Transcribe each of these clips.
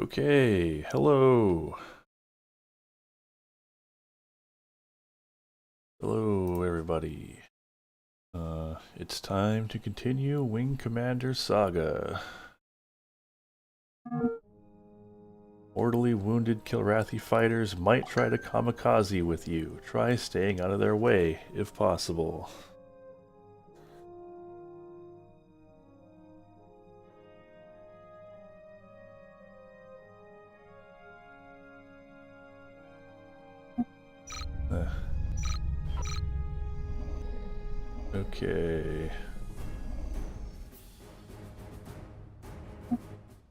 Okay, hello. Hello, everybody. It's time to continue Wing Commander Saga. Mortally wounded Kilrathi fighters might try to kamikaze with you. Try staying out of their way, if possible. Okay.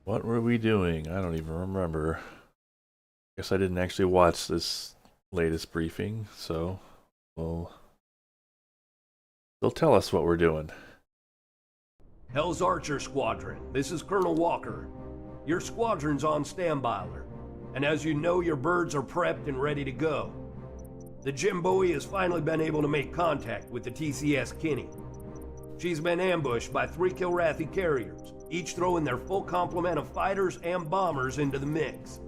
What were we doing? I don't even remember. Guess I didn't actually watch this latest briefing, so they'll tell us what we're doing. Hell's Archer Squadron, this is Colonel Walker. Your squadron's on standby alert, and as you know, your birds are prepped and ready to go. The Jim Bowie has finally been able to make contact with the TCS Kenny. She's been ambushed by 3 Kilrathi carriers, each throwing their full complement of fighters and bombers into the mix.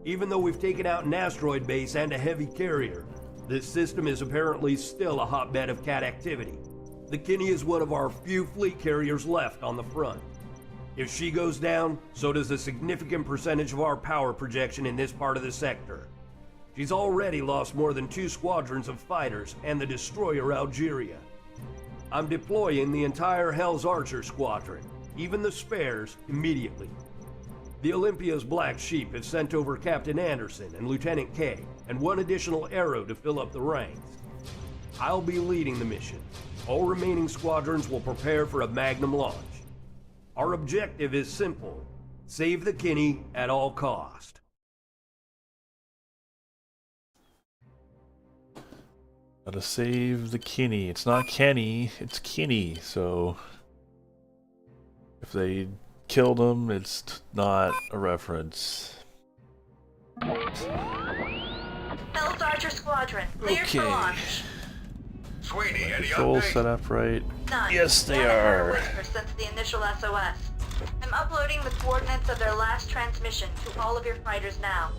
Even though we've taken out an asteroid base and a heavy carrier, this system is apparently still a hotbed of cat activity. The Kenny is one of our few fleet carriers left on the front. If she goes down, so does a significant percentage of our power projection in this part of the sector. She's already lost more than 2 squadrons of fighters and the destroyer Algeria. I'm deploying the entire Hell's Archer Squadron, even the spares, immediately. The Olympia's Black Sheep have sent over Captain Anderson and Lieutenant K, and 1 additional arrow to fill up the ranks. I'll be leading the mission. All remaining squadrons will prepare for a Magnum launch. Our objective is simple: save the Kenny at all cost. Gotta save the Kenny. It's not Kenny, it's Kenny, so if they killed him, it's not a reference. Hell's Archer Squadron, cleared for launch. Sweeney, any Controls update? set up right? None. Yes, they Haven't heard a are. whisper since the initial SOS. I'm uploading the coordinates of their last transmission to all of your fighters now.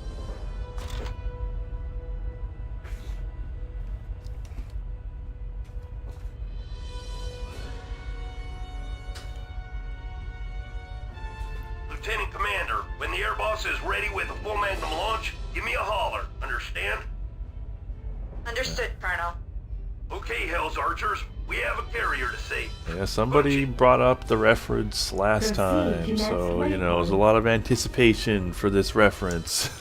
Lieutenant Commander, when the air boss is ready with a full Magnum launch, give me a holler, understand? Understood, Colonel. Okay, Hell's Archers, we have a carrier to save. Yeah, somebody brought up the reference last time, so, you know, there's a lot of anticipation for this reference.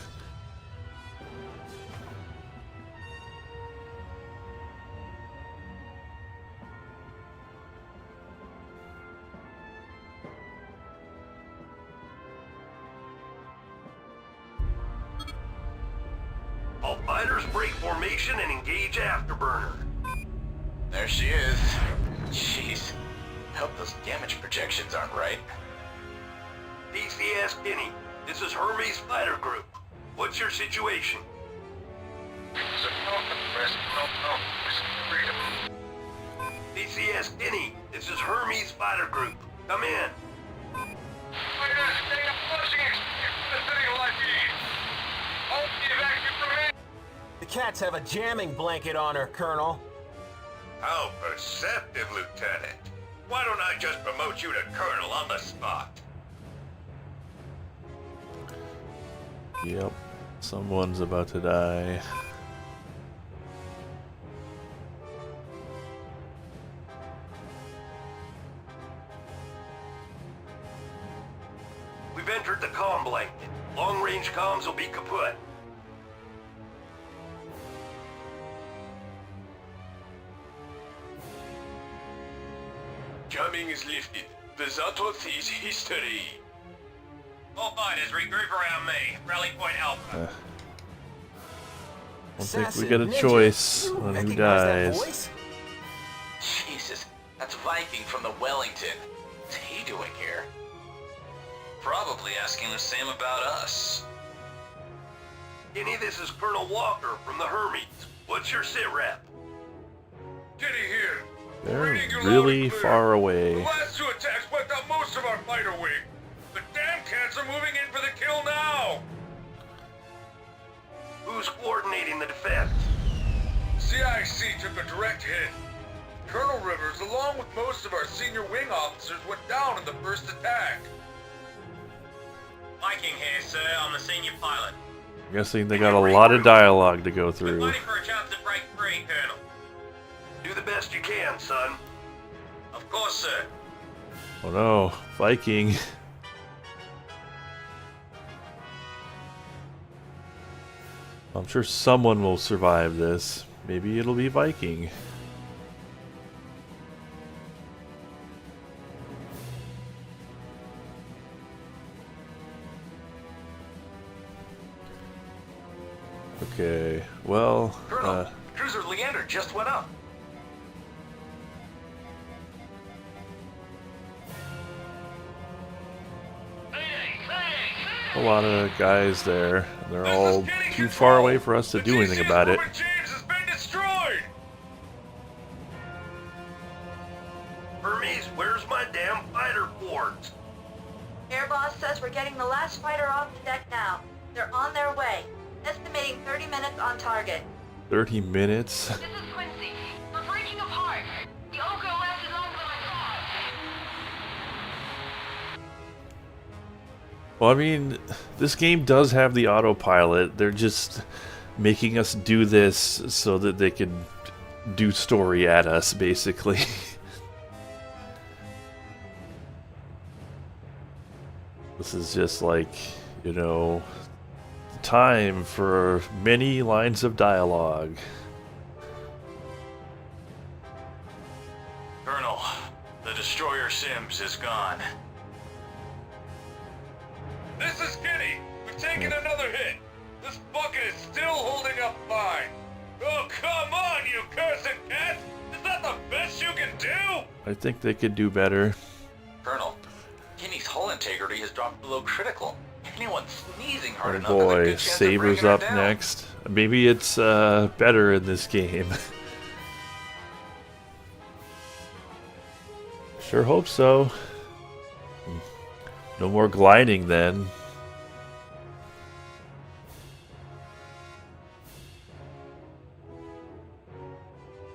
All fighters break formation and engage Afterburner. There she is. Jeez. Hope those damage projections aren't right. TCS Kenny, this is Hermes Fighter Group. What's your situation? TCS Kenny, this is Hermes Fighter Group. Come in. The cats have a jamming blanket on her, Colonel. How perceptive, Lieutenant. Why don't I just promote you to Colonel on the spot? Yep, someone's about to die. We've entered the comm blanket. Long-range comms will be kaput. Jamming is lifted. The Zatos is history. All fighters regroup around me. Rally point Alpha. I don't think we get a choice on who dies. Jesus, that's Viking from the Wellington. What's he doing here? Probably asking the same about us. Kenny, this is Colonel Walker from the Hermes. What's your sit rep? Kenny here. They're really far away. The last 2 attacks wiped out most of our fighter wing. The damn cats are moving in for the kill now! Who's coordinating the defense? CIC took a direct hit. Colonel Rivers, along with most of our senior wing officers, went down in the first attack. Viking here, sir. I'm the senior pilot. I'm guessing they got a lot of dialogue to go We're through. waiting for a chance to break free, Colonel. Do the best you can, son. Of course, sir. Oh no, Viking. I'm sure someone will survive this. Maybe it'll be Viking. Okay, well, Colonel, cruiser Leander just went up. a lot of guys there. They're all too far away for us to do anything about it. James has been destroyed. Hermes, where's my damn fighter ports? Air boss says we're getting the last fighter off the deck now. They're on their way. Estimating 30 minutes on target. 30 minutes? This is Quincy. We're breaking apart. The Ogo lasted longer than I thought. Well, I mean, this game does have the autopilot. They're just making us do this so that they can do story at us, basically. This is just like, you know, time for many lines of dialogue. Colonel, the destroyer Sims is gone. This is Kenny. We've taken another hit. This bucket is still holding up fine. Oh, come on, you cursed cat! Is that the best you can do? I think they could do better. Colonel, Kenny's hull integrity has dropped below critical. Anyone sneezing hard Oh enough has a boy, good chance of Saber's bringing her up down. next. Maybe it's better in this game. Sure hope so. No more gliding then.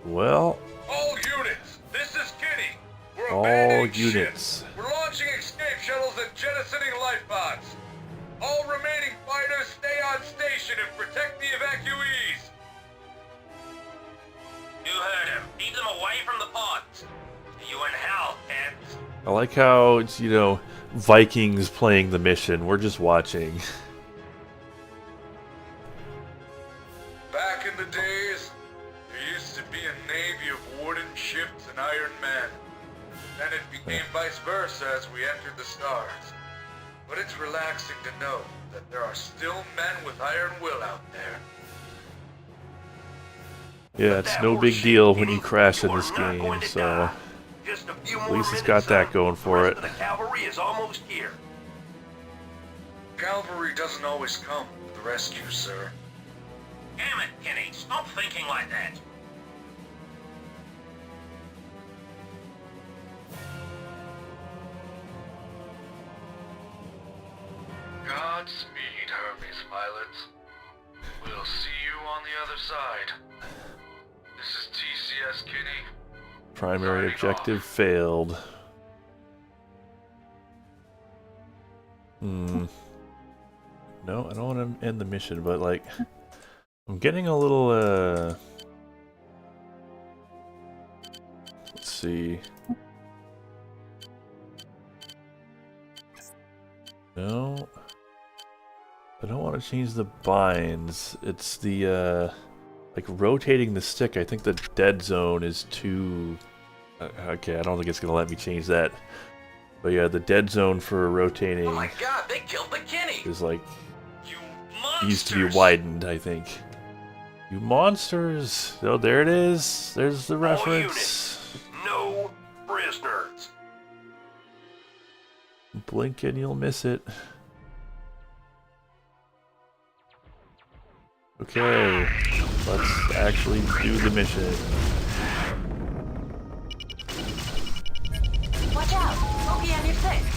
Well, All units, this is Kenny. We're all abandoning units. ships. We're launching escape shuttles and jettisoning lifeboats. All remaining fighters stay on station and protect the evacuees. You heard him. Keep them away from the pods. You in hell, cats. I like how it's, you know, Vikings playing the mission. We're just watching. Back in the days, there used to be a navy of wooden ships and iron men. Then it became vice versa as we entered the stars. But it's relaxing to know that there are still men with iron will out there. Yeah, it's no big deal when you crash in this game, so Just a few at more least it's minutes, got that son. going for The it. rest of the cavalry is almost here. Cavalry doesn't always come to the rescue, sir. Damn it, Kenny. Stop thinking like that. Godspeed, Hermes pilots. We'll see you on the other side. This is TCS Kenny. Primary objective failed. No, I don't want to end the mission, but like, I'm getting a little, let's see. No, I don't want to change the binds. It's the, like rotating the stick. I think the dead zone is too, okay, I don't think it's going to let me change that. But yeah, the dead zone for rotating Oh my god, they killed the Kenny! is like, You monsters! needs to be widened, I think. You monsters! Oh, there it is. There's the All reference. units, no prisoners. Blink and you'll miss it. Okay, let's actually do the mission. Watch out! Bogey on your 6.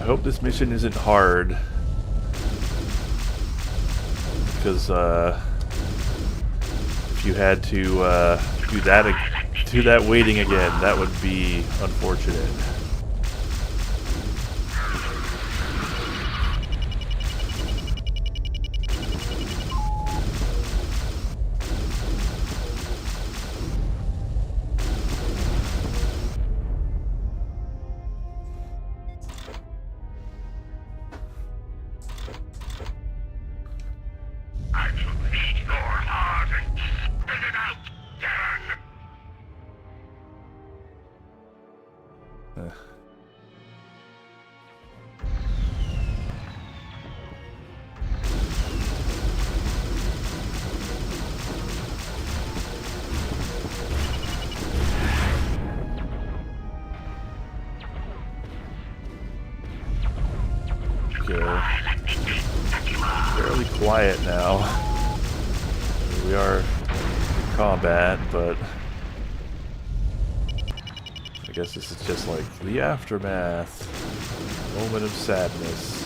hope this mission isn't hard. Because if you had to do that waiting again, that would be unfortunate. Fairly quiet now. We are in combat, but I guess this is just like the aftermath. Moment of sadness.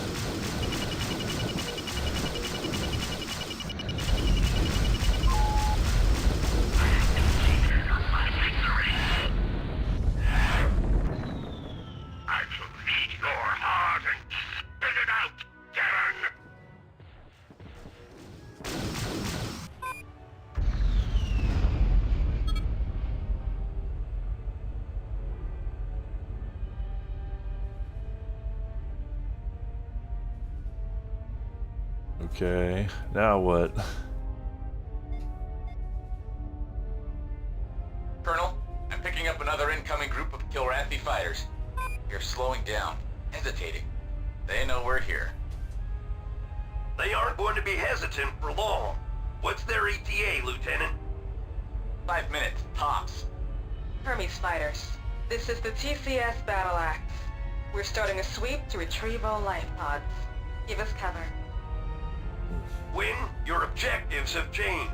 Okay, now what? Colonel, I'm picking up another incoming group of Kilrathi fighters. You're slowing down, hesitating. They know we're here. They aren't going to be hesitant for long. What's their ETA, Lieutenant? 5 minutes, tops. Hermes fighters, this is the TCS Battle Axe. We're starting a sweep to retrieve all life pods. Give us cover. Win, your objectives have changed.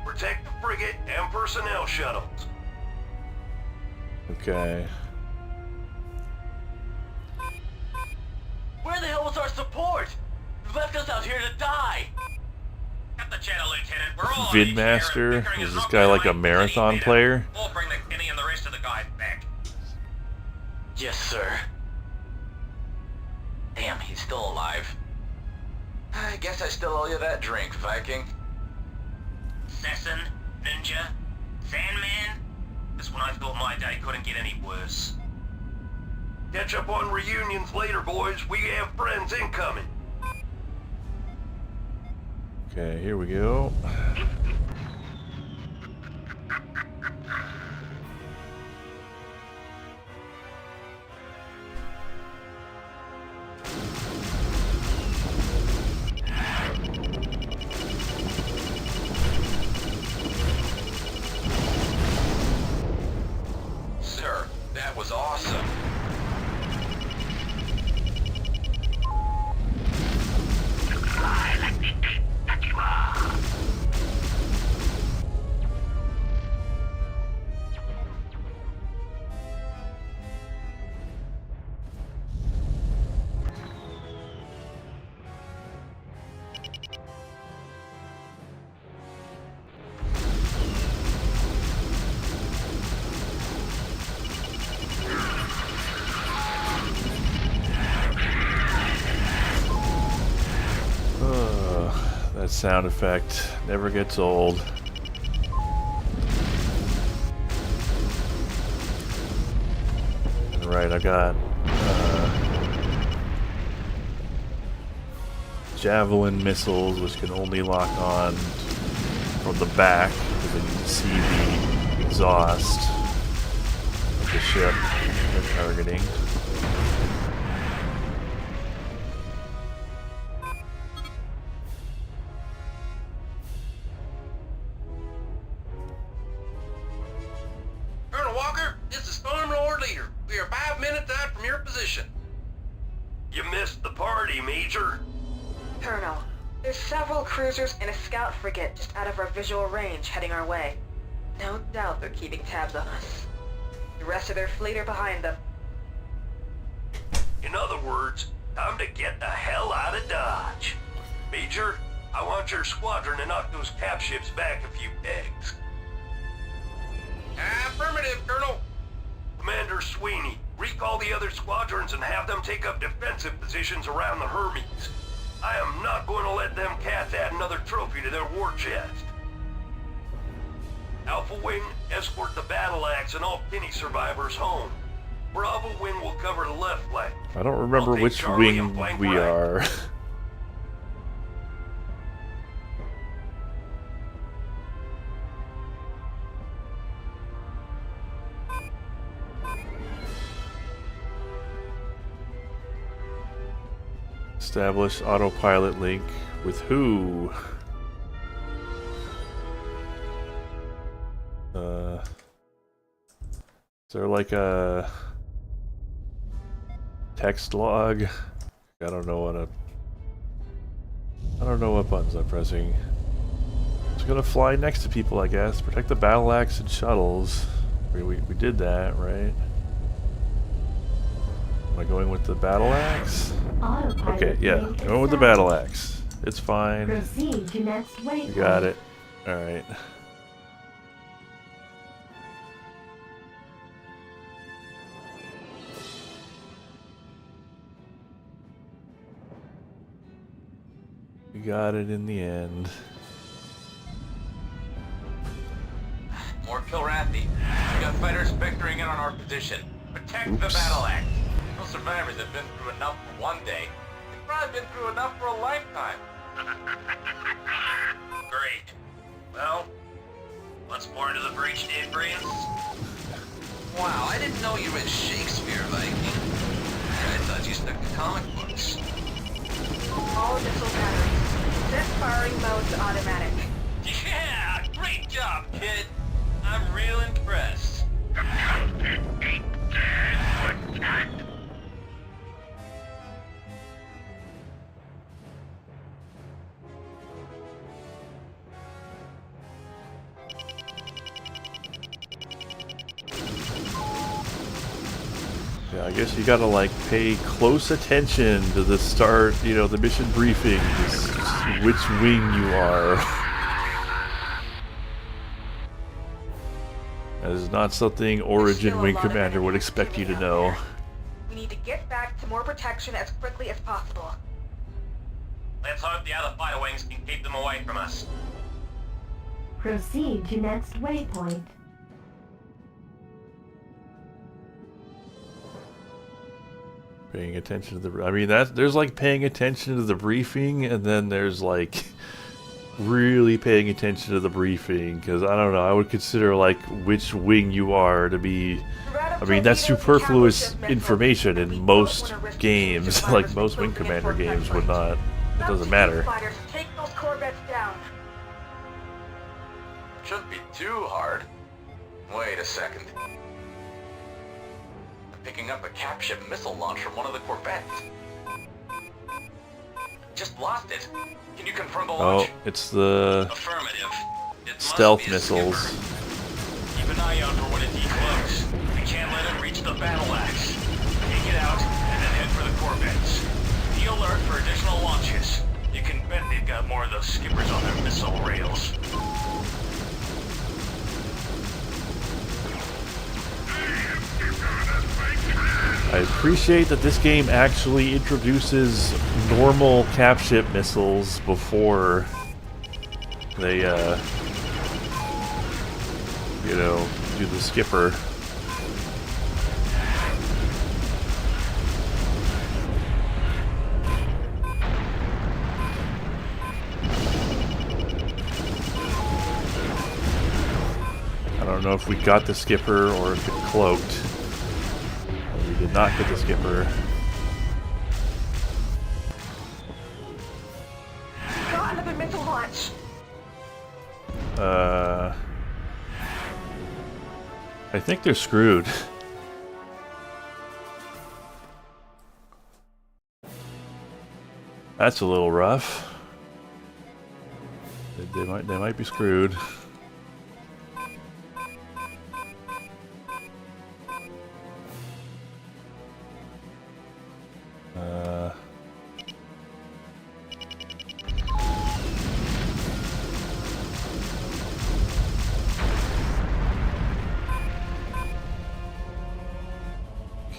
Protect the frigate and personnel shuttles. Okay. Where the hell was our support? You left us out here to die! Cut the channel, Lieutenant. We're all Vidmaster? Is this guy like a marathon player? We'll bring the Kenny and the rest of the guys back. Yes, sir. Damn, he's still alive. I guess I still owe you that drink, Viking. Assassin, Ninja, Sandman. That's when I thought my day couldn't get any worse. Catch up on reunions later, boys. We have friends incoming. Okay, here we go. Sir, that was awesome. That sound effect never gets old. Right, I got javelin missiles, which can only lock on from the back because I need to see the exhaust of the ship they're targeting. Colonel Walker, this is Storm Lord Leader. We are 5 minutes out from your position. You missed the party, Major. Colonel, there's several cruisers and a scout frigate just out of our visual range heading our way. No doubt they're keeping tabs on us. The rest of their fleet are behind them. In other words, Time to get the hell out of Dodge. Major, I want your squadron to knock those cap ships back a few pegs. Affirmative, Colonel. Commander Sweeney, recall the other squadrons and have them take up defensive positions around the Hermes. I am not going to let them cats add another trophy to their war chest. Alpha Wing, escort the battle axe and all Kenny survivors home. Bravo Wing will cover the left flank. I don't remember I'll take which Charlie and wing flank we right. are. Establish autopilot link with who? Is there like a text log? I don't know what buttons I'm pressing. Just gonna fly next to people, I guess. Protect the battle axe and shuttles. We did that, right? Am I going with the battle axe? Okay, yeah, going with the battle axe. It's fine. Proceed to next waypoint. You got it. Alright. We got it in the end. More Kilrathi. We got fighters vectoring in on our position. Protect the battle axe. No survivors have been through enough for one day. They've probably been through enough for a lifetime. Great. Well, what's more into the breach, Dave Brains? Wow, I didn't know you read Shakespeare, Viking. I thought you stuck to comic books. All missile batteries. Set firing mode to automatic. Yeah, great job, kid. I'm real impressed. Yeah, I guess you gotta like pay close attention to the start, you know, the mission briefing, just which wing you are. That is not something Origin Wing Commander would expect you to know. We need to get back to more protection as quickly as possible. Let's hope the other fighter wings can keep them away from us. Proceed to next waypoint. Paying attention to the, I mean, there's like paying attention to the briefing, and then there's like really paying attention to the briefing, because I don't know, I would consider like which wing you are to be, I mean, that's superfluous information in most games. Like most Wing Commander games would not, it doesn't matter. Take those corvettes down. Shouldn't be too hard. Wait a second. Picking up a cap ship missile launch from one of the corvettes. Just lost it. Can you confirm the launch? Oh, it's the Affirmative. It stealth must be a missiles. skipper. Keep an eye out for when it decloaks. We can't let it reach the battle axe. Take it out and then head for the corvettes. Be alert for additional launches. You can bet they've got more of those skippers on their missile rails. I appreciate that this game actually introduces normal cap ship missiles before they, you know, do the skipper. I don't know if we got the skipper or if it cloaked. We did not get the skipper. Got another missile launch. I think they're screwed. That's a little rough. They might be screwed.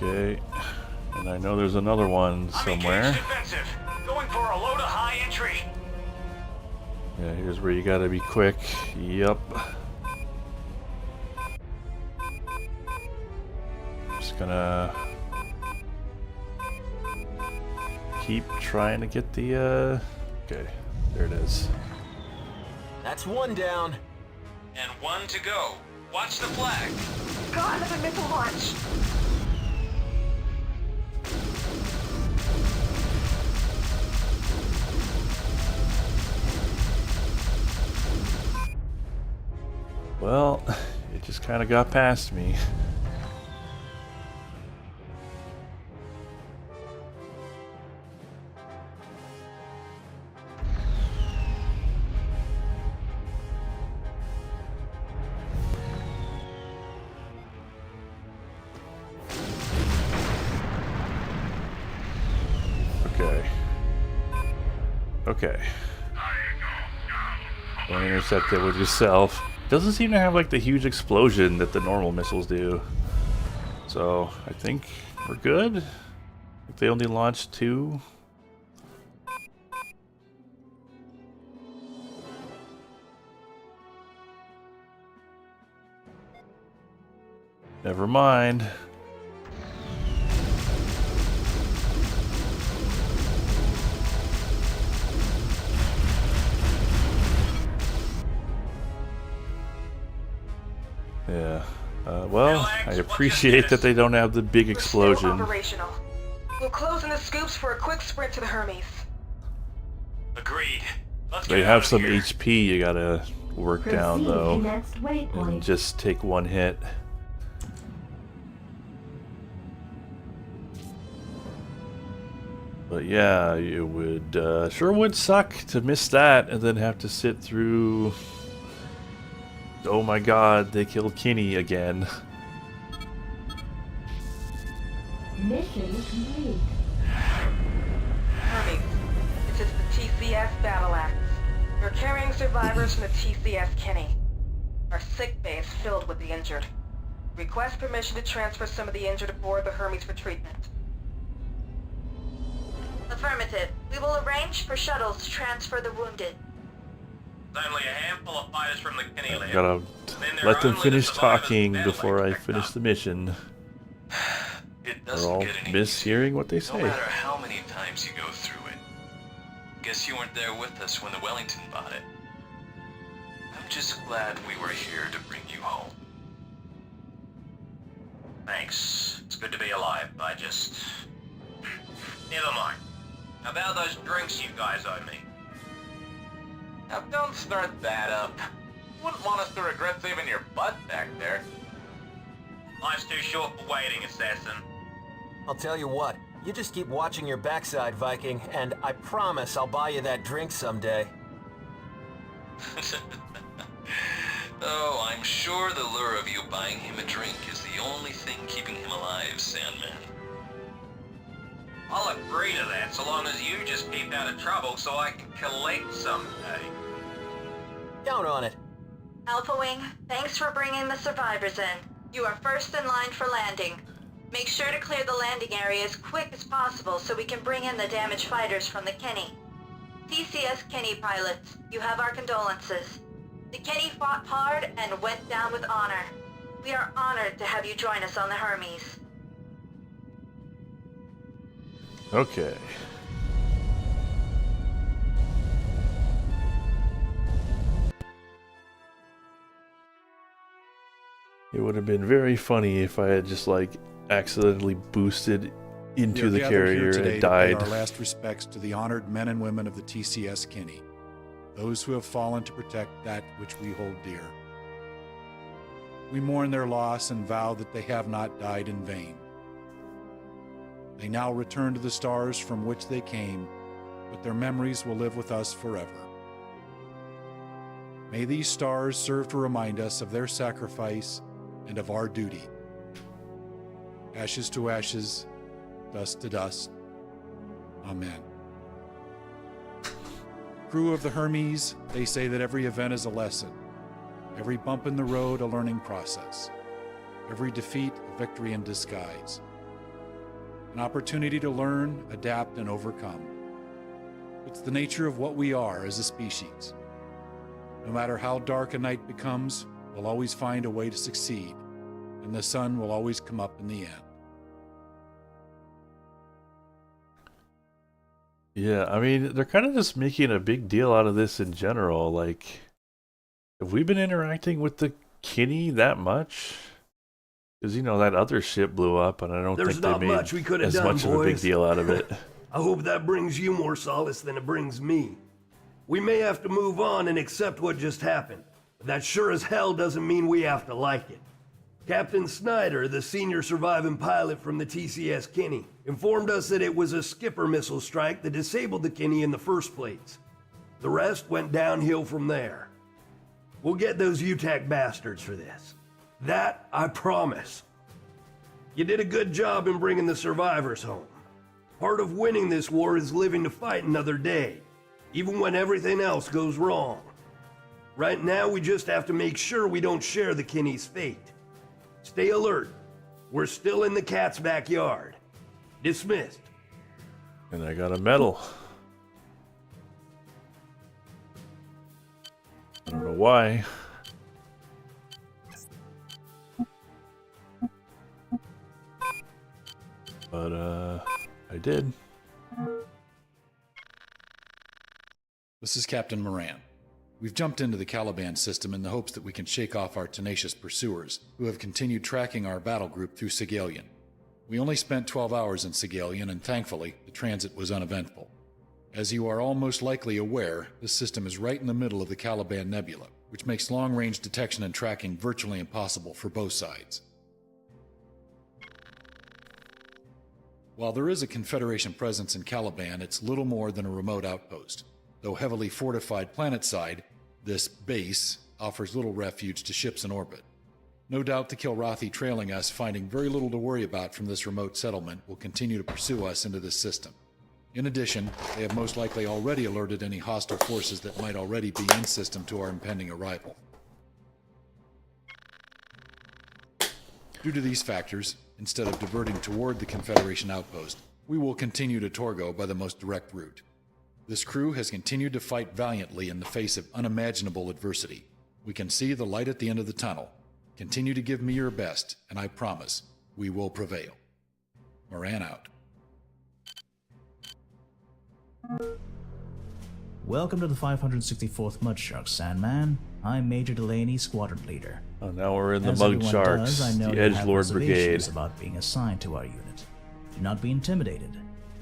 Okay. And I know there's another one somewhere. I'm engaged defensive. Going for a low to high entry. Yeah, here's where you gotta be quick. Yep. Just gonna keep trying to get the okay, there it is. That's one down. And one to go. Watch the flag. God, another missile launch! Well, it just kind of got past me. Okay. Don't intercept it with yourself. Doesn't seem to have like the huge explosion that the normal missiles do. So I think we're good. If they only launched 2. Never mind. Yeah. Well, I appreciate that they don't have the big explosion. Operational. We'll close in the scoops for a quick sprint to the Hermes. Agreed. Let's They get have out of some here. HP you gotta work down Proceed to though, next and waypoint. just take one hit. But yeah, it would sure would suck to miss that and then have to sit through. Oh my God, they killed Kenny again. Mission complete. Hermes, this is the TCS Battle Axe. We're carrying survivors from the TCS Kenny. Our sick bay is filled with the injured. Request permission to transfer some of the injured aboard the Hermes for treatment. Affirmative. We will arrange for shuttles to transfer the wounded. There's only a handful of fighters from the Kenny I lab. gotta Then there let are them only finish the survivors talking of the before I battle finish axe the mission. It Or doesn't I'll get any miss hearing what they No say. matter how many times you go through it. Guess you weren't there with us when the Wellington bought it. I'm just glad we were here to bring you home. Thanks. It's good to be alive. I just... Never mind. How about those drinks you guys owe me? Now don't start that up. You wouldn't want us to regret saving your butt back there. Life's too short for waiting, assassin. I'll tell you what, you just keep watching your backside, Viking, and I promise I'll buy you that drink someday. Oh, I'm sure the lure of you buying him a drink is the only thing keeping him alive, Sandman. I'll agree to that so long as you just keep out of trouble so I can collect someday. Count on it. Alpha Wing, thanks for bringing the survivors in. You are first in line for landing. Make sure to clear the landing area as quick as possible so we can bring in the damaged fighters from the Kenny. TCS Kenny pilots, you have our condolences. The Kenny fought hard and went down with honor. We are honored to have you join us on the Hermes. Okay. It would have been very funny if I had just like accidentally boosted into the carrier and it died. Our last respects to the honored men and women of the TCS Kenny, those who have fallen to protect that which we hold dear. We mourn their loss and vow that they have not died in vain. They now return to the stars from which they came, but their memories will live with us forever. May these stars serve to remind us of their sacrifice and of our duty. Ashes to ashes, dust to dust. Amen. Crew of the Hermes, they say that every event is a lesson. Every bump in the road a learning process. Every defeat a victory in disguise. an opportunity to learn, adapt, and overcome. It's the nature of what we are as a species. No matter how dark a night becomes, we'll always find a way to succeed, and the sun will always come up in the end. Yeah, I mean, they're kind of just making a big deal out of this in general. Like, have we been interacting with the Kenny that much? Because, you know, that other ship blew up, and I don't There's think they not made much we could have as done, much of a big boys. deal out of it. I hope that brings you more solace than it brings me. We may have to move on and accept what just happened, but that sure as hell doesn't mean we have to like it. Captain Snyder, the senior surviving pilot from the TCS Kenny, informed us that it was a skipper missile strike that disabled the Kenny in the first place. The rest went downhill from there. We'll get those UTAC bastards for this. That I promise. You did a good job in bringing the survivors home. Part of winning this war is living to fight another day, even when everything else goes wrong. Right now, we just have to make sure we don't share the Kenny's fate. Stay alert. We're still in the cat's backyard. Dismissed. And I got a medal. I don't know why. But, I did. This is Captain Moran. We've jumped into the Caliban system in the hopes that we can shake off our tenacious pursuers, who have continued tracking our battle group through Sagalian. We only spent 12 hours in Sagalian, and thankfully, the transit was uneventful. As you are all most likely aware, this system is right in the middle of the Caliban Nebula, which makes long-range detection and tracking virtually impossible for both sides. While there is a Confederation presence in Caliban, it's little more than a remote outpost. Though heavily fortified planetside, this base offers little refuge to ships in orbit. No doubt the Kilrathi trailing us, finding very little to worry about from this remote settlement, will continue to pursue us into this system. In addition, they have most likely already alerted any hostile forces that might already be in system to our impending arrival. Due to these factors, instead of diverting toward the Confederation outpost, we will continue to Torgo by the most direct route. This crew has continued to fight valiantly in the face of unimaginable adversity. We can see the light at the end of the tunnel. Continue to give me your best, and I promise we will prevail. Moran out. Welcome to the 564th Mudshark, Sandman. I'm Major Delaney, Squadron Leader. Oh, now we're in the As Mud everyone Sharks, does, I know the you have Edgelord Brigade. reservations about being assigned to our unit. Do not be intimidated.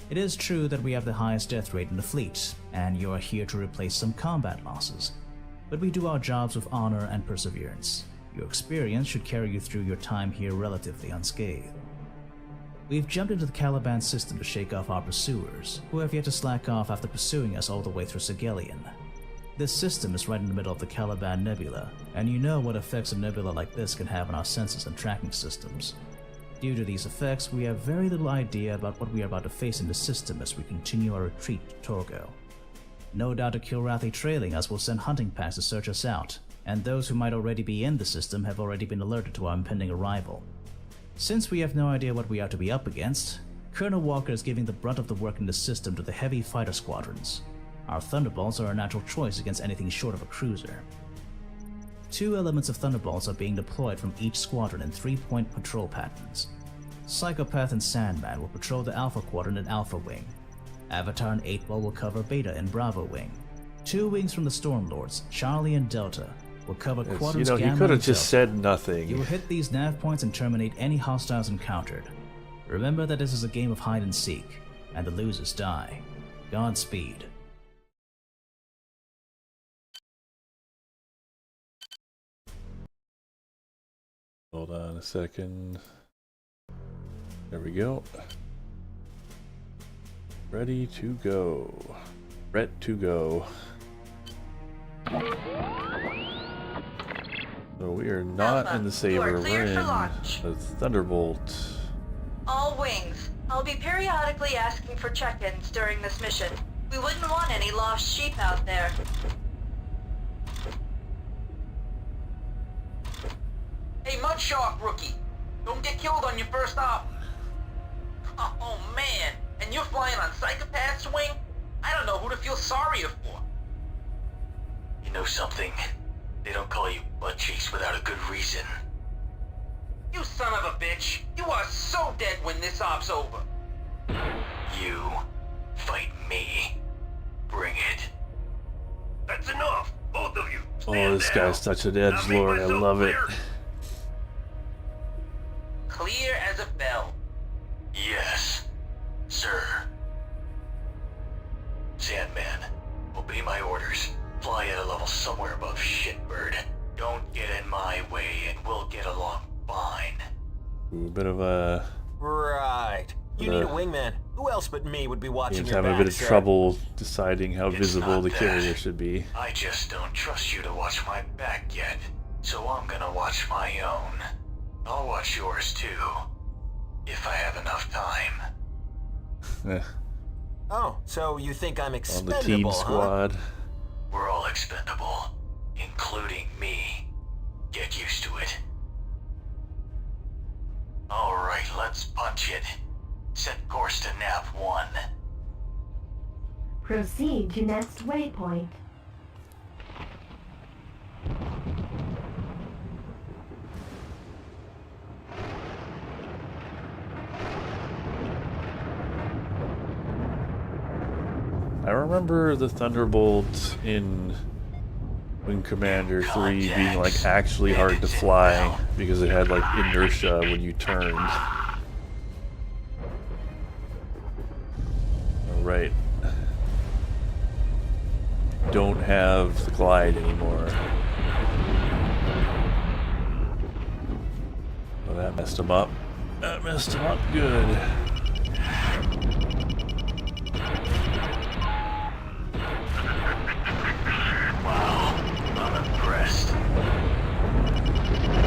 It is true that we have the highest death rate in the fleet, and you are here to replace some combat losses. But we do our jobs with honor and perseverance. Your experience should carry you through your time here relatively unscathed. We've jumped into the Caliban system to shake off our pursuers, who have yet to slack off after pursuing us all the way through Sagalian. This system is right in the middle of the Caliban Nebula, and you know what effects a nebula like this can have on our sensors and tracking systems. Due to these effects, we have very little idea about what we are about to face in the system as we continue our retreat to Torgo. No doubt a Kilrathi trailing us will send hunting packs to search us out, and those who might already be in the system have already been alerted to our impending arrival. Since we have no idea what we are to be up against, Colonel Walker is giving the brunt of the work in the system to the heavy fighter squadrons. Our Thunderbolts are a natural choice against anything short of a cruiser. 2 elements of Thunderbolts are being deployed from each squadron in 3-point patrol patterns. Psychopath and Sandman will patrol the Alpha Quadrant and Alpha Wing. Avatar and 8-Ball will cover Beta and Bravo Wing. 2 wings from the Stormlords, Charlie and Delta, will cover Quadrants Gamma he could have and just Delta. said nothing. You will hit these nav points and terminate any hostiles encountered. Remember that this is a game of hide and seek, and the losers die. Godspeed. Hold on a second. There we go. Ready to go. Ret to go. So we are not Alpha, in the you Saber, are we're cleared for in launch. the Thunderbolt. All wings. I'll be periodically asking for check-ins during this mission. We wouldn't want any lost sheep out there. Hey, Mudshark rookie, don't get killed on your first op. Oh man, and you're flying on Psychopath Swing? I don't know who to feel sorrier for. You know something? They don't call you butt cheeks without a good reason. You son of a bitch! You are so dead when this op's over. You fight me. Bring it. That's enough, both of you. Oh, this guy's such an edgelord. I love it. Clear as a bell. Yes, sir. Sandman, obey my orders. Fly at a level somewhere above shitbird. Don't get in my way and we'll get along fine. Ooh, a bit of a... Right. You need a wingman. Who else but me would be watching Game's your having back, a bit of sir? trouble deciding how It's visible not the that. carrier should be. I just don't trust you to watch my back yet, so I'm gonna watch my own. I'll watch yours too, if I have enough time. Oh, so you think I'm On expendable, the team huh? squad. We're all expendable, including me. Get used to it. Alright, let's punch it. Set course to nav 1. Proceed to next waypoint. I remember the Thunderbolt in Wing Commander 3 being like actually hard to fly because it had like inertia when you turned. Alright. Don't have the glide anymore. Oh, that messed him up. That messed him up good.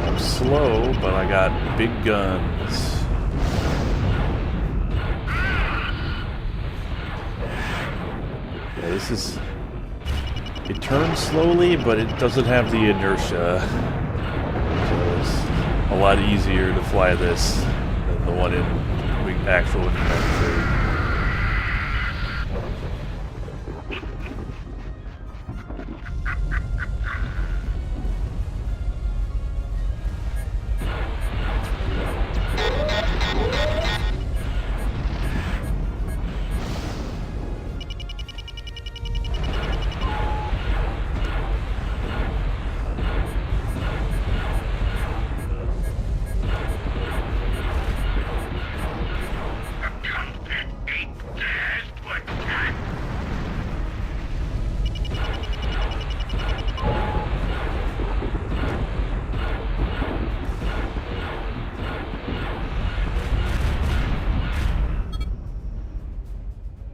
I'm slow, but I got big guns. Yeah, this is... It turns slowly, but it doesn't have the inertia. So it's a lot easier to fly this than the one in actual Wing Commander 3.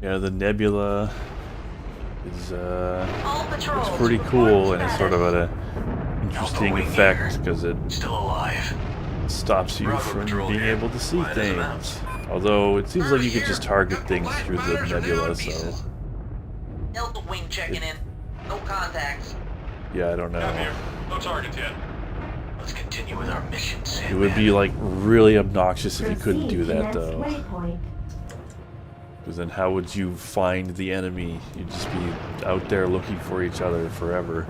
Yeah, the Nebula is it's pretty cool, and it's sort of an interesting effect because it stops you from being able to see things. Although it seems like you could just target things through the Nebula, so Delta Wing checking in. No contacts. yeah, I don't know. No target yet. Let's continue with our mission, Sandman. It would be like really obnoxious if you couldn't do that, though. Waypoint. Because then how would you find the enemy? You'd just be out there looking for each other forever.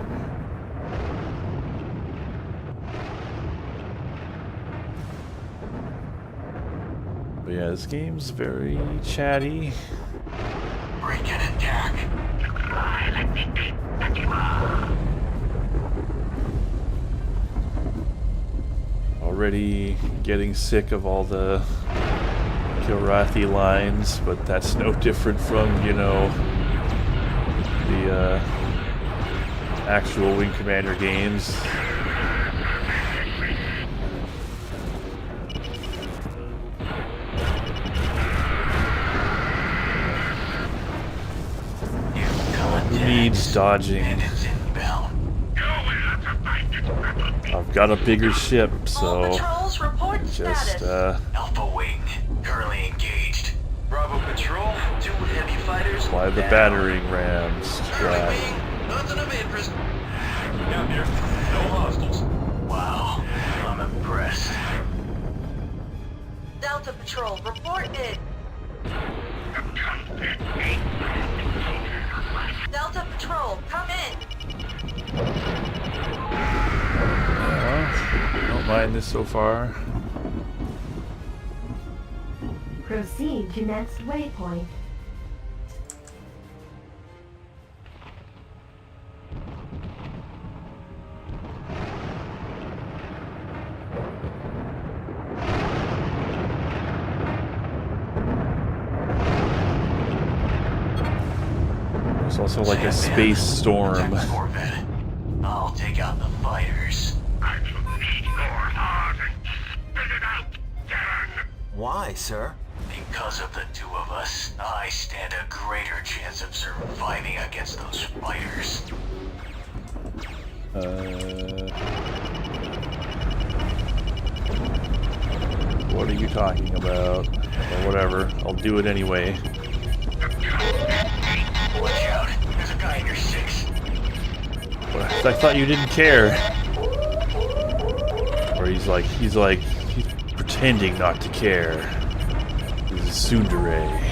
But yeah, this game's very chatty. Break and attack. Already getting sick of all the Kilrathi lines, but that's no different from, you know, the actual Wing Commander games. Who needs dodging? I've got a bigger ship, so just Alpha Wing currently engaged. Bravo Patrol, 2 heavy fighters. fly the battering rams. Yeah. Nothing of interest. Down here, no hostiles. Wow, I'm impressed. Delta Patrol, report in. Don't mind this so far. Proceed to next waypoint. There's also like a space storm. Corvette. I'll take out the fighters. Why, sir? Because of the two of us, I stand a greater chance of surviving against those fighters. What are you talking about? Well, whatever, I'll do it anyway. Watch out, there's a guy in your 6. I thought you didn't care. Or he's pretending not to care. He's a tsundere.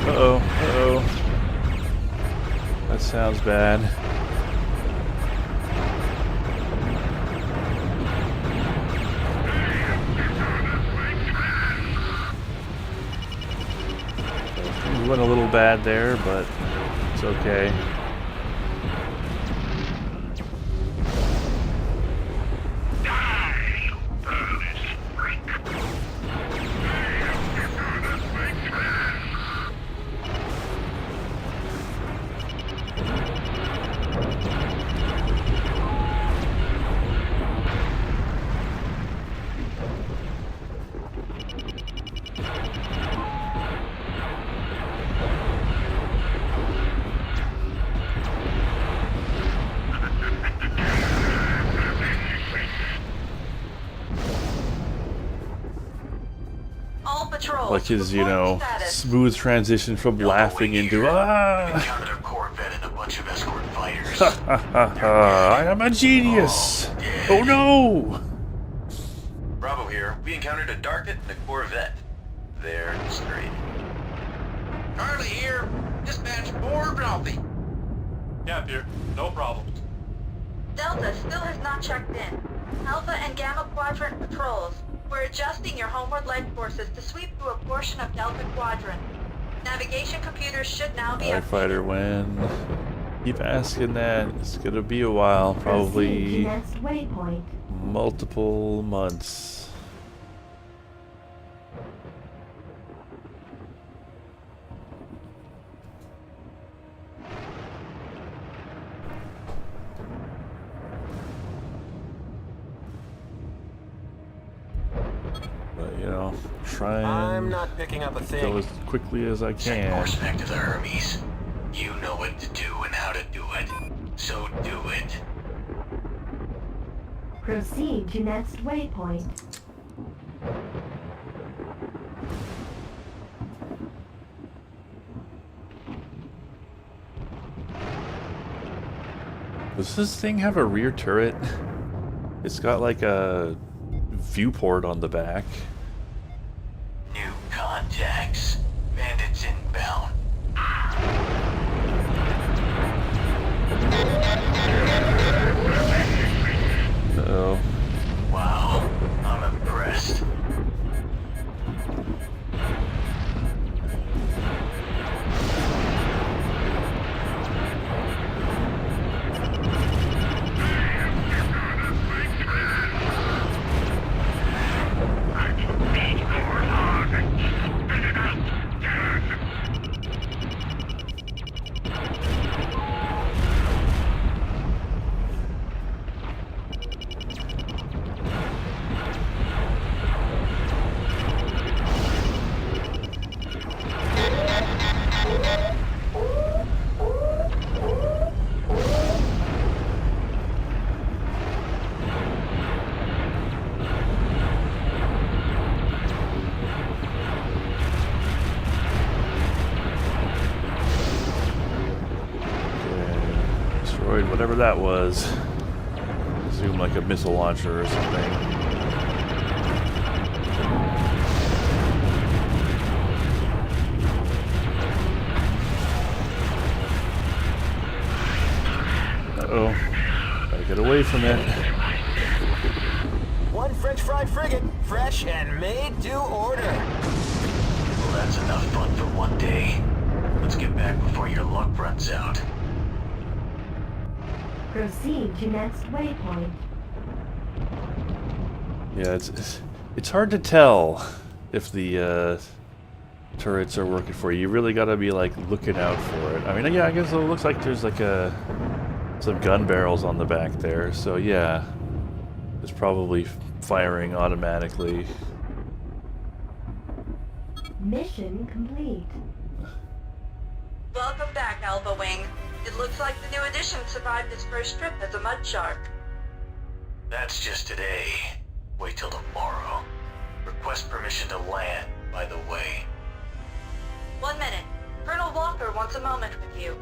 Uh-oh. That sounds bad. We went a little bad there, but it's okay. Like his, smooth transition from laughing into Encountered a Corvette and a bunch of Escort fighters. I am a genius! Oh no! Bravo here. We encountered a Darket and a Corvette. They're straight. Charlie here. Dispatch more Ralphie. Yeah, dear. No problem. Delta still has not checked in. Alpha and Gamma Quadrant patrols. We're adjusting your homeward leg forces to sweep through a portion of Delta Quadrant. Navigation computers should now be Fighter win. Keep asking that. It's gonna be a while, probably next waypoint. Multiple months. Try and I'm not picking up a thing. go as quickly as I Send can. Morse back to the Hermes. You know what to do and how to do it. So do it. Proceed to next waypoint. Does this thing have a rear turret? It's got like a viewport on the back. New contacts. Bandits inbound. Uh-oh. Wow, I'm impressed. whatever that was. Assume like a missile launcher or something. Uh-oh. Gotta get away from it. One French fry frigate, fresh and made to order. Well, that's enough fun for one day. Let's get back before your luck runs out. Proceed to next waypoint. Yeah, it's hard to tell if the turrets are working for you. You really gotta be like looking out for it. I mean, yeah, I guess it looks like there's like some gun barrels on the back there. So yeah, it's probably firing automatically. Mission complete. Welcome back, Alpha Wing. It looks like the new addition survived its first trip as a mud shark. That's just today. Wait till tomorrow. Request permission to land, by the way. 1 minute. Colonel Walker wants a moment with you.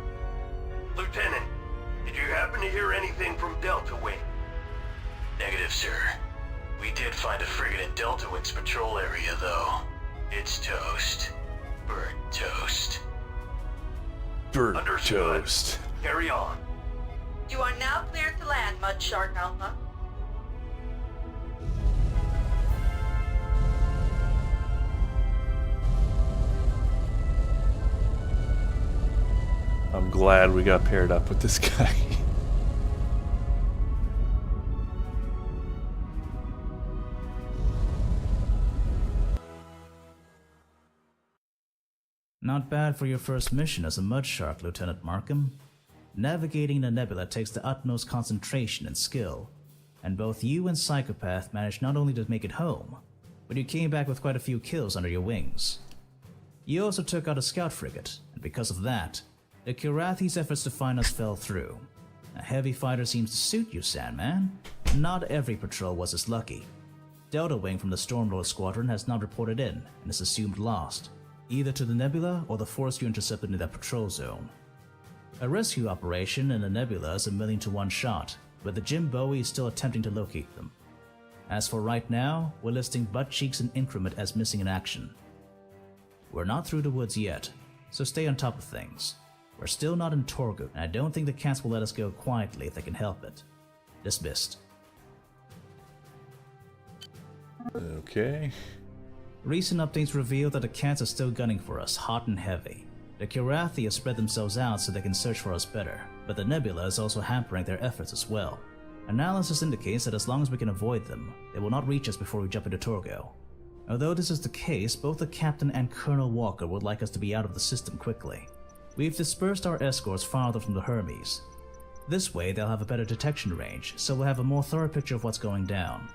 Lieutenant, did you happen to hear anything from Delta Wing? Negative, sir. We did find a frigate in Delta Wing's patrol area, though. It's toast. Burnt toast. Burnt Understood. toast. Carry on. You are now cleared to land, Mud Shark Alpha. I'm glad we got paired up with this guy. Not bad for your first mission as a mud shark, Lieutenant Markham. Navigating the Nebula takes the utmost concentration and skill, and both you and Psychopath managed not only to make it home, but you came back with quite a few kills under your wings. You also took out a scout frigate, and because of that, the Kirathi's efforts to find us fell through. A heavy fighter seems to suit you, Sandman. Not every patrol was as lucky. Delta Wing from the Stormlord Squadron has not reported in, and is assumed lost, either to the Nebula or the force you intercepted in that patrol zone. A rescue operation in the Nebula is a 1,000,000 to 1 shot, but the Jim Bowie is still attempting to locate them. As for right now, we're listing Butt Cheeks and Increment as missing in action. We're not through the woods yet, so stay on top of things. We're still not in Torgu, and I don't think the cats will let us go quietly if they can help it. Dismissed. Okay. Recent updates reveal that the cats are still gunning for us, hot and heavy. The Kirathi have spread themselves out so they can search for us better, but the Nebula is also hampering their efforts as well. Analysis indicates that as long as we can avoid them, they will not reach us before we jump into Torgo. Although this is the case, both the Captain and Colonel Walker would like us to be out of the system quickly. We've dispersed our escorts farther from the Hermes. This way they'll have a better detection range, so we'll have a more thorough picture of what's going down.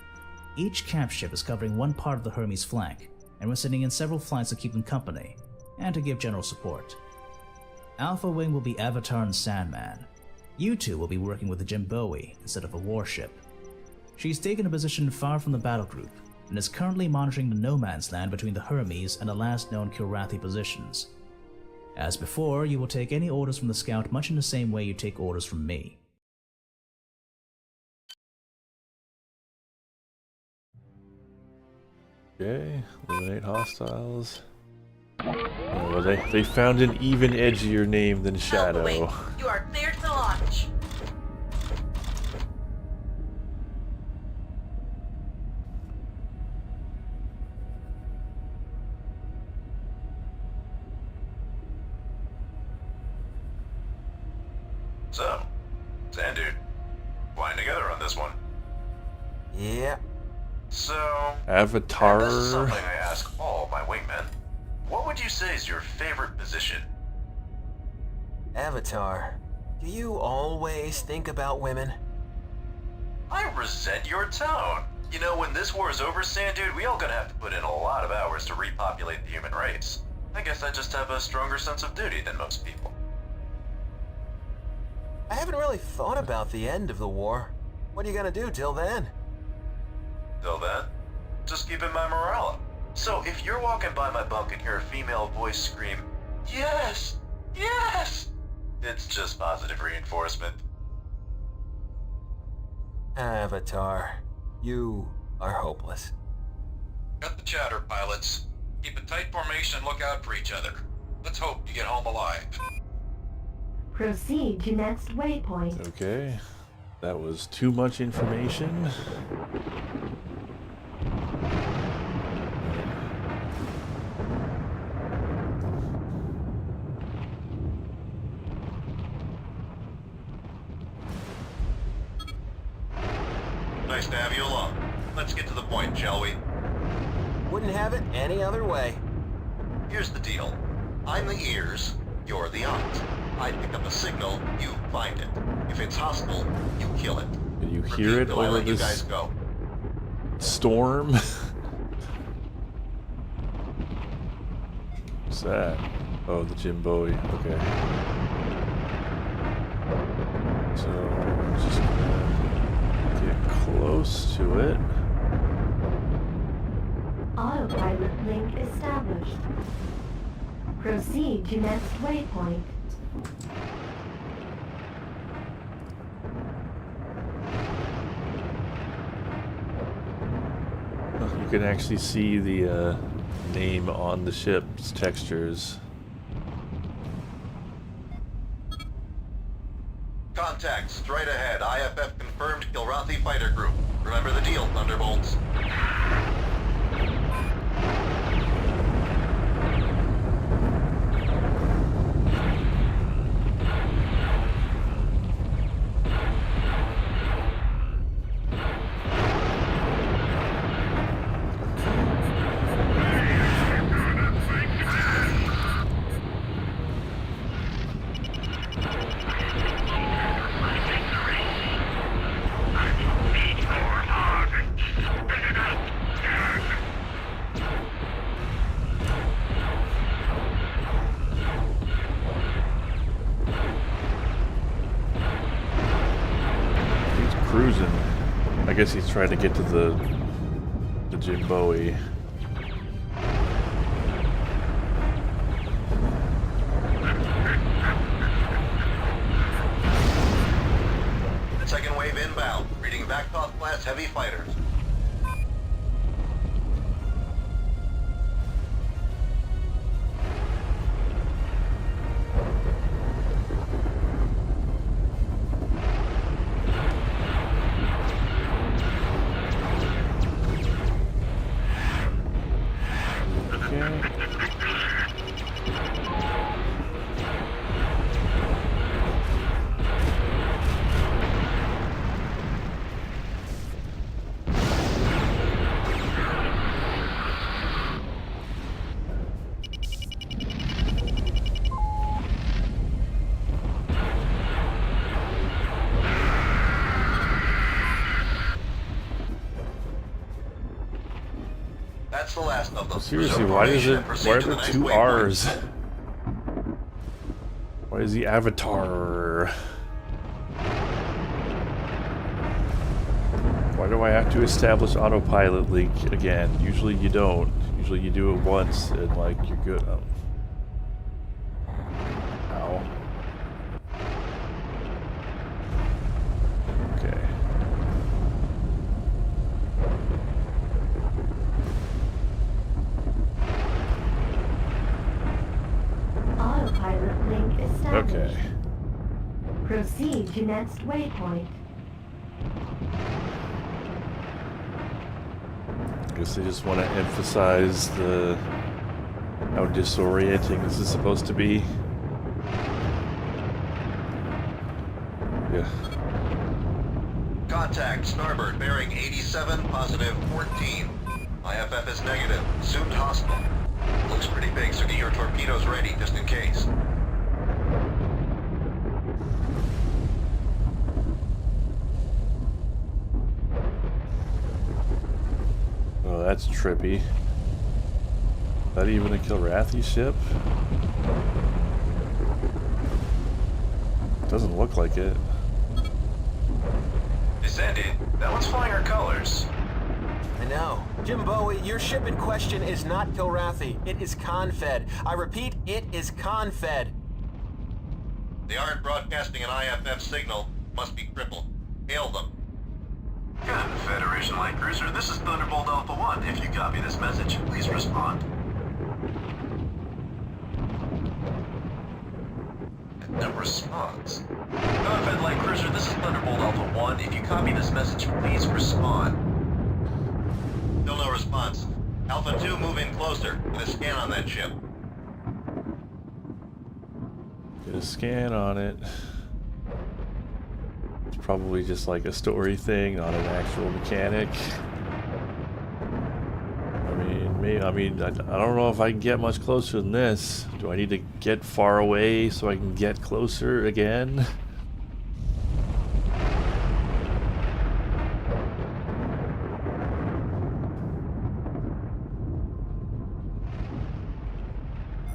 Each cap ship is covering one part of the Hermes flank, and we're sending in several flights to keep them company, and to give general support. Alpha Wing will be Avatar and Sandman. You two will be working with the Jim Bowie instead of a warship. She's taken a position far from the battle group, and is currently monitoring the no man's land between the Hermes and the last known Kirathi positions. As before, you will take any orders from the scout much in the same way you take orders from me. Okay, eliminate hostiles. Oh, well, they found an even edgier name than Shadow. Alpha Wing, you are cleared to launch. So, Dude, flying together on this one. Yeah. So, Avatar. this is something I ask all my wingmen. What would you say is your favorite position? Avatar, do you always think about women? I resent your tone. You know, when this war is over, Dude, we all gonna have to put in a lot of hours to repopulate the human race. I guess I just have a stronger sense of duty than most people. I haven't really thought about the end of the war. What are you gonna do till then? Till then, just keeping my morale up. So if you're walking by my bunk and hear a female voice scream, "Yes! Yes!" it's just positive reinforcement. Avatar, you are hopeless. Cut the chatter, pilots. Keep a tight formation and look out for each other. Let's hope you get home alive. Proceed to next waypoint. Okay. That was too much information. Nice to have you along. Let's get to the point, shall we? Wouldn't have it any other way. Here's the deal. I'm the ears, you're the eyes. I pick up a signal, you find it. If it's hostile, you kill it. Can you hear it Repeat till I over let you this guys go. storm? What's that? Oh, the Jim Bowie. Okay. So, just gonna get close to it. Autopilot link established. Proceed to next waypoint. You can actually see the name on the ship's textures. Contact straight ahead. IFF confirmed Kilrathi fighter group. Remember the deal, Thunderbolts. Cruising. I guess he's trying to get to the Jim Bowie. Second wave inbound. Reading Vaktoth class heavy fighters. That's the last of them. Seriously, why are there two R's? Why is the Avatar? Why do I have to establish autopilot link again? Usually you don't. Usually you do it once and like you're good. Oh. Ow. Okay. Autopilot link established. Okay. Proceed to next waypoint. I guess they just want to emphasize how disorienting this is supposed to be. Yeah. Contact starboard bearing 87 positive 14. IFF is negative. Assumed hostile. Looks pretty big, so get your torpedoes ready just in case. Oh, that's trippy. Is that even a Kilrathi ship? Doesn't look like it. Descended. That one's flying our colors. I know. Jim Bowie, your ship in question is not Kilrathi. It is Confed. I repeat, it is Confed. They aren't broadcasting an IFF signal. Must be crippled. Hail them. Light Cruiser, this is Thunderbolt Alpha 1. If you copy this message, please respond. No response. Confed Light Cruiser, this is Thunderbolt Alpha 1. If you copy this message, please respond. Still no response. Alpha 2, move in closer. Get a scan on that ship. Get a scan on it. It's probably just like a story thing, not an actual mechanic. I don't know if I can get much closer than this. Do I need to get far away so I can get closer again?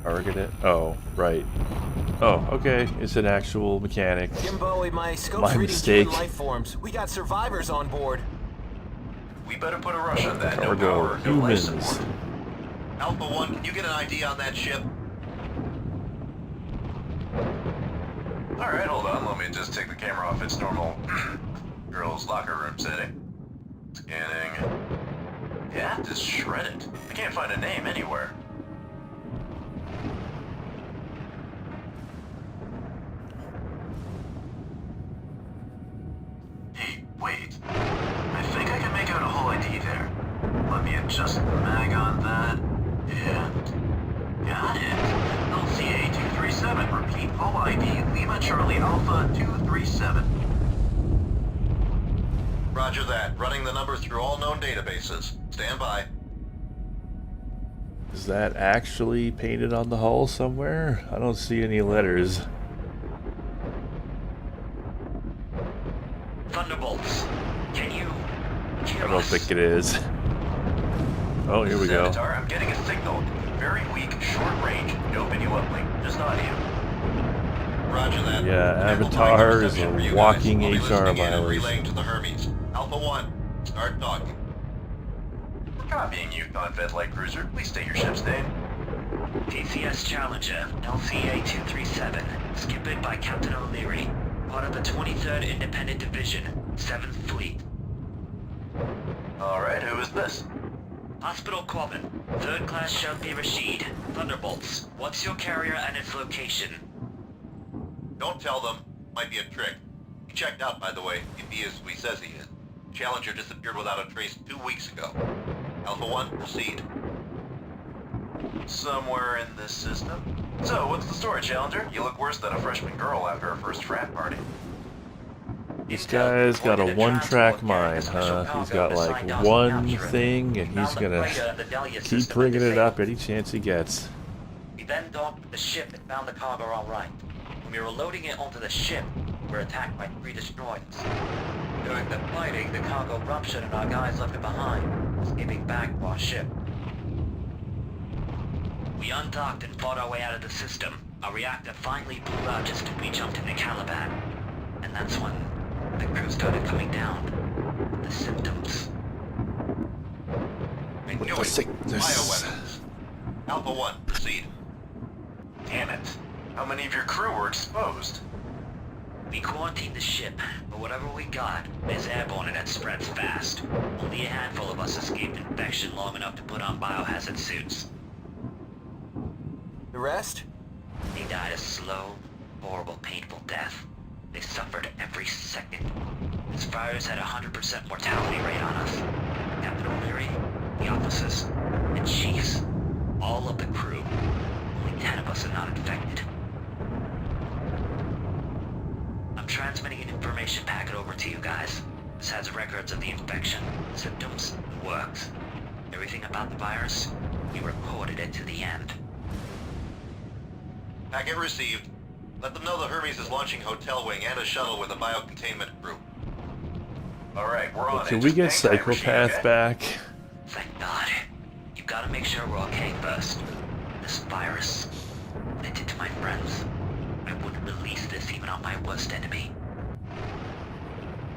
Target it. Oh, right. Oh, okay. It's an actual mechanic. Jimbo, my scope's My reading mistake. human life forms. We got survivors on board. We better put a rush on that. No Cargo power, no life humans. support. Alpha 1, can you get an ID on that ship? Alright, hold on. Let me just take the camera off its normal girls' locker room setting. Scanning. Yeah, just shredded. I can't find a name anywhere. Hey, wait. I think I can make out a whole ID there. Let me adjust the mag on that. And got it. LCA 237. Repeat, hull ID Lima Charlie Alpha 237. Roger that. Running the number through all known databases. Stand by. Is that actually painted on the hull somewhere? I don't see any letters. Thunderbolts, can you hear I don't us? think it is. Oh, here we go. Avatar, I'm getting a signal. Very weak, short range. No video uplink. Just audio. Roger that. Yeah, Amplifying Avatar is reception for you a guys. walking I'll be HR listening in and violation. relaying to the Hermes. Alpha 1, start talking. We're copying you, Confed Light Cruiser. Please state your ship's name. TCS Challenger, LCA 237, skippered by Captain O'Leary, part of the 23rd Independent Division, 7th Fleet. Alright, who is this? Hospital Quabbin, 3rd Class Shelby Rashid, Thunderbolts. What's your carrier and its location? Don't tell them. Might be a trick. He checked out, by the way, if he is who he says he is. Challenger disappeared without a trace 2 weeks ago. Alpha 1, proceed. Somewhere in this system. So, what's the story, Challenger? You look worse than a freshman girl after her first frat party. This guy's got a one-track mind, huh? He's got like one thing, and he's gonna keep bringing it up any chance he gets. We then docked with the ship and found the cargo all right. When we were loading it onto the ship, we were attacked by 3 destroyers. During the fighting, the cargo ruptured and our guys left it behind, escaping back to our ship. We undocked and fought our way out of the system. Our reactor finally blew out just as we jumped into Caliban. And that's when the crew started coming down. The symptoms. I knew it. Bioweapons. Alpha 1, proceed. Damn it. How many of your crew were exposed? We quarantined the ship, but whatever we got is airborne and it spreads fast. Only a handful of us escaped infection long enough to put on biohazard suits. The rest? They died a slow, horrible, painful death. They suffered every second. This virus had a 100% mortality rate on us. Captain O'Leary, the officers, and chiefs, all of the crew. Only 10 of us are not infected. I'm transmitting an information packet over to you guys. This has records of the infection, symptoms, and works. Everything about the virus, we recorded it to the end. Packet received. Let them know the Hermes is launching Hotel Wing and a shuttle with a biocontainment crew. Alright, we're on it. Can we get Just hang tight, Rashid, Psychopath okay? back? Thank God. You gotta make sure we're okay first. This virus, what it did to my friends. I wouldn't release this even on my worst enemy.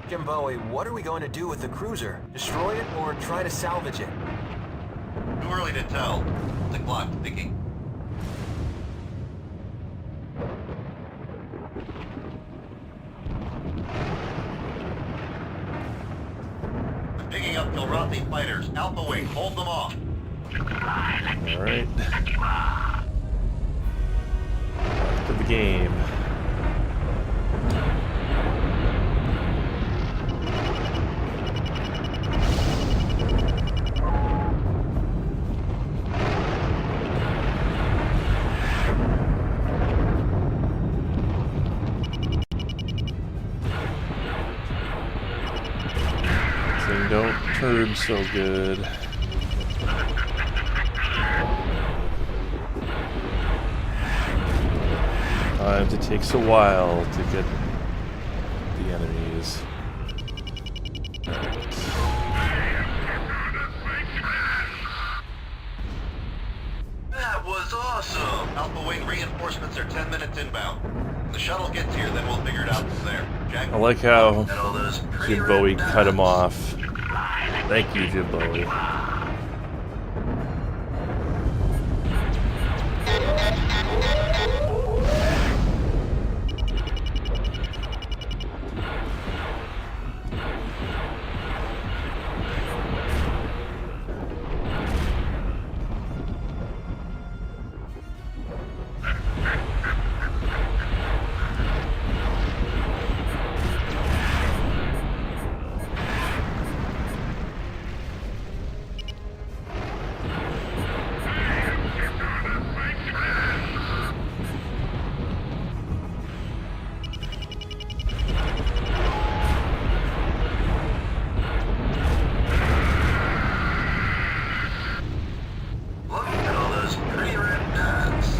Jimbo, what are we going to do with the cruiser? Destroy it or try to salvage it? Too early to tell. The clock ticking. picking up Kilrathi fighters. Alpha Wing, hold them off. Alright. Back to the game. Thing don't turn so good. Sometimes it takes a while to get the enemies. That was awesome! Alpha Wing reinforcements are 10 minutes inbound. When the shuttle gets here, then we'll figure it out from there. Jack, I like how and all those pretty Jim red Bowie dots. cut him off. Thank you, Jim Bowie. Look at all those pretty red dots.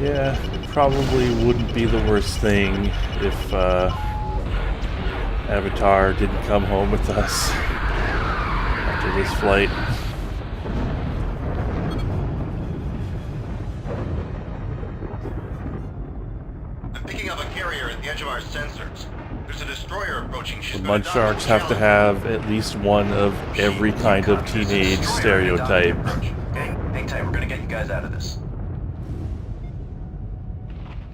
Yeah, it probably wouldn't be the worst thing if Avatar didn't come home with us after this flight. I'm picking up a carrier at the edge of our sensors. There's a destroyer approaching. She's The gonna mud dock sharks with have to challenge. have at least one of every kind of teenage stereotype. Okay, hang tight. We're gonna get you guys out of this.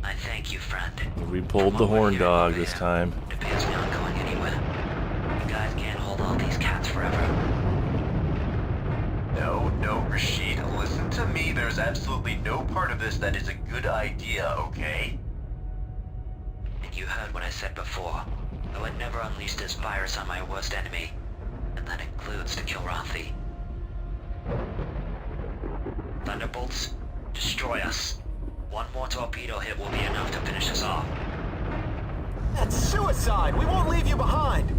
I thank you, friend. We pulled the horn dog this time. It appears we aren't going anywhere. You guys can't hold all these cats forever. No, Rashid, listen to me. There's absolutely no part of this that is a good idea, okay? And you heard what I said before. I would never unleash this virus on my worst enemy. And that includes the Kilrathi. Thunderbolts, destroy us. One more torpedo hit will be enough to finish us off. That's suicide! We won't leave you behind!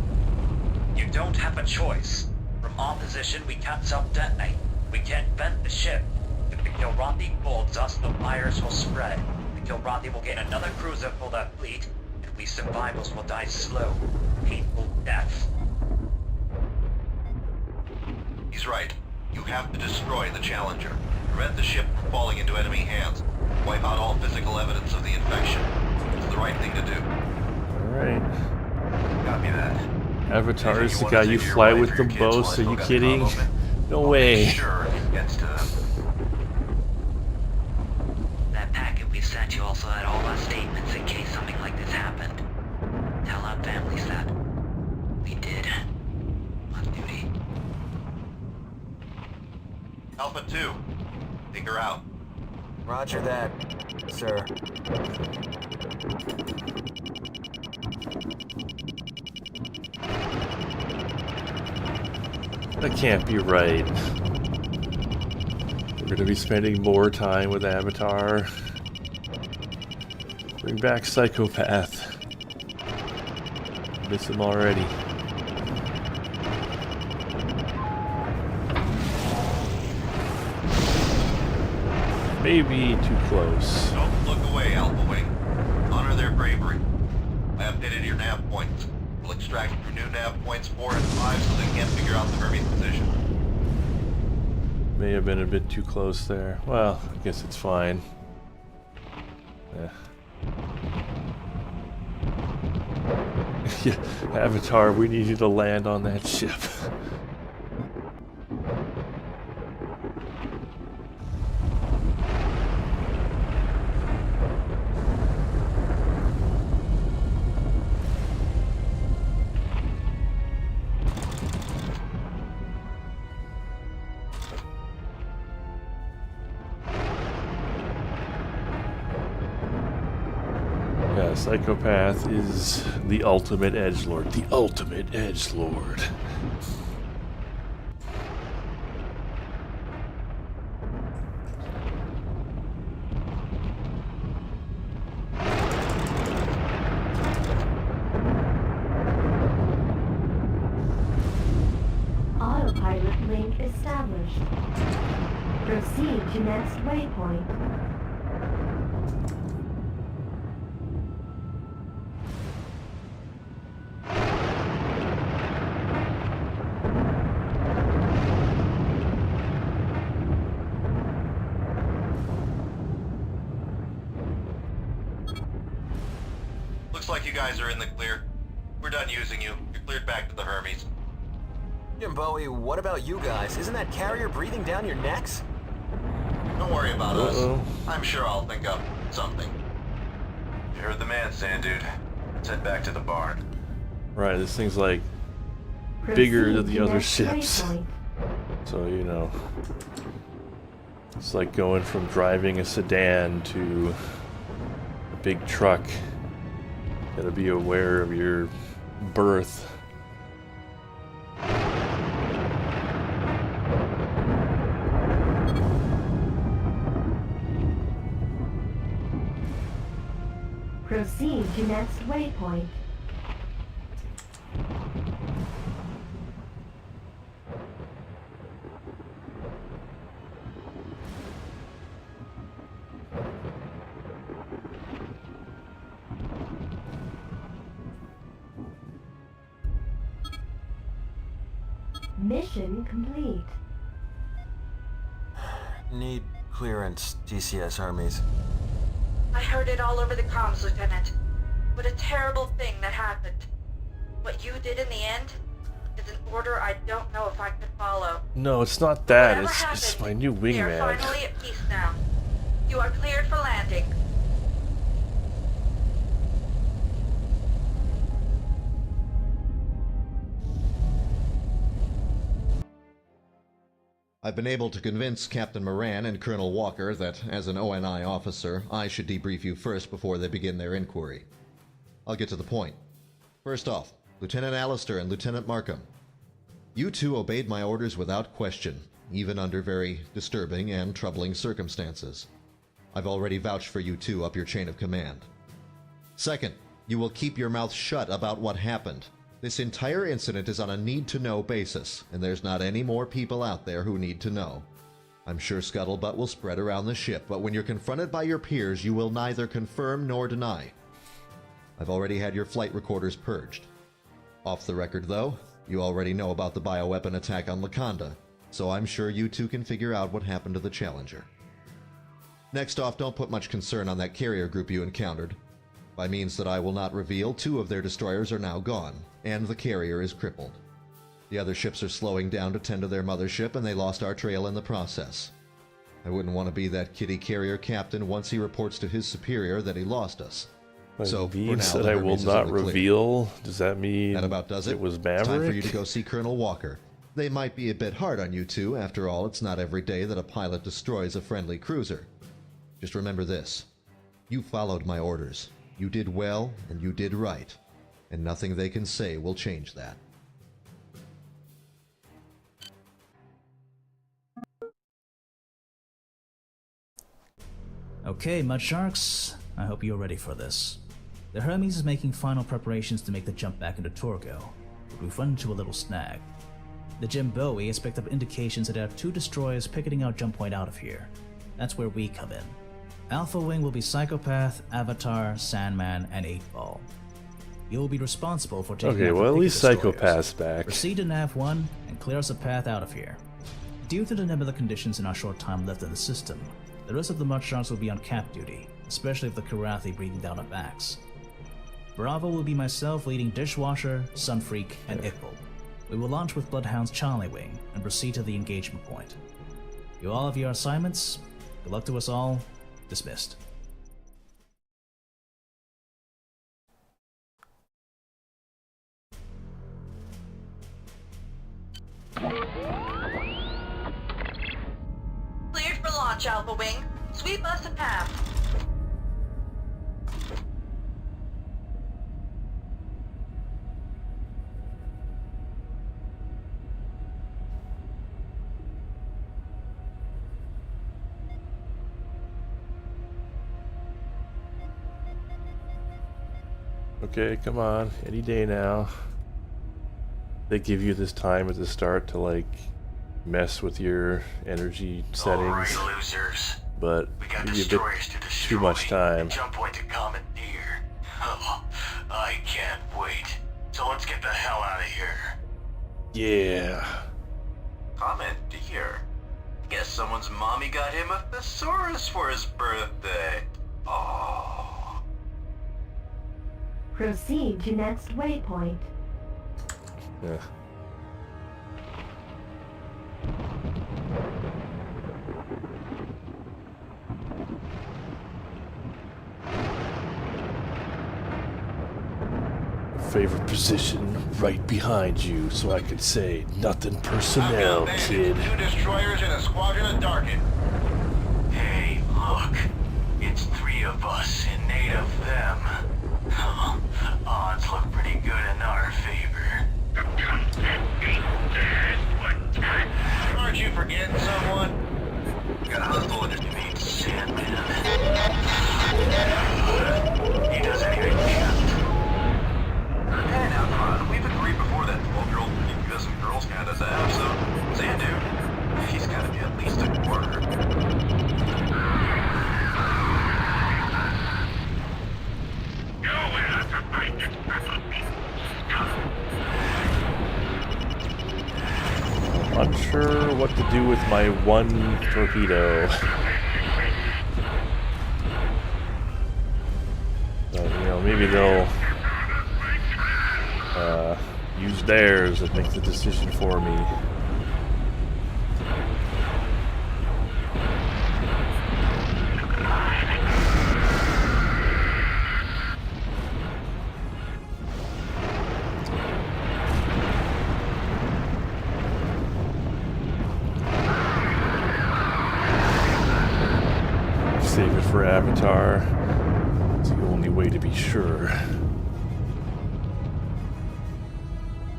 You don't have a choice. From our position, we can't self-detonate. We can't vent the ship. If the Kilrathi bolts us, the virus will spread. The Kilrathi will gain another cruiser for their fleet, and we survivors will die slow, painful deaths. He's right. You have to destroy the Challenger. Prevent the ship from falling into enemy hands. Wipe out all physical evidence of the infection. It's the right thing to do. Alright. Copy that. Avatar is the Anything guy you you wanna say to your fly wife with or the your kids while I most, are still you got the kidding? comm open? No I'll way. make sure it gets to them. That packet we sent you also had all our statements in case something like this happened. Tell our families that. We did. On duty. Alpha 2. Take her out. Roger that, sir. That can't be right. We're gonna be spending more time with Avatar. Bring back Psychopath. Miss him already. may be too close. Don't look away, Alpha Wing. Honor their bravery. I updated your nav points. We'll extract your new nav points 4 and 5 so they can't figure out the Hermes position. May have been a bit too close there. Well, I guess it's fine. Yeah, Avatar, we need you to land on that ship. Yeah, Psychopath is the ultimate edgelord. The ultimate edgelord. Autopilot link established. Proceed to next waypoint. Looks like you guys are in the clear. We're done using you. You're cleared back to the Hermes. Jim Bowie, what about you guys? Isn't that carrier breathing down your necks? Don't worry about us. I'm sure I'll think up something. You heard the man, Sand Dude. Let's head back to the barn. Right, this thing's like bigger than the other ships. So, you know, it's like going from driving a sedan to a big truck. Gotta be aware of your berth. Proceed to next waypoint. Mission complete. Need clearance, TCS Hermes. I heard it all over the comms, Lieutenant. What a terrible thing that happened. What you did in the end is an order I don't know if I could follow. No, it's not that. Whatever It's happened, my new we are wingman. finally at peace now. You are cleared for landing. I've been able to convince Captain Moran and Colonel Walker that, as an ONI officer, I should debrief you first before they begin their inquiry. I'll get to the point. First off, Lieutenant Allister and Lieutenant Markham. You two obeyed my orders without question, even under very disturbing and troubling circumstances. I've already vouched for you two up your chain of command. Second, you will keep your mouth shut about what happened. This entire incident is on a need-to-know basis, and there's not any more people out there who need to know. I'm sure scuttlebutt will spread around the ship, but when you're confronted by your peers, you will neither confirm nor deny. I've already had your flight recorders purged. Off the record, though, you already know about the bioweapon attack on Laconda, so I'm sure you two can figure out what happened to the Challenger. Next off, don't put much concern on that carrier group you encountered. By means that I will not reveal, 2 of their destroyers are now gone, and the carrier is crippled. The other ships are slowing down to tend to their mothership, and they lost our trail in the process. I wouldn't want to be that kitty carrier captain once he reports to his superior that he lost us. So, for Means now, that the I will Hermes is not in the clear. reveal? Does that mean That about does it? it was It's Maverick? time for you to go see Colonel Walker. They might be a bit hard on you two. After all, it's not every day that a pilot destroys a friendly cruiser. Just remember this. You followed my orders. You did well, and you did right. And nothing they can say will change that. Okay, Mudsharks, I hope you're ready for this. The Hermes is making final preparations to make the jump back into Torgo, but we've run into a little snag. The Jim Bowie has picked up indications that there are 2 destroyers picketing our jump point out of here, That's where we come in. Alpha Wing will be Psychopath, Avatar, Sandman, and 8-Ball. You'll be responsible for taking Okay, out the well, at picket least destroyers. Psychopath's back. Proceed to Nav 1 and clear us a path out of here. Due to the Nebula conditions in our short time left in the system, the rest of the Mudsharks will be on cap duty, especially if the Karathi breathing down our backs. Bravo will be myself leading Dishwasher, Sunfreak, and Ickle. We will launch with Bloodhound's Charlie Wing and proceed to the engagement point. You all have your assignments. Good luck to us all. Dismissed. Cleared for launch, Alpha Wing. Sweep us a path. Okay, come on. Any day now. They give you this time at the start to, like, mess with your energy settings. Alright, losers. But We got give you a destroyers to bit destroy. too much time. And jump point to commandeer. Oh, I can't wait. So let's get the hell out of here. Yeah. Commandeer? Guess someone's mommy got him a thesaurus for his birthday. Oh. Proceed to next waypoint. Yeah. Favorite position right behind you, so I could say nothing personnel, kid. 2 destroyers and a squadron of Darkin. Hey, look. It's 3 of us and 8 of them. Odds look pretty good in our favor. Aren't you forgetting someone? Got ordered to meet Sandman. He does anything we have to. Hey now, Ron, we've agreed before that 12-year-old will give you some Girl Scout as a half, so Sandu, he's gotta be at least a quarter. Unsure what to do with my 1 torpedo. But, you know, maybe they'll use theirs and make the decision for me. Save it for Avatar. It's the only way to be sure.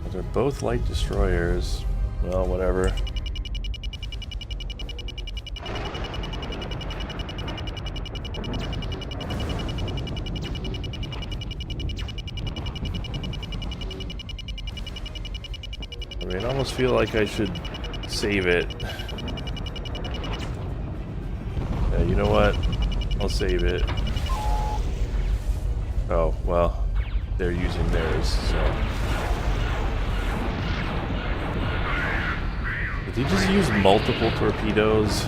But they're both light destroyers. Well, whatever. I mean, I almost feel like I should save it. Yeah, you know what? I'll save it. Oh, well, they're using theirs, so. Did he just use multiple torpedoes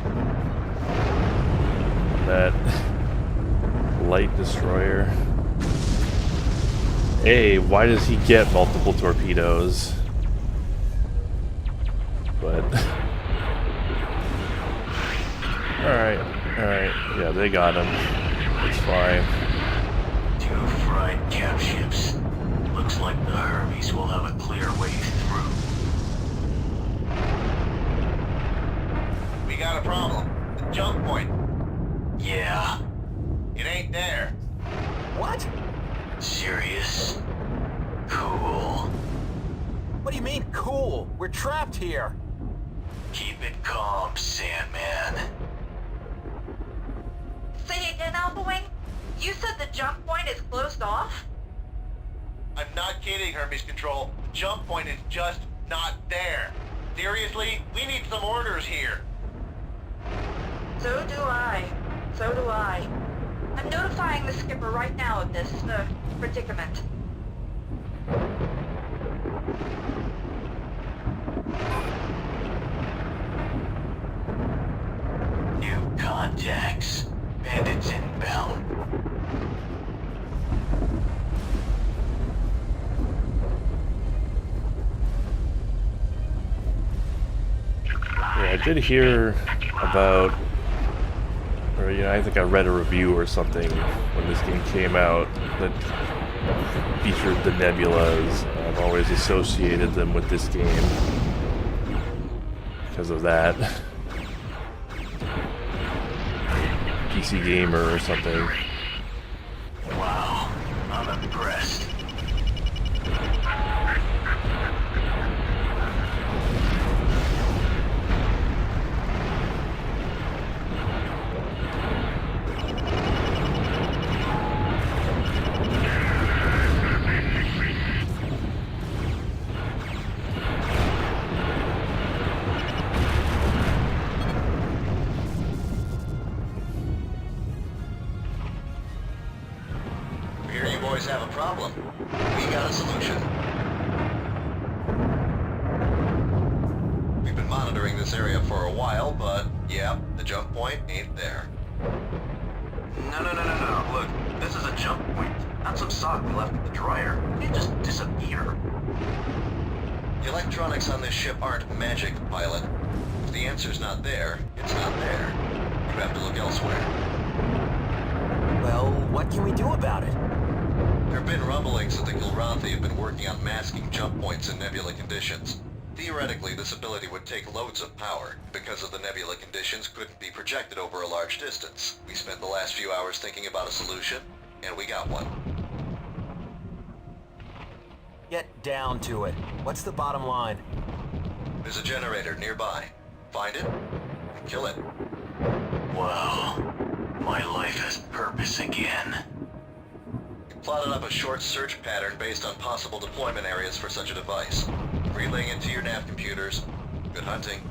on that light destroyer? A, why does he get multiple torpedoes? But alright, yeah, they got him. It's fine. 2 fried cap ships. Looks like the Hermes will have a clear way through. We got a problem. The jump point. Yeah. It ain't there. What? Serious? Cool. What do you mean, cool? We're trapped here. Keep it calm, Sandman. Say again, Alpha Wing? You said the jump point is closed off? I'm not kidding, Hermes Control. The jump point is just not there. Seriously, we need some orders here. So do I. So do I. I'm notifying the skipper right now of this, predicament. New contacts. Bandits inbound. Yeah, I did hear about, or I think I read a review or something when this game came out that featured the Nebulas. I've always associated them with this game because of that. PC Gamer or something. Wow, I'm impressed. Have a problem. We got a solution. We've been monitoring this area for a while, but yeah, the jump point ain't there. No. Look, this is a jump point, not some sock we left in the dryer. It didn't just disappear. The electronics on this ship aren't magic, pilot. If the answer's not there, it's not there. You have to look elsewhere. Well, what can we do about it? There have been rumblings that the Gilranthi have been working on masking jump points in nebula conditions. Theoretically, this ability would take loads of power. Because of the nebula conditions, couldn't be projected over a large distance. We spent the last few hours thinking about a solution, and we got one. Get down to it. What's the bottom line? There's a generator nearby. Find it, and kill it. Wow. My life has purpose again. Plotted up a short search pattern based on possible deployment areas for such a device. Relaying it to your nav computers. Good hunting.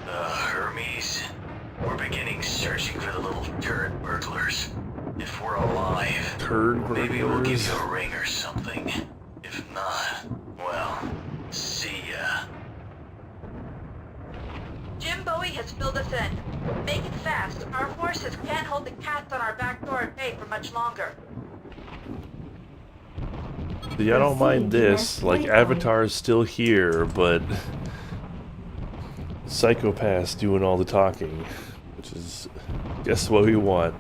Hermes, we're beginning searching for the little turret burglars. If we're alive, maybe we'll give you a ring or something. If not, well, see ya. Jim Bowie has filled us in. Make it fast. Our forces can't hold the cats on our back door at bay for much longer. See, I don't mind this. Like, Avatar's still here, but Psychopath's doing all the talking, which is, I guess, what we want.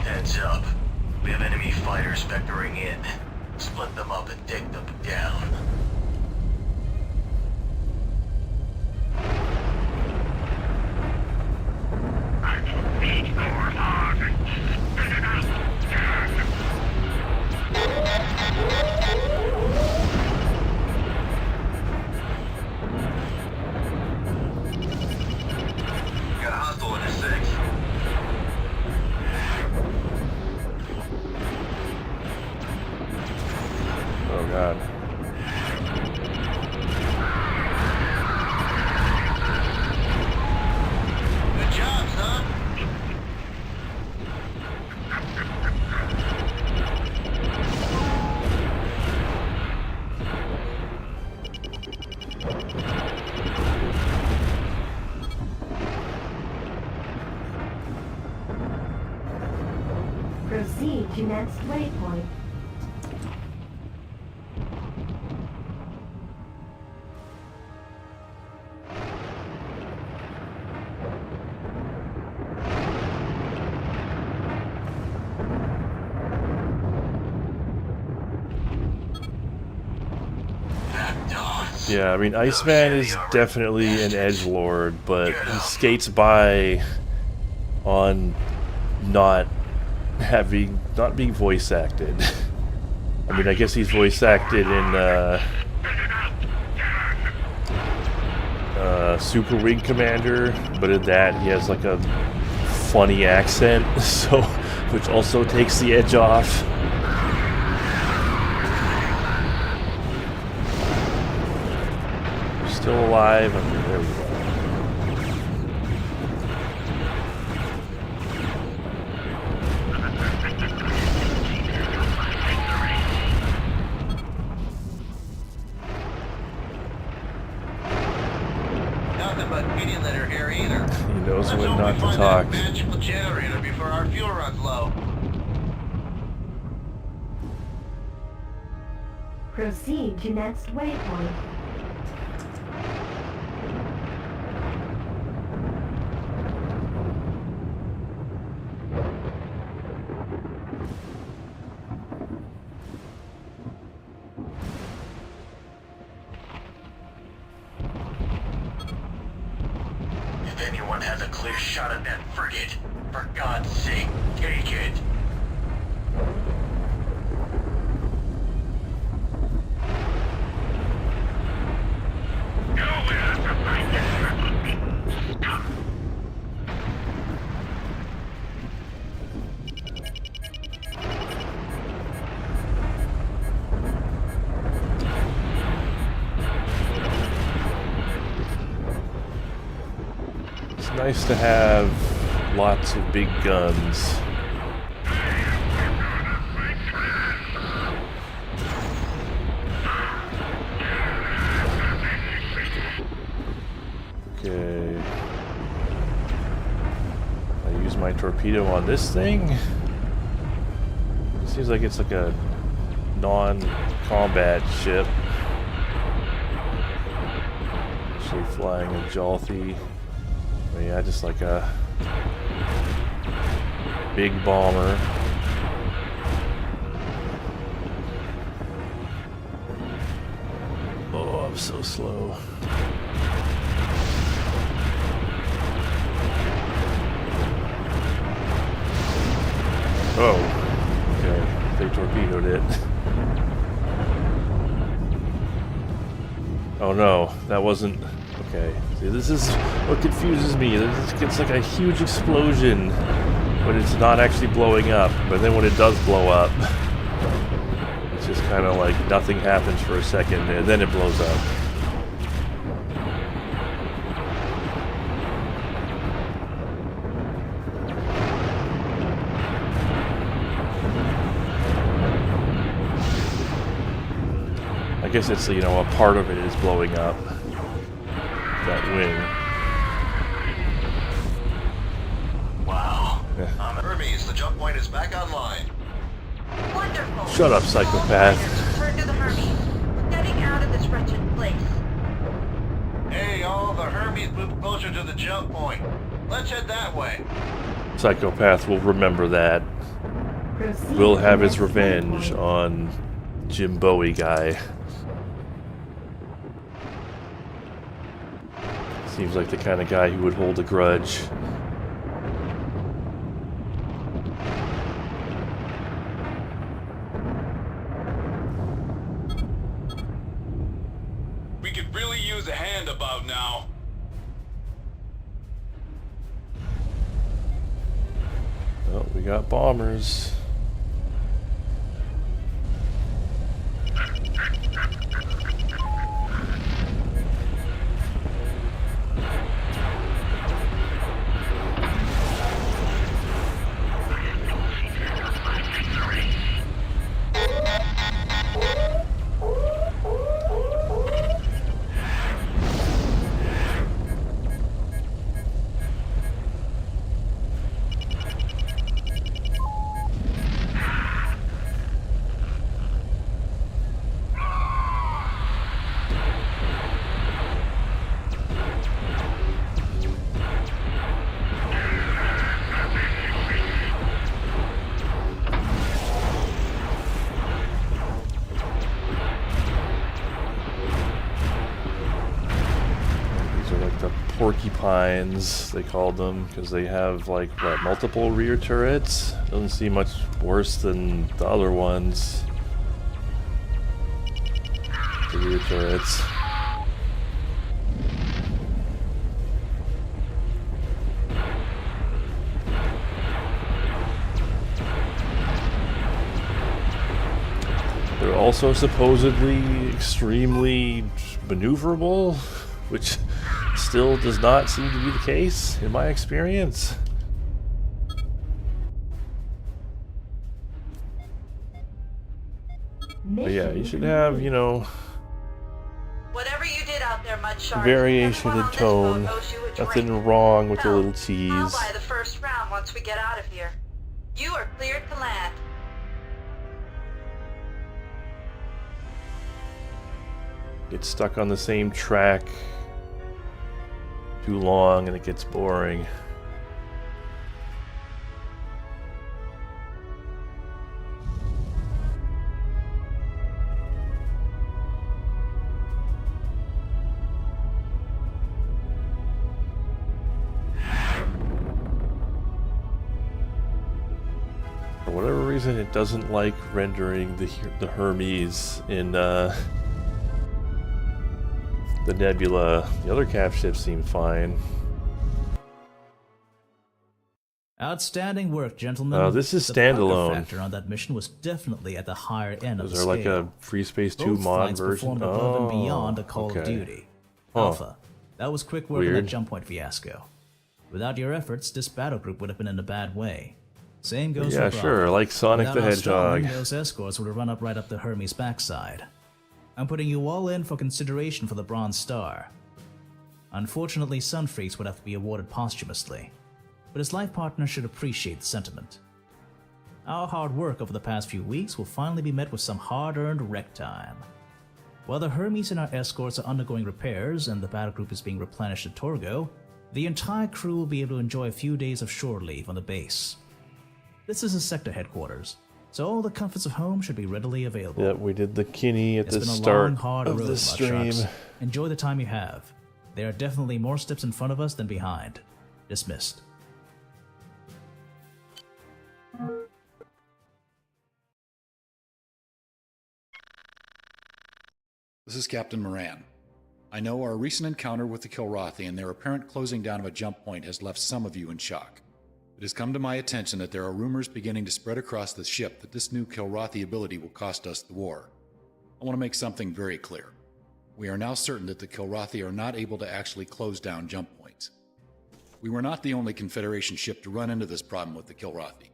Heads up. We have enemy fighters vectoring in. Split them up and take them down. Got a hostile in a 6. Oh god. Good job, son. Proceed to next waypoint. Yeah, I mean, Iceman is definitely an edgelord, but he skates by on not being voice acted. I mean, I guess he's voice acted in Super Wing Commander, but in that he has like a funny accent, so which also takes the edge off. Still alive. Okay, there we go. Nothing but pity litter here either. He knows Let's when hope not we to find talk. that magical generator before our fuel runs low. Proceed to next waypoint. If anyone has a clear shot at that frigate, for God's sake, take it. It's nice to have lots of big guns. Okay. I use my torpedo on this thing. It seems like it's like a non-combat ship. Actually flying a Jalthi. But yeah, just like a big bomber. Oh, I'm so slow. Oh, okay. They torpedoed it. Oh no, that wasn't... Okay. See, this is what confuses me. It's like a huge explosion when it's not actually blowing up, but then when it does blow up, it's just kind of like nothing happens for a second, and then it blows up. I guess it's, you know, a part of it is blowing up. That wing. Wow. Yeah. Hermes, the jump point is back online. Wonderful. Shut up, psychopath. Return to the Hermes. We're getting out of this wretched place. Hey, all the Hermes move closer to the jump point. Let's head that way. Psychopath will remember that. Proceed Will to have his next revenge waypoint. on Jim Bowie guy. Seems like the kind of guy who would hold a grudge. We could really use a hand about now. Well, we got bombers. Porcupines, they called them, because they have like what, multiple rear turrets. Doesn't seem much worse than the other ones. The rear turrets. also supposedly extremely maneuverable, which still does not seem to be the case in my experience. But yeah, you should have, you know, Whatever you did out there, Mudshark, variation in tone. Nothing wrong with a little I'll tease. buy the first round once we get out of here. You are cleared to land. Get stuck on the same track too long and it gets boring. For whatever reason, it doesn't like rendering the Hermes in the Nebula. The other cap ships seem fine. Outstanding work, gentlemen. This is The standalone. power factor on that mission was definitely at the higher end of Is the there scale. like a Free Space 2 Both mod flights version? performed above and beyond a Call okay. of Duty. Huh. Alpha, that was quick work on Weird. that jump point fiasco. Without your efforts, this battle group would have been in a bad way. Same goes Yeah, for Bravo. sure, like Sonic Without the our Hedgehog. stalling, those escorts would have run up right up the Hermes' backside. I'm putting you all in for consideration for the Bronze Star. Unfortunately, Sunfreaks would have to be awarded posthumously, but his life partner should appreciate the sentiment. Our hard work over the past few weeks will finally be met with some hard-earned wreck time. While the Hermes and our escorts are undergoing repairs and the battle group is being replenished at Torgo, the entire crew will be able to enjoy a few days of shore leave on the base. This is a sector headquarters, so all the comforts of home should be readily available. Yeah, we did the Kenny at It's the been a start long, hard of road, the stream. Mudsharks. Enjoy the time you have. There are definitely more steps in front of us than behind. Dismissed. This is Captain Moran. I know our recent encounter with the Kilrathi and their apparent closing down of a jump point has left some of you in shock. It has come to my attention that there are rumors beginning to spread across the ship that this new Kilrathi ability will cost us the war. I want to make something very clear. We are now certain that the Kilrathi are not able to actually close down jump points. We were not the only Confederation ship to run into this problem with the Kilrathi.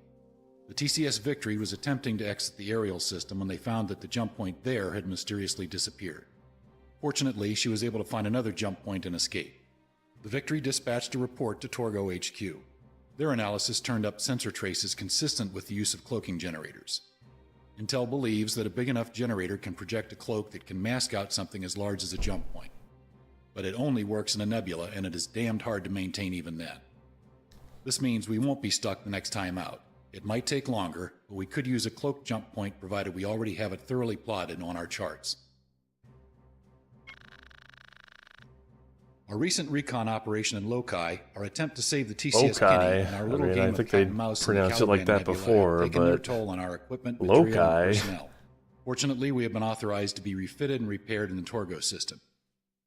The TCS Victory was attempting to exit the aerial system when they found that the jump point there had mysteriously disappeared. Fortunately, she was able to find another jump point and escape. The Victory dispatched a report to Torgo HQ. Their analysis turned up sensor traces consistent with the use of cloaking generators. Intel believes that a big enough generator can project a cloak that can mask out something as large as a jump point. But it only works in a nebula, and it is damned hard to maintain even then. This means we won't be stuck the next time out. It might take longer, but we could use a cloaked jump point provided we already have it thoroughly plotted on our charts. Our recent recon operation in Lokai, our attempt to save the TCS Kenny, and our little game I think of cat they and mouse in the pronounced it like Caliban that Nebula before, have taken their but toll on our equipment, material, and Lokai. personnel. Fortunately, we have been authorized to be refitted and repaired in the Torgo system.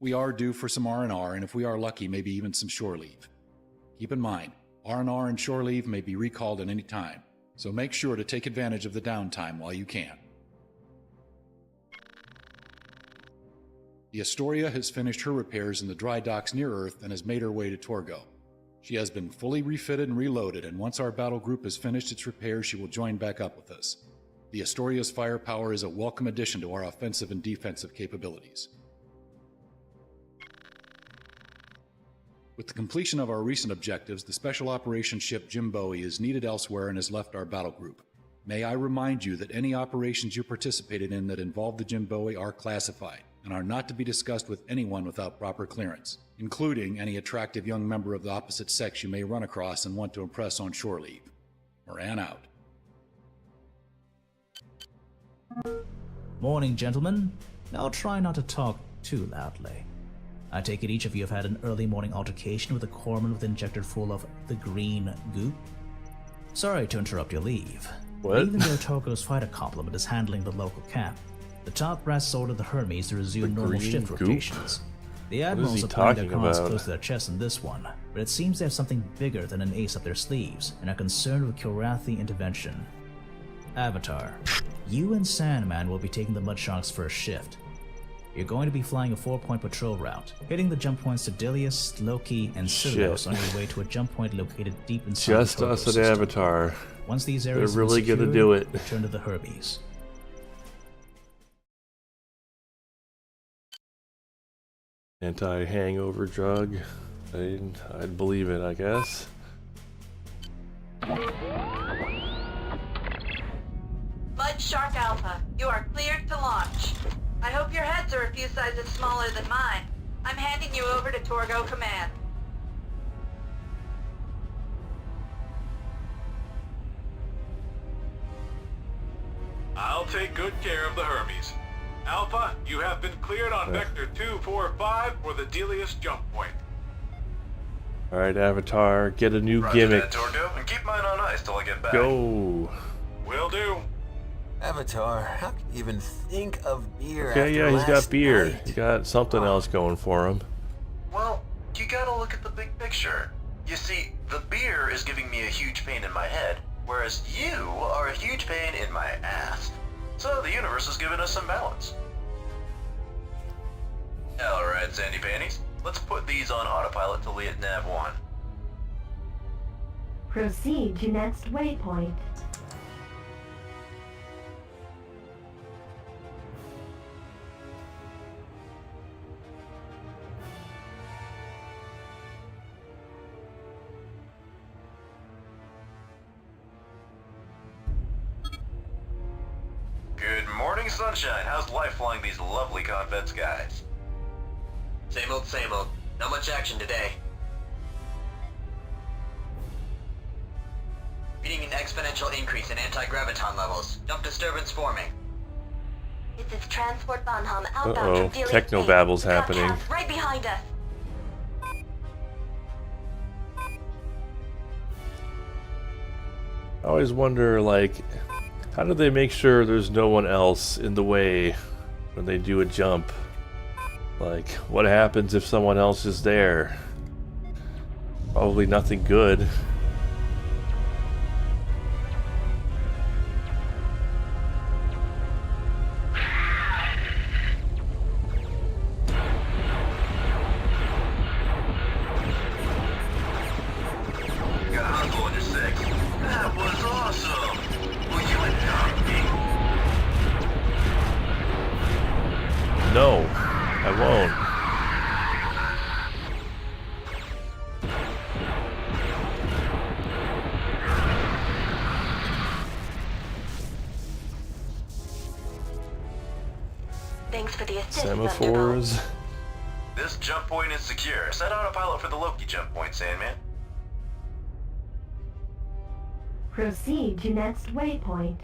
We are due for some R&R, and if we are lucky, maybe even some shore leave. Keep in mind, R&R and shore leave may be recalled at any time, so make sure to take advantage of the downtime while you can. The Astoria has finished her repairs in the dry docks near Earth and has made her way to Torgo. She has been fully refitted and reloaded, and once our battle group has finished its repairs, she will join back up with us. The Astoria's firepower is a welcome addition to our offensive and defensive capabilities. With the completion of our recent objectives, the Special Operations ship Jim Bowie is needed elsewhere and has left our battle group. May I remind you that any operations you participated in that involve the Jim Bowie are classified and are not to be discussed with anyone without proper clearance, including any attractive young member of the opposite sex you may run across and want to impress on shore leave. Moran out. Morning, gentlemen. I'll try not to talk too loudly. I take it each of you have had an early morning altercation with a corpsman with injector full of the green goop? Sorry to interrupt your leave. What? Even though Torgo's fighter complement is handling the local camp, the top brass has ordered the Hermes to resume normal shift goop? rotations. The admirals he are putting their talking cards about? close to their chests in this one, but it seems they have something bigger than an ace up their sleeves and are concerned with Kilrathi intervention. Avatar, you and Sandman will be taking the Mudshark's first shift. You're going to be flying a 4-point patrol route, hitting the jump points to Dilius, Loki, and Silios on your way to a jump point located deep inside Just the us at system. Avatar. Once these areas They're really are secured, gonna do it. return to the Hermes. Anti-hangover drug. I'd believe it, I guess. Mud Shark Alpha, you are cleared to launch. I hope your heads are a few sizes smaller than mine. I'm handing you over to Torgo Command. I'll take good care of the Hermes. Alpha, you have been cleared on Vector 245 for the Delius jump point. Alright, Avatar, get a new Roger gimmick. that, Torgo, and keep mine on ice till I get back. Go! Will do. Avatar, how can you even think of beer Okay, after yeah, he's got last beer. night? He's got something else going for him. Well, you gotta look at the big picture. You see, the beer is giving me a huge pain in my head, whereas you are a huge pain in my ass. So the universe has given us some balance. Alright, Sandy Panties. Let's put these on autopilot till we hit Nav 1. Proceed to next waypoint. Good morning, sunshine. How's life flying these lovely confed skies? Same old, same old. Not much action today. Reading an exponential increase in anti-graviton levels. Jump disturbance forming. This is Transport Bonham outbound Uh-oh, from Delius technobabble's Base. Got happening. chaos right behind us. I always wonder, like, how do they make sure there's no one else in the way when they do a jump? Like, what happens if someone else is there? Probably nothing good. Got a hustle on your 6. That was awesome! Will you adopt me? No, I won't. Thanks for the assist, Semaphores. This jump point is secure. Set autopilot for the Loki jump point, Sandman. Proceed to next waypoint.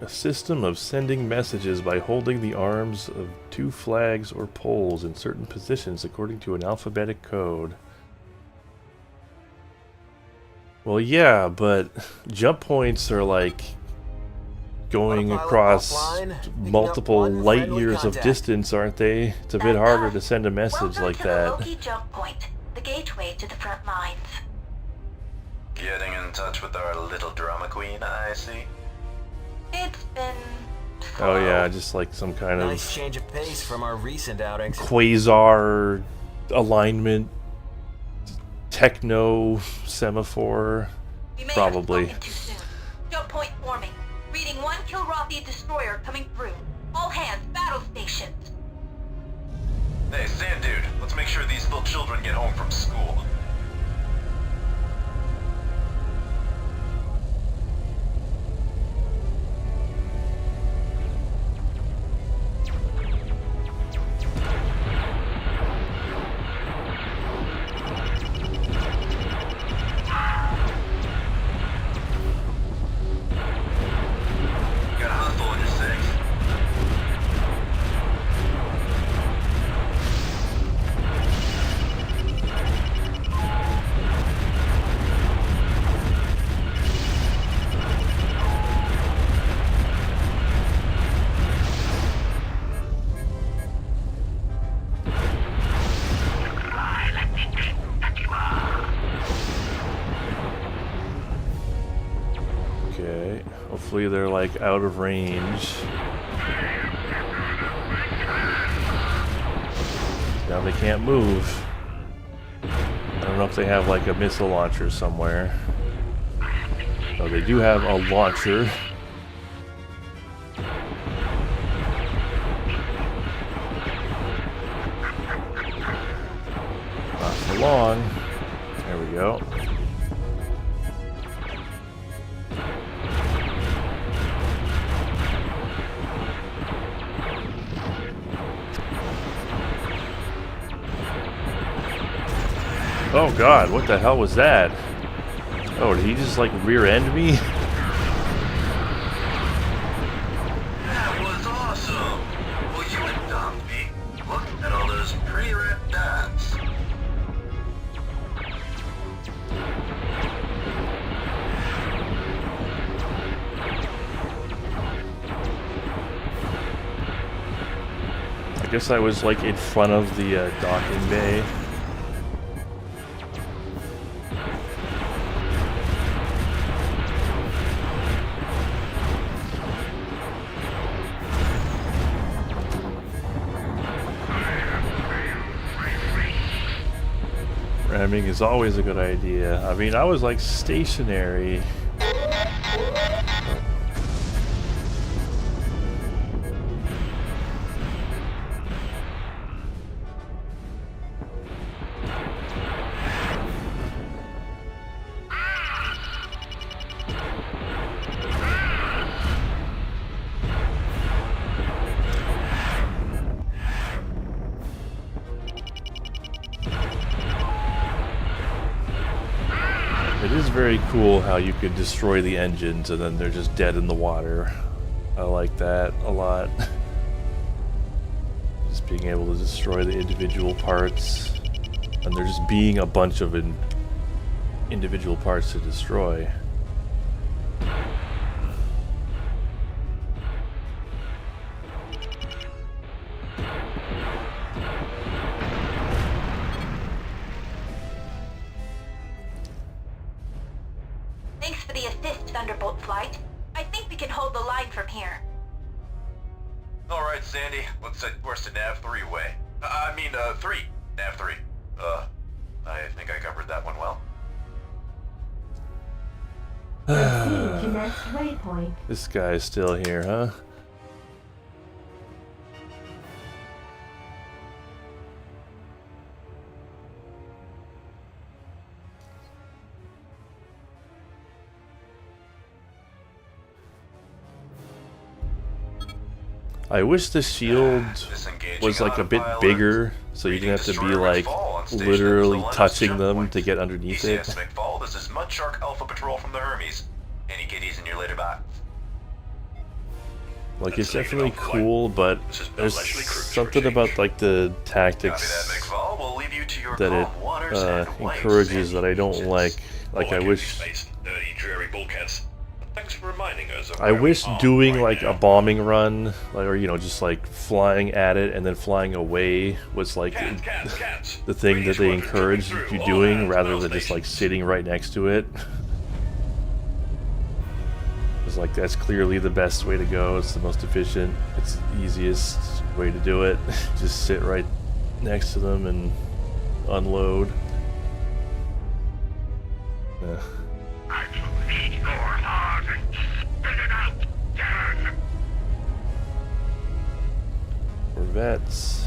A system of sending messages by holding the arms of two flags or poles in certain positions according to an alphabetic code. Well, yeah, but jump points are like going Autopilot across offline. Picking up multiple one light friendly years of contact. distance, aren't they? It's a bit harder to send a message Welcome like to that. the Loki jump point, the gateway to the front lines. Getting in touch with our little drama queen, I see. It's been Oh yeah, just like some kind Nice of change of pace from our recent outings. quasar alignment techno semaphore. We may Probably. have spoken too soon. Jump point forming. Reading 1 Kilrathi destroyer coming through. All hands, battle stations. Hey, Sand Dude, let's make sure these little children get home from school. Got a hustle on your 6. Okay, hopefully they're like out of range. Now they can't move. I don't know if they have like a missile launcher somewhere. Oh, they do have a launcher. Not for long. There we go. Oh god, what the hell was that? Oh, did he just like rear end me? That was awesome! Will you adopt me? Look at all those pretty red dots. I guess I was like in front of the docking bay. Ramming is always a good idea. I mean, I was like stationary. It is very cool how you could destroy the engines and then they're just dead in the water. I like that a lot. Just being able to destroy the individual parts. And there just being a bunch of individual parts to destroy. Thanks for the assist, Thunderbolt Flight. I think we can hold the line from here. Alright, Sandy. Let's set course to Nav 3 way. I mean, 3. Nav 3. I think I covered that one well. Proceed to next waypoint. This guy's still here, huh? I wish the shield was like a bit bigger, so you didn't have to be like literally touching them to get underneath it. TCS McFall, this is Mudshark Alpha Patrol from the Hermes. Any kiddies in your later box? Like, it's definitely cool, but there's something about like the tactics that it encourages that I don't like. Like, I wish I wish doing like a bombing run, or you know, just like flying at it and then flying away was like the thing that they encourage you doing, rather than just like sitting right next to it. It's like, that's clearly the best way to go. It's the most efficient. It's the easiest way to do it. Just sit right next to them and unload. Corvettes.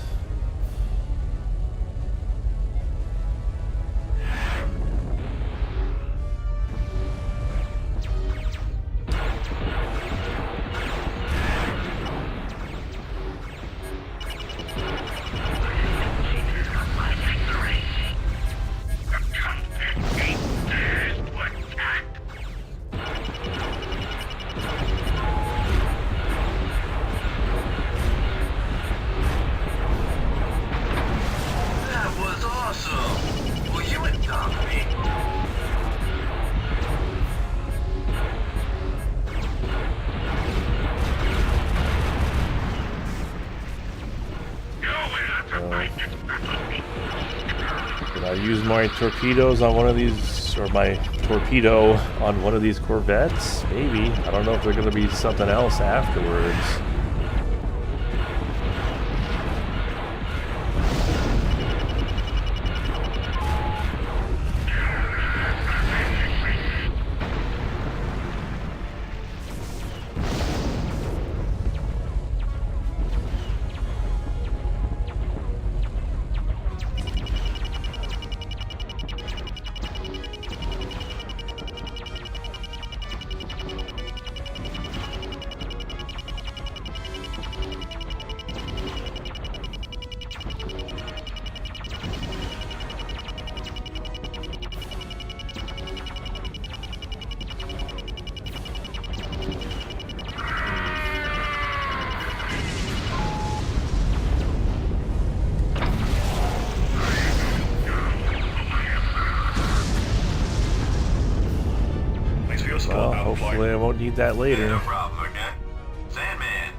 Did I use my torpedoes on one of these or my torpedo on one of these corvettes? Maybe. I don't know if they're going to be something else afterwards. Well, hopefully I won't need that later. No problem, okay? Sandman,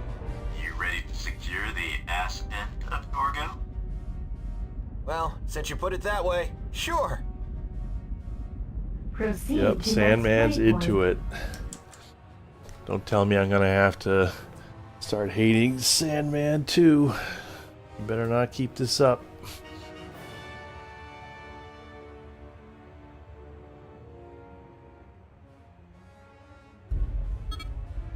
you ready to secure the ass end of Torgo? Well, since you put it that way, sure. Proceed Yep, to Sandman's next into it. Don't tell me I'm gonna have to start hating Sandman too. You better not keep this up.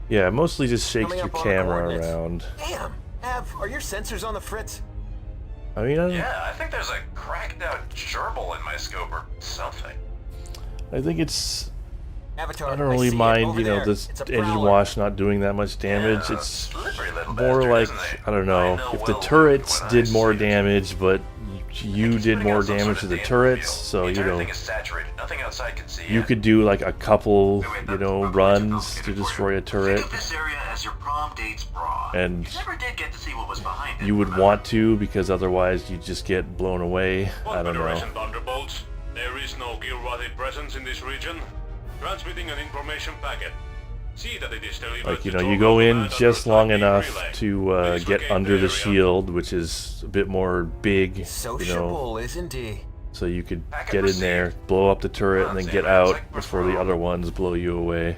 Yeah, it mostly just shakes Coming your up on camera coordinates. around. Damn, Av, are your sensors on the fritz? I mean, Yeah, I think there's a cracked out gerbil in my scope or something. I think it's... Avatar, I don't really see it mind, over you know, there. this It's a engine prowler. wash not doing that much damage. Yeah, It's slippery little more bastard, like, isn't it? I don't know, know if the well turrets when I did more see it. damage, but you did Putting more out some damage sort to of the damage turrets, field. so, The you entire know, thing is saturated. Nothing outside can see you it. could do like a couple, Wait, you that's know, what runs I'm to looking for. destroy a Think turret, of this area as your prom date's bra. and You never did get to see what was behind it. you would remember? want to, because otherwise you just get blown away. I don't know. Federation Thunderbolts, there is no Gilrati presence in this region. Transmitting an information packet. See that it is delivered Like, you to know, you Torgo go in Command just under long Type B enough relay. to Please get locate under the the area. shield, which is a bit more big, you know, Sociable, isn't he? so you could Packet get in received. there, blow up the turret, and then get Sandman, out check before the what's other ones blow you away.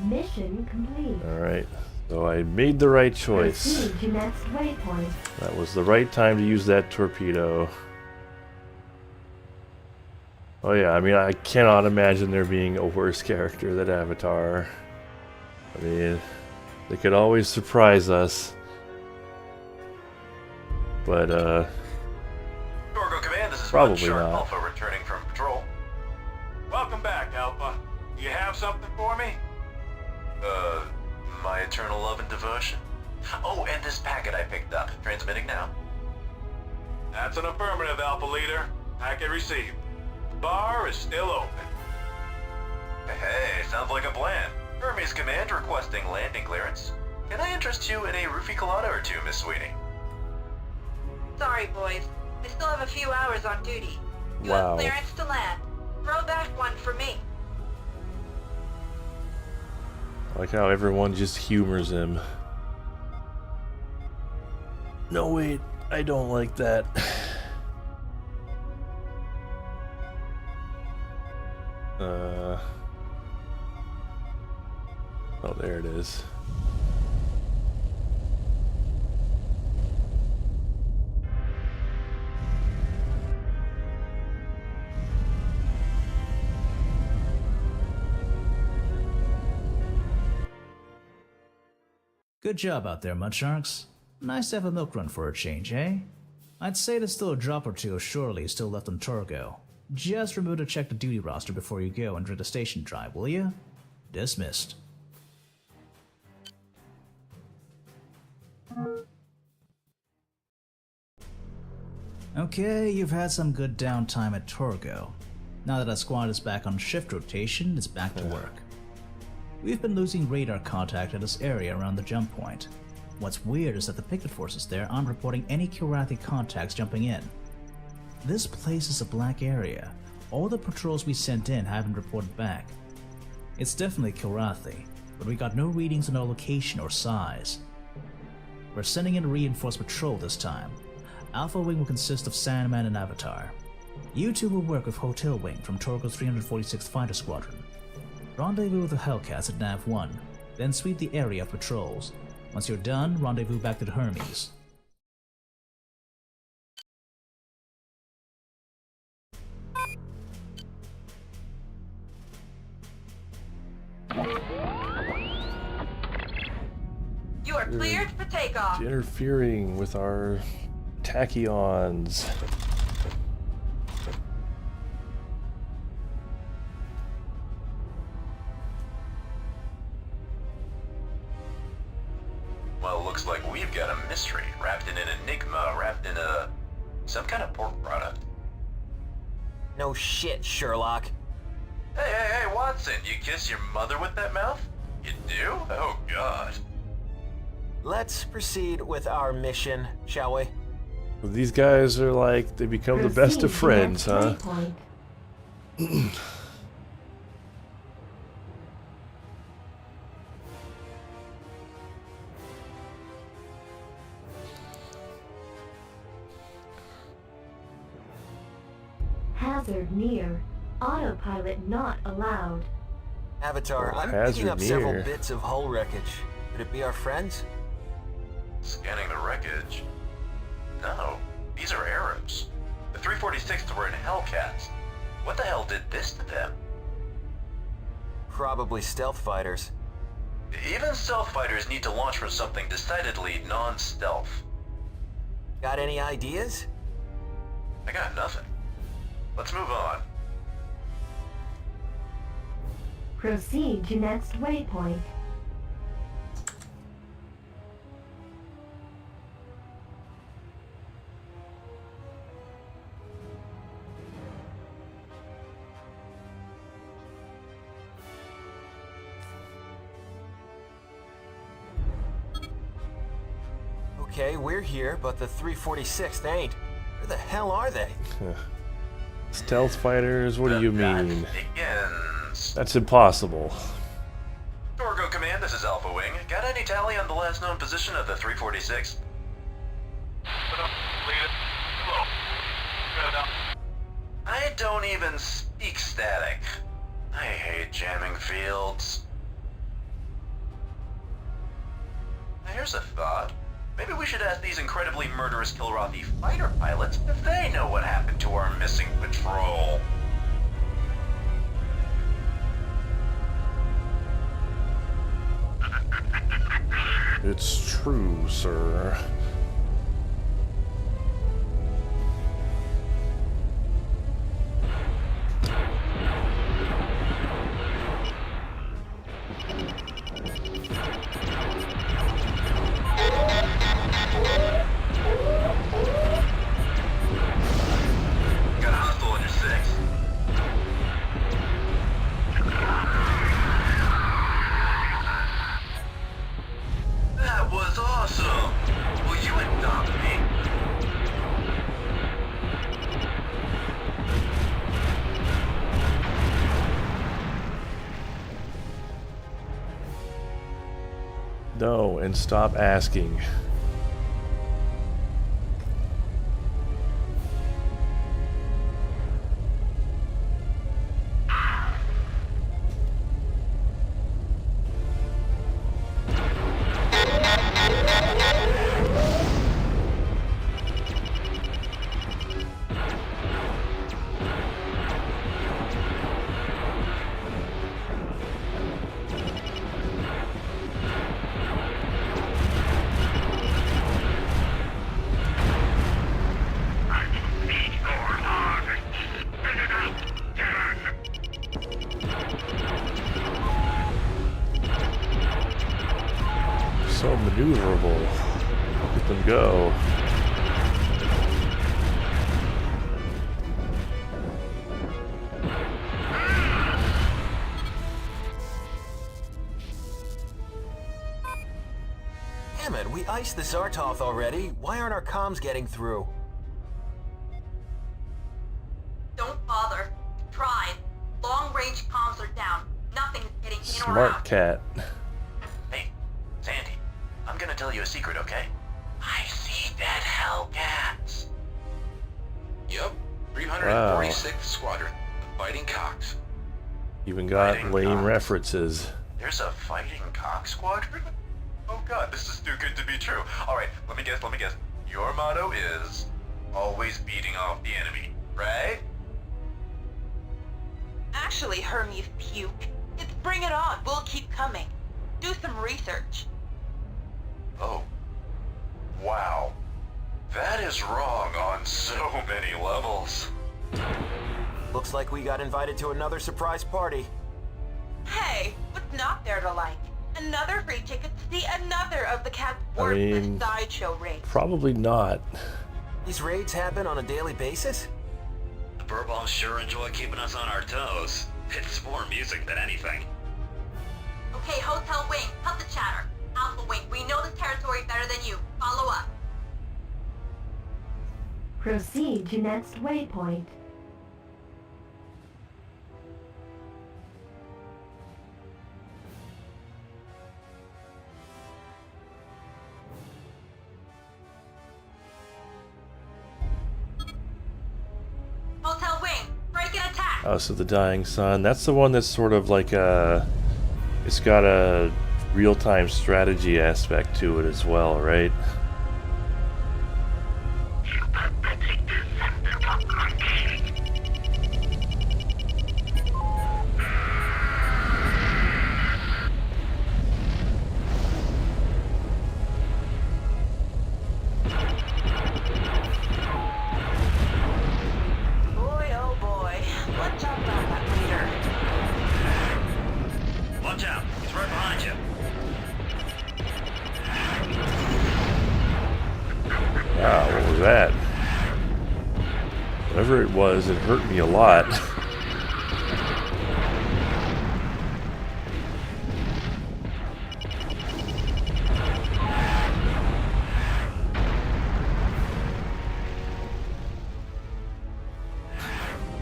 Mission complete. Alright, so I made the right choice. Proceed to next waypoint. That was the right time to use that torpedo. Oh yeah, I mean, I cannot imagine there being a worse character than Avatar. I mean, they could always surprise us. But, Torgo Command, this is Probably Shark not. Alpha returning from patrol. Welcome back, Alpha. You have something for me? My eternal love and devotion. Oh, and this packet I picked up. Transmitting now. That's an affirmative, Alpha Leader. Packet received. Bar is still open. Hey, sounds like a plan. Hermes Command requesting landing clearance. Can I interest you in a roofie colada or two, Miss Sweeney? Sorry, boys. I still have a few hours on duty. You Wow. have clearance to land. Throw back one for me. I like how everyone just humors him. No, wait, I don't like that. Oh, there it is. Good job out there, Mudsharks. Nice to have a milk run for a change, eh? I'd say there's still a drop or two of Shorely still left on Torgo. Just remember to check the duty roster before you go and do the station drive, will ya? Dismissed. Okay, you've had some good downtime at Torgo. Now that our squad is back on shift rotation, it's back to work. We've been losing radar contact at this area around the jump point. What's weird is that the picket forces there aren't reporting any Kilrathi contacts jumping in. This place is a black area. All the patrols we sent in haven't reported back. It's definitely Kilrathi, but we got no readings on our location or size. We're sending in a reinforced patrol this time. Alpha Wing will consist of Sandman and Avatar. You two will work with Hotel Wing from Torgo's 346th Fighter Squadron. Rendezvous with the Hellcats at Nav 1, then sweep the area of patrols. Once you're done, rendezvous back to the Hermes. You are cleared for takeoff. Interfering with our tachyons. Well, looks like we've got a mystery wrapped in an enigma, wrapped in some kind of pork product. No shit, Sherlock. Hey, Watson, you kiss your mother with that mouth? You do? Oh, God. Let's proceed with our mission, shall we? Well, these guys are like, they become the best of friends, huh? Hazard near. Autopilot not allowed. Avatar, Oh, I'm hazard picking up near. several bits of hull wreckage. Could it be our friends? Scanning the wreckage. No, these are Arabs. The 346th were in Hellcats. What the hell did this to them? Probably stealth fighters. Even stealth fighters need to launch from something decidedly non-stealth. Got any ideas? I got nothing. Let's move on. Proceed to next waypoint. Okay, we're here, but the 346th ain't. Where the hell are they? Stealth fighters, what do you mean? Begins. That's impossible. Torgo Command, this is Alpha Wing. Got any tally on the last known position of the 346? I don't even speak static. I hate jamming fields. Now here's a thought. Maybe we should ask these incredibly murderous Kilrathi fighter pilots if they know what happened to our missing patrol. It's true, sir. Got a hostile on your 6. That was awesome! Will you adopt me? No, and stop asking. So maneuverable. Look at them go. Damn it, we iced the Zartoth already. Why aren't our comms getting through? Don't bother. Tried. Long-range comms are down. Nothing's getting in or Smart out. cat. Hey, Sandy, I'm gonna tell you a secret, okay? I see dead Hellcats. Yep, 346th Squadron, the Fighting Cocks. Even got Fighting lame Cocks. references. There's a Fighting Cock Squadron? Oh god, this is too good to be true. Alright, let me guess. Your motto is always beating off the enemy, right? Actually, Hermes puke. It's bring it on. We'll keep coming. Do some research. Oh. Wow. That is wrong on so many levels. Looks like we got invited to another surprise party. Hey, what's not there to like? Another free ticket to see another of the cat's worthless sideshow raids. Probably not. These raids happen on a daily basis? The Burbons sure enjoy keeping us on our toes. It's more music than anything. Okay, Hotel Wing, cut the chatter. Alpha Wing, we know the territory better than you. Follow up. Proceed to next waypoint. Hotel Wing, break and attack. House of the Dying Sun. That's the one that's sort of like a... It's got a real-time strategy aspect to it as well, right? Boy, oh boy. Watch out about that leader. Watch out, he's right behind you. Wow, what was that? Whatever it was, it hurt me a lot.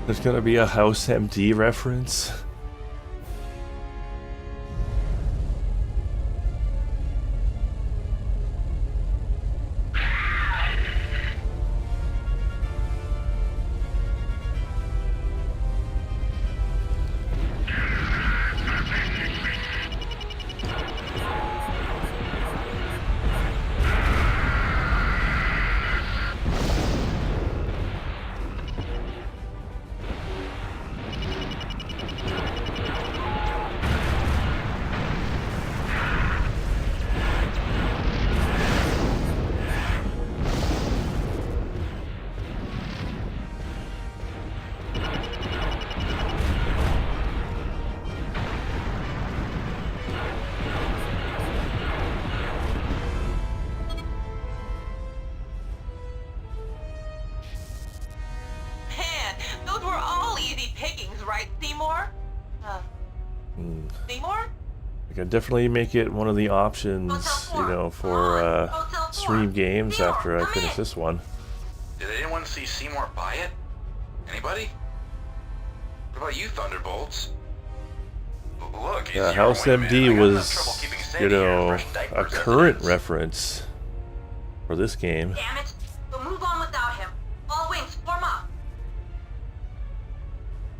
There's gonna be a House MD reference. Man, those were all easy pickings, right, Seymour? Seymour? I can definitely make it one of the options, you know, for stream games after I finish this one. Did anyone see Seymour buy it? Anybody? What about you, Thunderbolts? Look, he's your House wingman. I MD got enough was, trouble keeping you Sandy here know, fresh a diapers as it current is. reference for this game. Damn it. We'll move on without him. All wings, form up.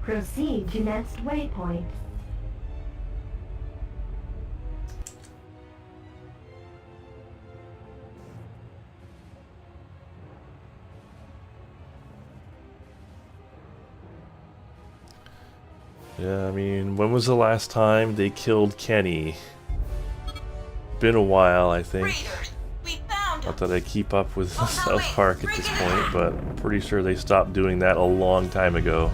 Proceed to next waypoint. Yeah, I mean, when was the last time they killed Kenny? Been a while, I think. Not that I keep up with South Park at this point, but I'm pretty sure they stopped doing that a long time ago.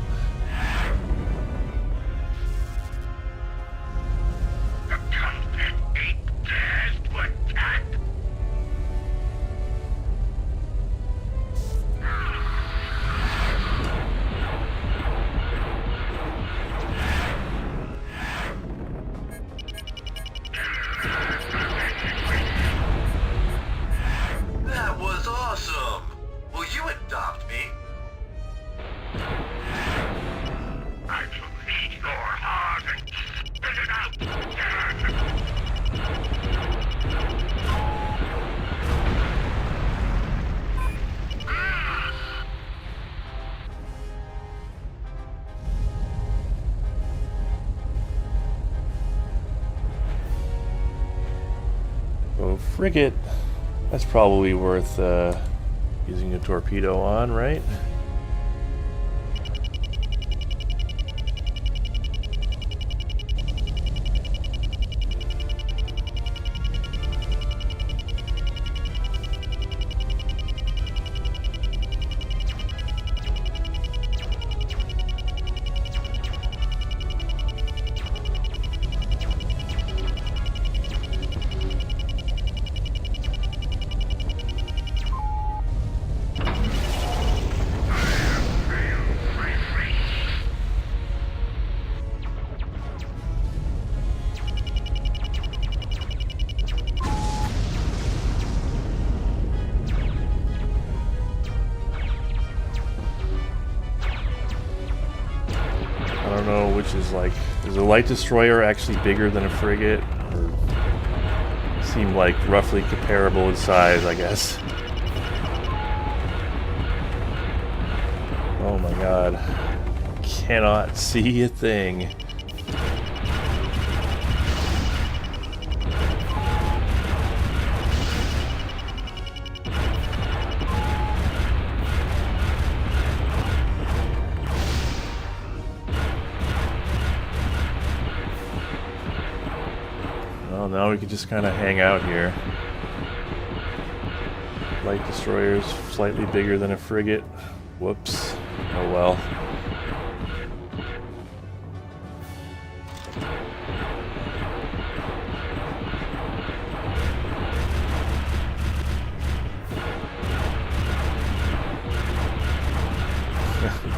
That was awesome! Will you adopt me? So frigate, that's probably worth using a torpedo on, right? Which is like, is a light destroyer actually bigger than a frigate? Or seem like roughly comparable in size, I guess. Oh my god. Cannot see a thing. Now we can just kind of hang out here. Light destroyers slightly bigger than a frigate. Whoops. Oh well.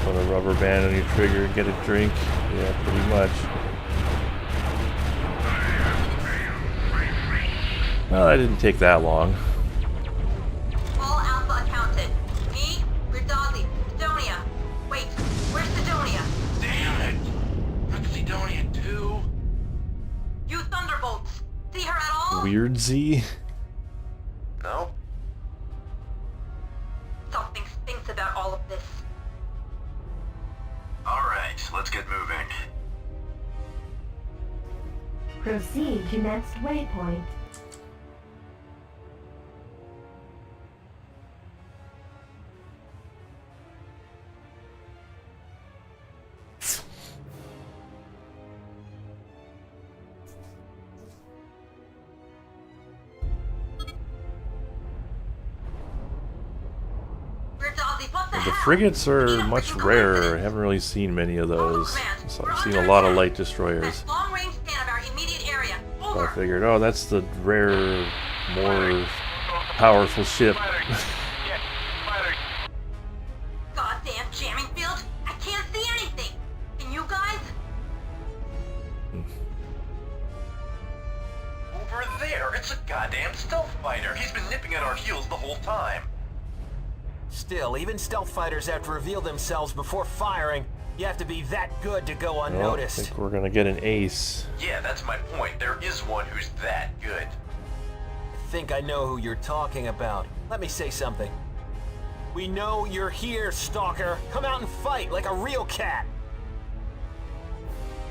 Put a rubber band on your trigger and get a drink. Yeah, pretty much. Well, that didn't take that long. All Alpha accounted. Me, Ridazzi, Sidonia. Wait, where's Sidonia? Damn it! Not Sidonia too. You Thunderbolts. See her at all? Weird Z? No. Something stinks about all of this. Alright, let's get moving. Proceed to next waypoint. The frigates are much rarer. I haven't really seen many of those. So I've seen a lot of light destroyers. So I figured, oh, that's the rare, more powerful ship. Goddamn jamming field! I can't see anything! Can you guys? Over there, it's a goddamn stealth fighter. He's been nipping at our heels the whole time. Still, even stealth fighters have to reveal themselves before firing. You have to be that good to go unnoticed. I think we're gonna get an ace. Yeah, that's my point. There is one who's that good. I think I know who you're talking about. Let me say something. We know you're here, Stalker. Come out and fight like a real cat.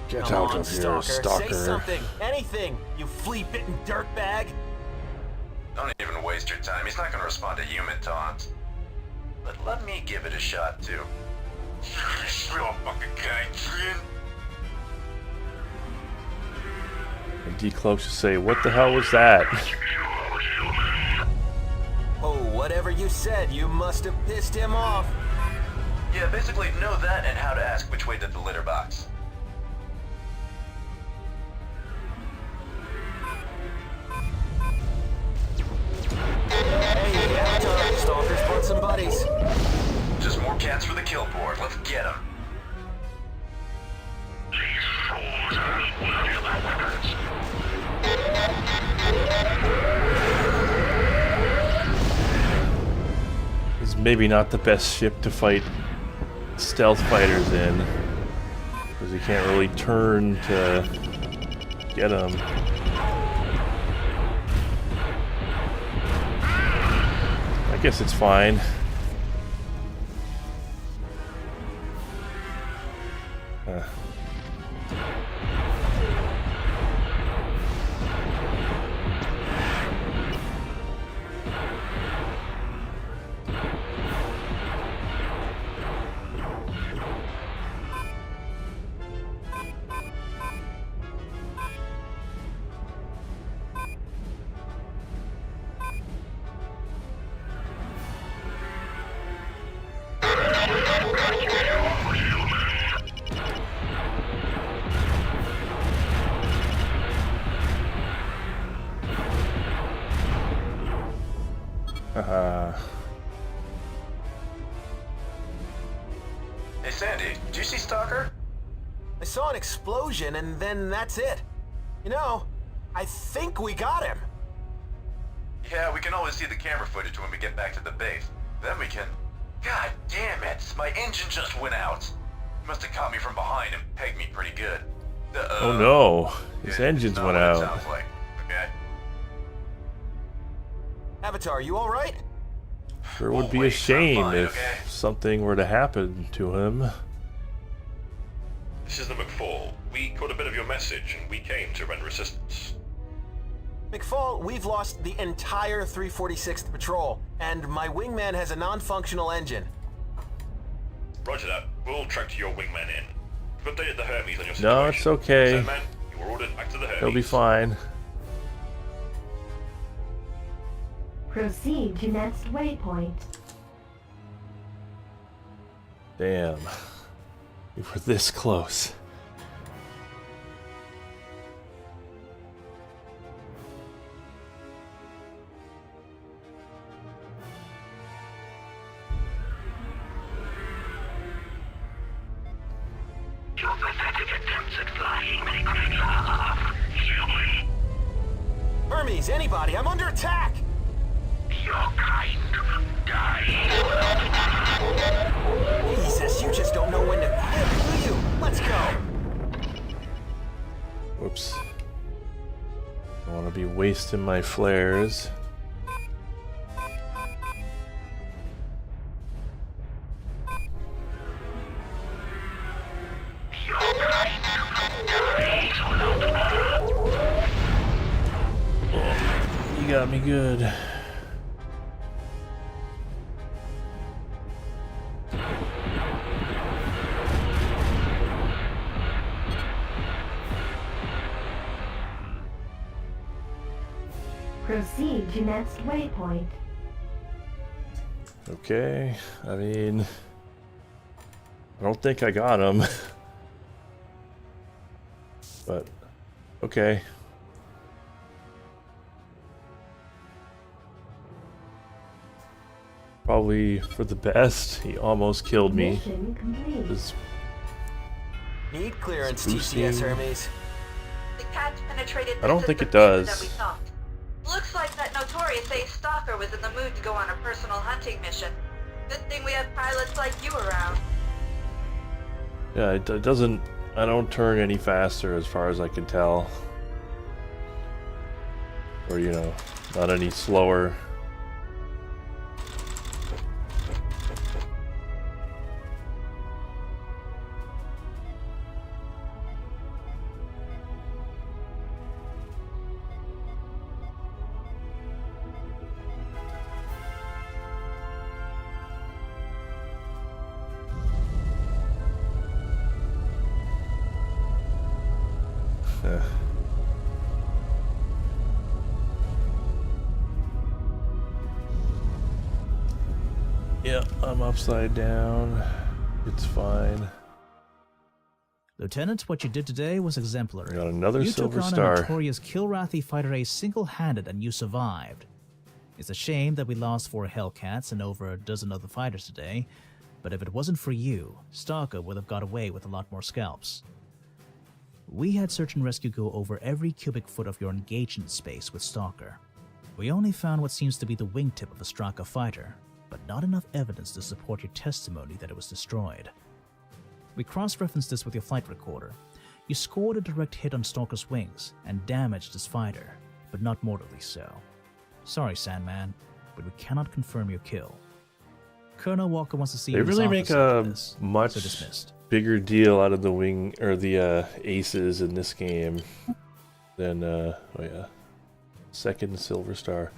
Get Come out on, of here, Stalker. Say something, anything, you flea-bitten dirtbag. Don't even waste your time. He's not gonna respond to human taunts. But let me give it a shot, too. Real fucking guy, And Decloak should say, what the hell was that? Oh, whatever you said, you must have pissed him off. Yeah, basically know that and how to ask which way to the litter box. Hey, yeah, Stalker's brought some buddies. Just more cats for the kill board. Let's get them. This is maybe not the best ship to fight stealth fighters in, because you can't really turn to get them. I guess it's fine. saw an explosion and then that's it. You know, I think we got him. Yeah, we can always see the camera footage when we get back to the base. Then we can... God damn it! My engine just went out. He must have caught me from behind and pegged me pretty good. Oh no, his engines went out. Sounds like. Okay. Avatar, you alright? Sure would be a shame if something were to happen to him. This is the McFall. We caught a bit of your message and we came to render assistance. McFall, we've lost the entire 346th Patrol, and my wingman has a non-functional engine. Roger that. We'll track to your wingman in. We've updated the Hermes on your situation. No, it's okay. Sandman, you were ordered back to the Hermes. He'll be fine. Proceed to next waypoint. Damn. We were this close. Your pathetic attempts at flying make me laugh. Hermes, anybody, I'm under attack! Your kind dies. Jesus, you just don't know when to quit, do you? Let's go! Whoops. I want to be wasting my flares. You got me good. Proceed to next waypoint. Okay, I mean, I don't think I got him. But, okay. Probably for the best. He almost killed me. Mission complete. Just Need clearance, boosting. TCS Hermes. The cat's penetrated I don't the think it system deeper does. than we thought. Looks like that notorious ace Stalker was in the mood to go on a personal hunting mission. Good thing we have pilots like you around. Yeah, it doesn't. I don't turn any faster as far as I can tell. Or, you know, not any slower. Yeah, I'm upside down. It's fine. Lieutenant, what you did today was exemplary. Got another you silver took on star. a notorious Kilrathi fighter ace single-handed and you survived. It's a shame that we lost 4 Hellcats and over a dozen other fighters today, but if it wasn't for you, Stalker would have got away with a lot more scalps. We had search and rescue go over every cubic foot of your engagement space with Stalker. We only found what seems to be the wingtip of a Straka fighter, but not enough evidence to support your testimony that it was destroyed. We cross-referenced this with your flight recorder. You scored a direct hit on Stalker's wings and damaged his fighter, but not mortally so. Sorry, Sandman, but we cannot confirm your kill. Colonel Walker wants to see They you in his really make office after a this, much so dismissed. bigger deal out of the wing or the aces in this game than oh yeah, second silver star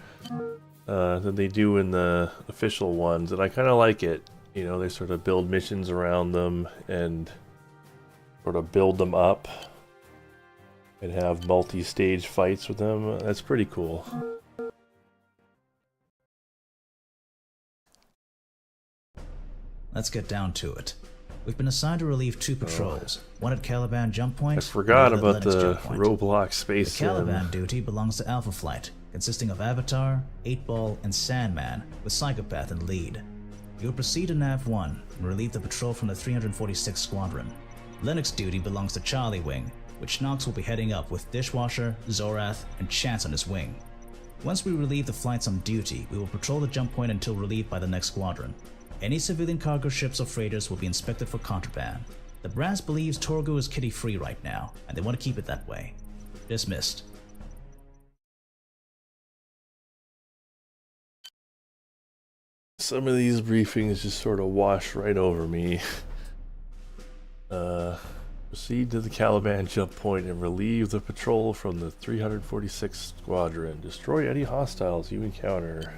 than they do in the official ones, and I kind of like it. You know, they sort of build missions around them and sort of build them up and have multi-stage fights with them. That's pretty cool. Let's get down to it. We've been assigned to relieve 2 patrols, one at Caliban Jump Point. I forgot and the other about at Lennox the Jump Point. Roblox Space The Caliban Sim. duty belongs to Alpha Flight, consisting of Avatar, 8-Ball, and Sandman, with Psychopath in lead. You'll proceed to Nav 1 and relieve the patrol from the 346 Squadron. Linux duty belongs to Charlie Wing, which Nox will be heading up with Dishwasher, Zorath, and Chance on his wing. Once we relieve the flights on duty, we will patrol the jump point until relieved by the next squadron. Any civilian cargo ships or freighters will be inspected for contraband. The brass believes Torgo is kitty-free right now, and they want to keep it that way. Dismissed. Some of these briefings just sort of wash right over me. Proceed to the Caliban jump point and relieve the patrol from the 346th Squadron. Destroy any hostiles you encounter.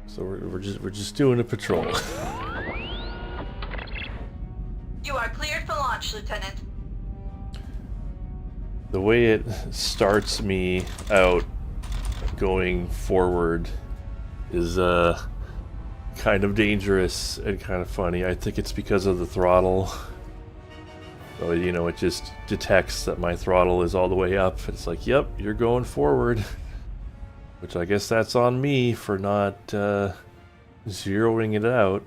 So we're just doing a patrol. You are cleared for launch, Lieutenant. The way it starts me out going forward is kind of dangerous and kind of funny. I think it's because of the throttle. So, you know, it just detects that my throttle is all the way up. It's like, yep, you're going forward. Which I guess that's on me for not zeroing it out.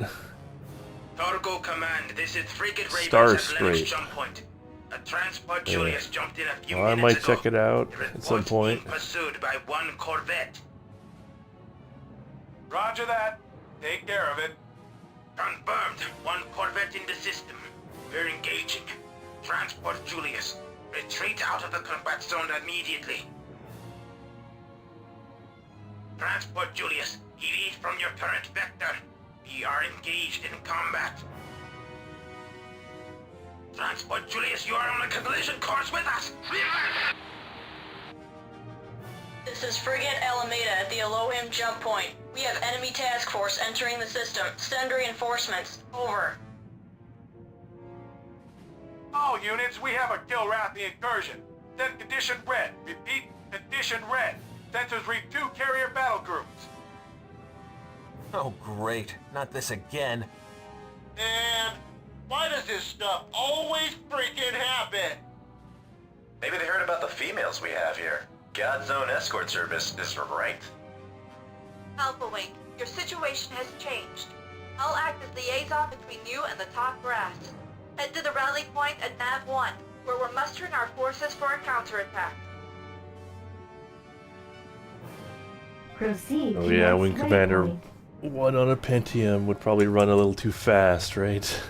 Torgo Command, this is Frigate Ravens Star at Strait. Lennox Jump Point. A transport Julius jumped in a few Well, I minutes might ago. check it out The at some report's point. being pursued by one corvette. Roger that. Take care of it. Confirmed. One corvette in the system. We're engaging. Transport Julius. Retreat out of the combat zone immediately. Transport Julius. Delete from your current vector. We are engaged in combat. Transport Julius, you are on a collision course with us. This is Frigate Alameda at the Elohim jump point. We have enemy task force entering the system. Send reinforcements. Over. All units, we have a Kilrathi incursion. Send condition red. Repeat, condition red. Sensors read 2 carrier battle groups. Oh great, not this again. And why does this stuff always freaking happen? Maybe they heard about the females we have here. God's own escort service is right. Alpha Wing, your situation has changed. I'll act as liaison between you and the top brass. Head to the rally point at Nav 1, where we're mustering our forces for a counterattack. Proceed. Oh to yeah, next Wing Commander waypoint. 1 on a Pentium would probably run a little too fast, right?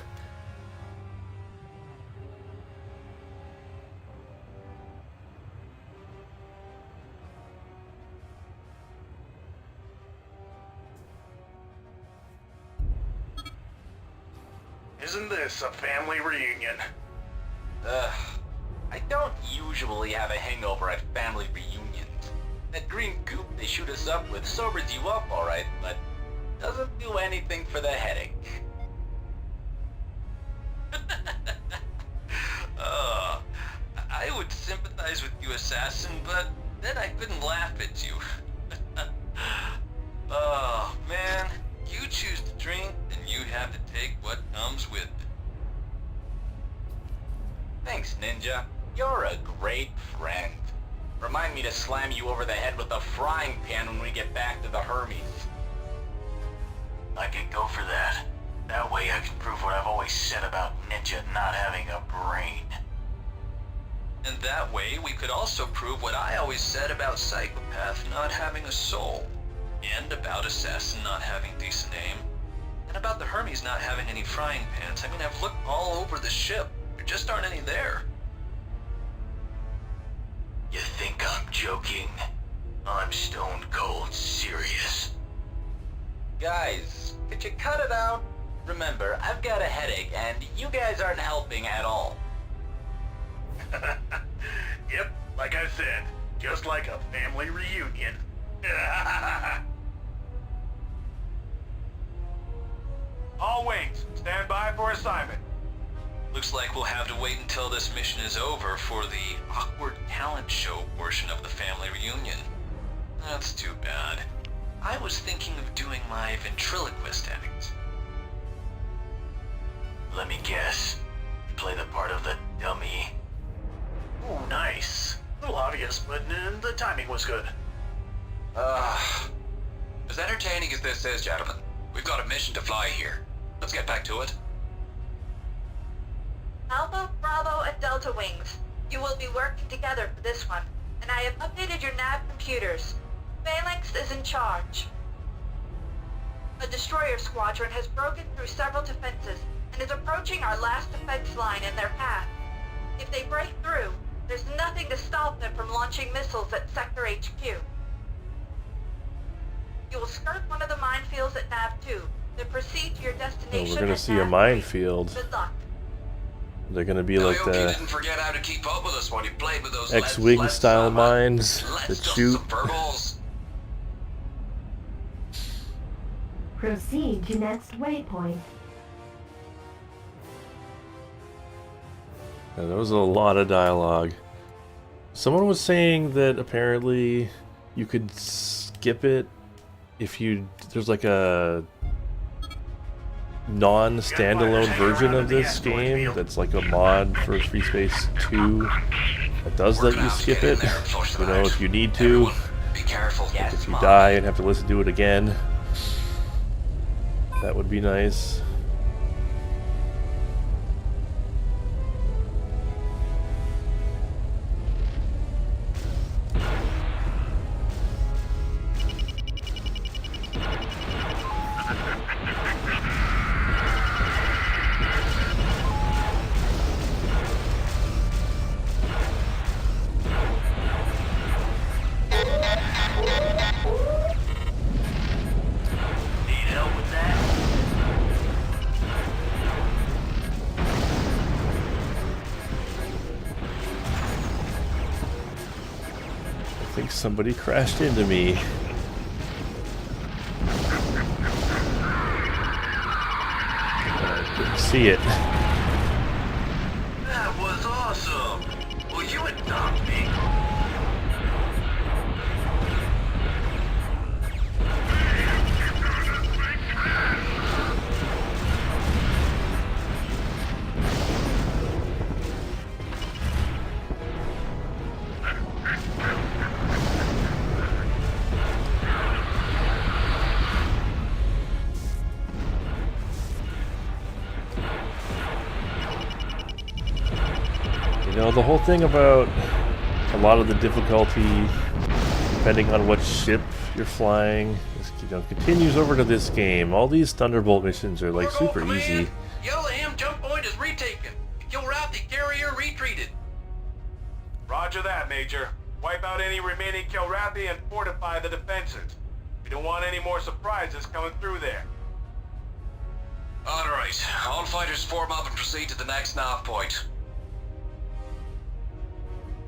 Isn't this a family reunion? I don't usually have a hangover at family reunions. That green goop they shoot us up with sobers you up alright, but doesn't do anything for the headache. I would sympathize with you, assassin, but then I couldn't laugh at you. Oh, man. You choose to drink, and you have to take what comes with it. Thanks, Ninja. You're a great friend. Remind me to slam you over the head with a frying pan when we get back to the Hermes. I can go for that. That way I can prove what I've always said about Ninja not having a brain. And that way, we could also prove what I always said about Psychopath not having a soul. And about Assassin not having decent aim. And about the Hermes not having any frying pans. I mean, I've looked all over the ship. There just aren't any there. You think I'm joking? I'm stone cold serious. Guys, could you cut it out? Remember, I've got a headache, and you guys aren't helping at all. Yep, like I said, just like a family reunion. All wings, stand by for assignment. Looks like we'll have to wait until this mission is over for the awkward talent show portion of the family reunion. That's too bad. I was thinking of doing my ventriloquist act. Let me guess. You play the part of the dummy. Ooh, nice. A little obvious, but the timing was good. As entertaining as this is, gentlemen, we've got a mission to fly here. Let's get back to it. Alpha, Delta Wings. You will be working together for this one, and I have updated your nav computers. Phalanx is in charge. A destroyer squadron has broken through several defenses and is approaching our last defense line in their path. If they break through, there's nothing to stop them from launching missiles at Sector HQ. You will skirt one of the minefields at Nav 2, then proceed to your destination. Oh, we're gonna see a minefield. Good luck. They're gonna be like I hope you the didn't forget how to keep up with us when you played with those X-Wing style mines that shoot. Proceed to next waypoint. Yeah, there was a lot of dialogue. Someone was saying that apparently you could skip it if there's like a non-standalone version of this game that's like a mod for Free Space 2 that does let you skip it, you know, if you need to. Be careful. Like if you die and have to listen to it again, that would be nice. I think somebody crashed into me. I couldn't see it. That was awesome! Will you adopt me? You know, the whole thing about a lot of the difficulty, depending on what ship you're flying, is, you know, continues over to this game. All these Thunderbolt missions are like super easy. Yell at him, jump point is retaken. Kill Ralphie, carrier retreated. Roger that, Major. Wipe out any remaining Kilrathi and fortify the defenses. We don't want any more surprises coming through there. Alright, all fighters form up and proceed to the next nav point.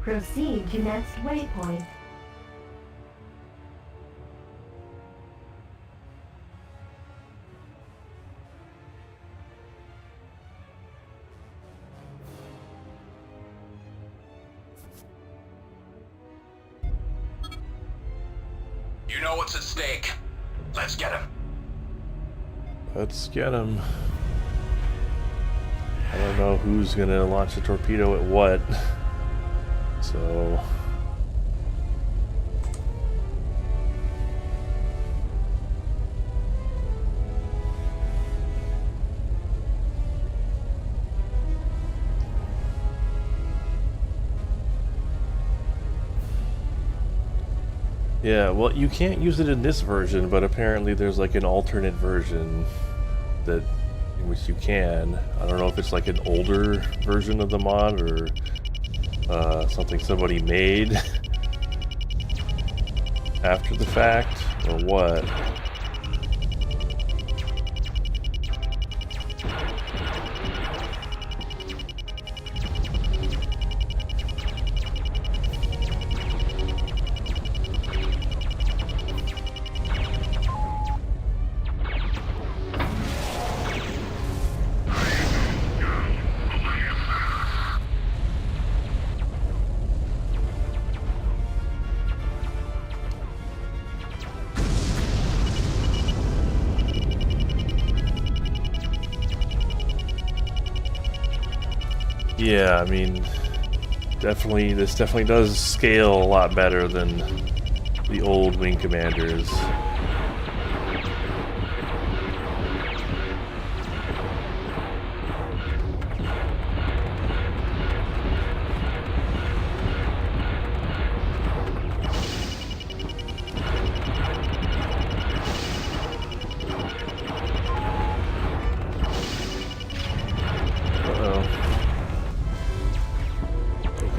Proceed to next waypoint. You know what's at stake. Let's get him. Let's get him. I don't know who's gonna launch a torpedo at what. So yeah, well, you can't use it in this version, but apparently there's like an alternate version that in which you can. I don't know if it's like an older version of the mod or something somebody made after the fact, or what. Yeah, I mean, this definitely does scale a lot better than the old Wing Commanders.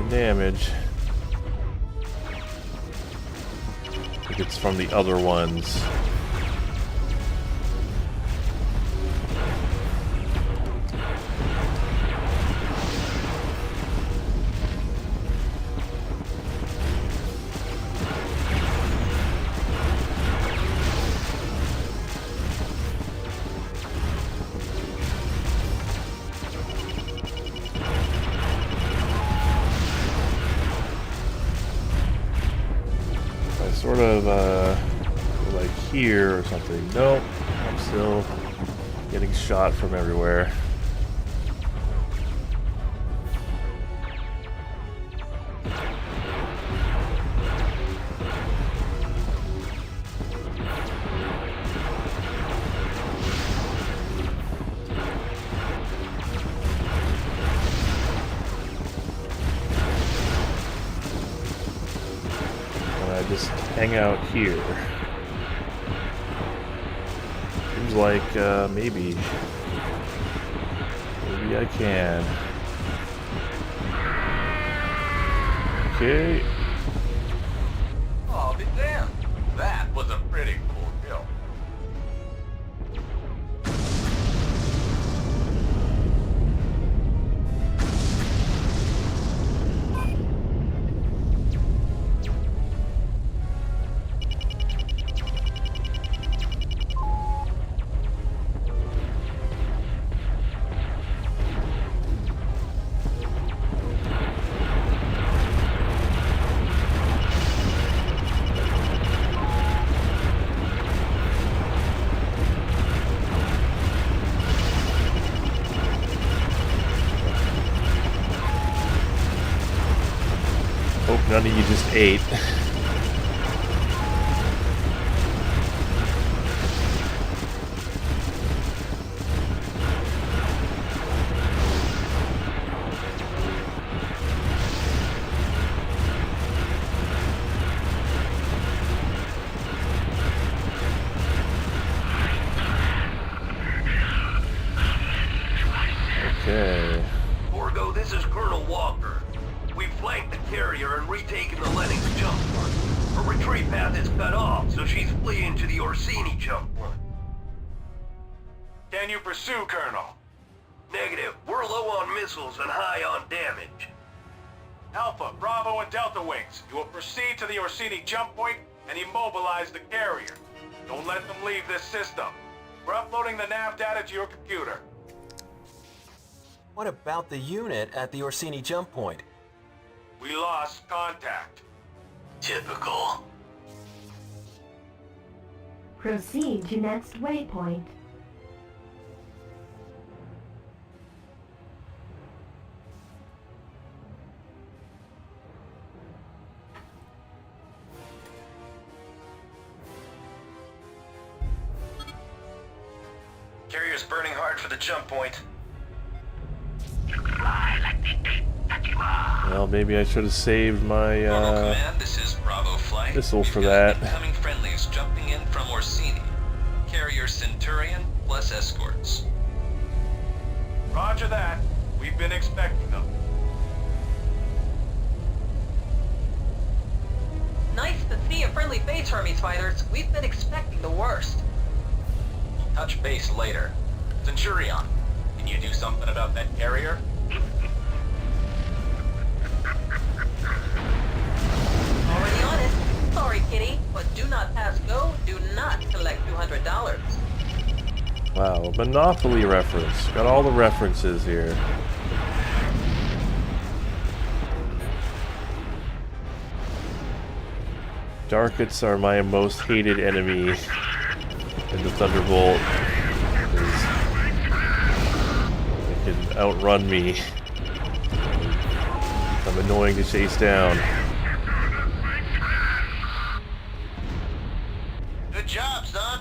taking damage. I think it's from the other ones. Sort of like here or something. Nope, I'm still getting shot from everywhere. Just hang out here. Seems like maybe I can. Okay. Oh, be damned. That was a pretty cool kill. Hope none of you just ate. Okay. Borgo, this is Colonel Walker. We've flanked the carrier and retaken the Lennox jump point. Her retreat path is cut off, so she's fleeing to the Orsini jump point. Can you pursue, Colonel? Negative. We're low on missiles and high on damage. Alpha, Bravo, and Delta Wings, you will proceed to the Orsini jump point and immobilize the carrier. Don't let them leave this system. We're uploading the nav data to your computer. What about the unit at the Orsini jump point? We lost contact. Typical. Proceed to next waypoint. Carrier's burning hard for the jump point. Well, maybe I should have saved my Command, this is Bravo Flight. missile for that. Incoming friendlies jumping in from Orsini. Carrier Centurion plus escorts. Roger that. We've been expecting them. Nice to see a friendly face, Hermes fighters. We've been expecting the worst. We'll touch base later. Centurion, can you do something about that carrier? Already on it. Sorry, Kitty, but do not pass go, do not collect $200. Wow, Monopoly reference. Got all the references here. Darkets are my most hated enemy in the Thunderbolt. They can outrun me. I'm annoying to chase down. Good job, son.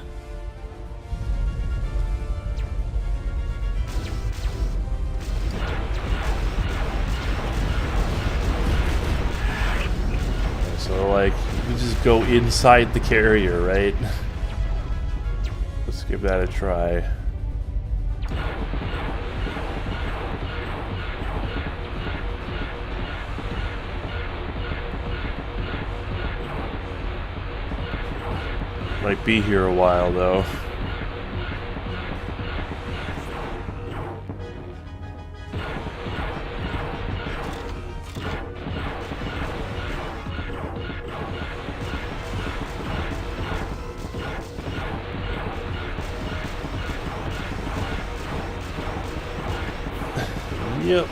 So, like, you just go inside the carrier, right? Let's give that a try. Might be here a while, though. Yep,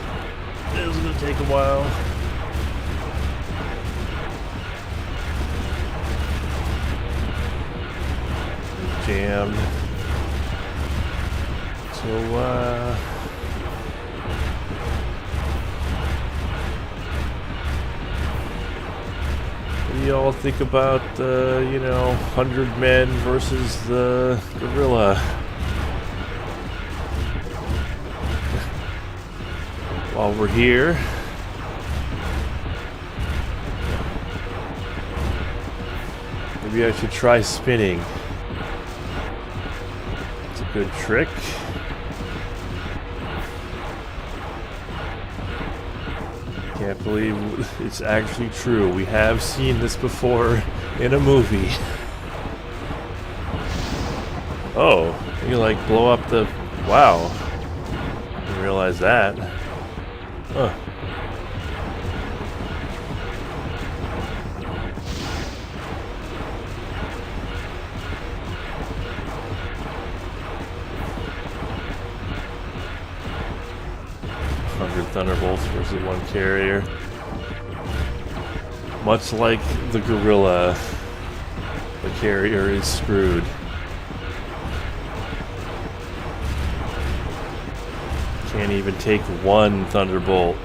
it was gonna take a while. Jammed. So, what do y'all think about, you know, 100 men versus the gorilla? While we're here, maybe I should try spinning. It's a good trick. Can't believe it's actually true. We have seen this before in a movie. Oh, you like blow up the... Wow. Didn't realize that. Huh. Thunderbolts versus one carrier. Much like the gorilla, the carrier is screwed. Can't even take one Thunderbolt.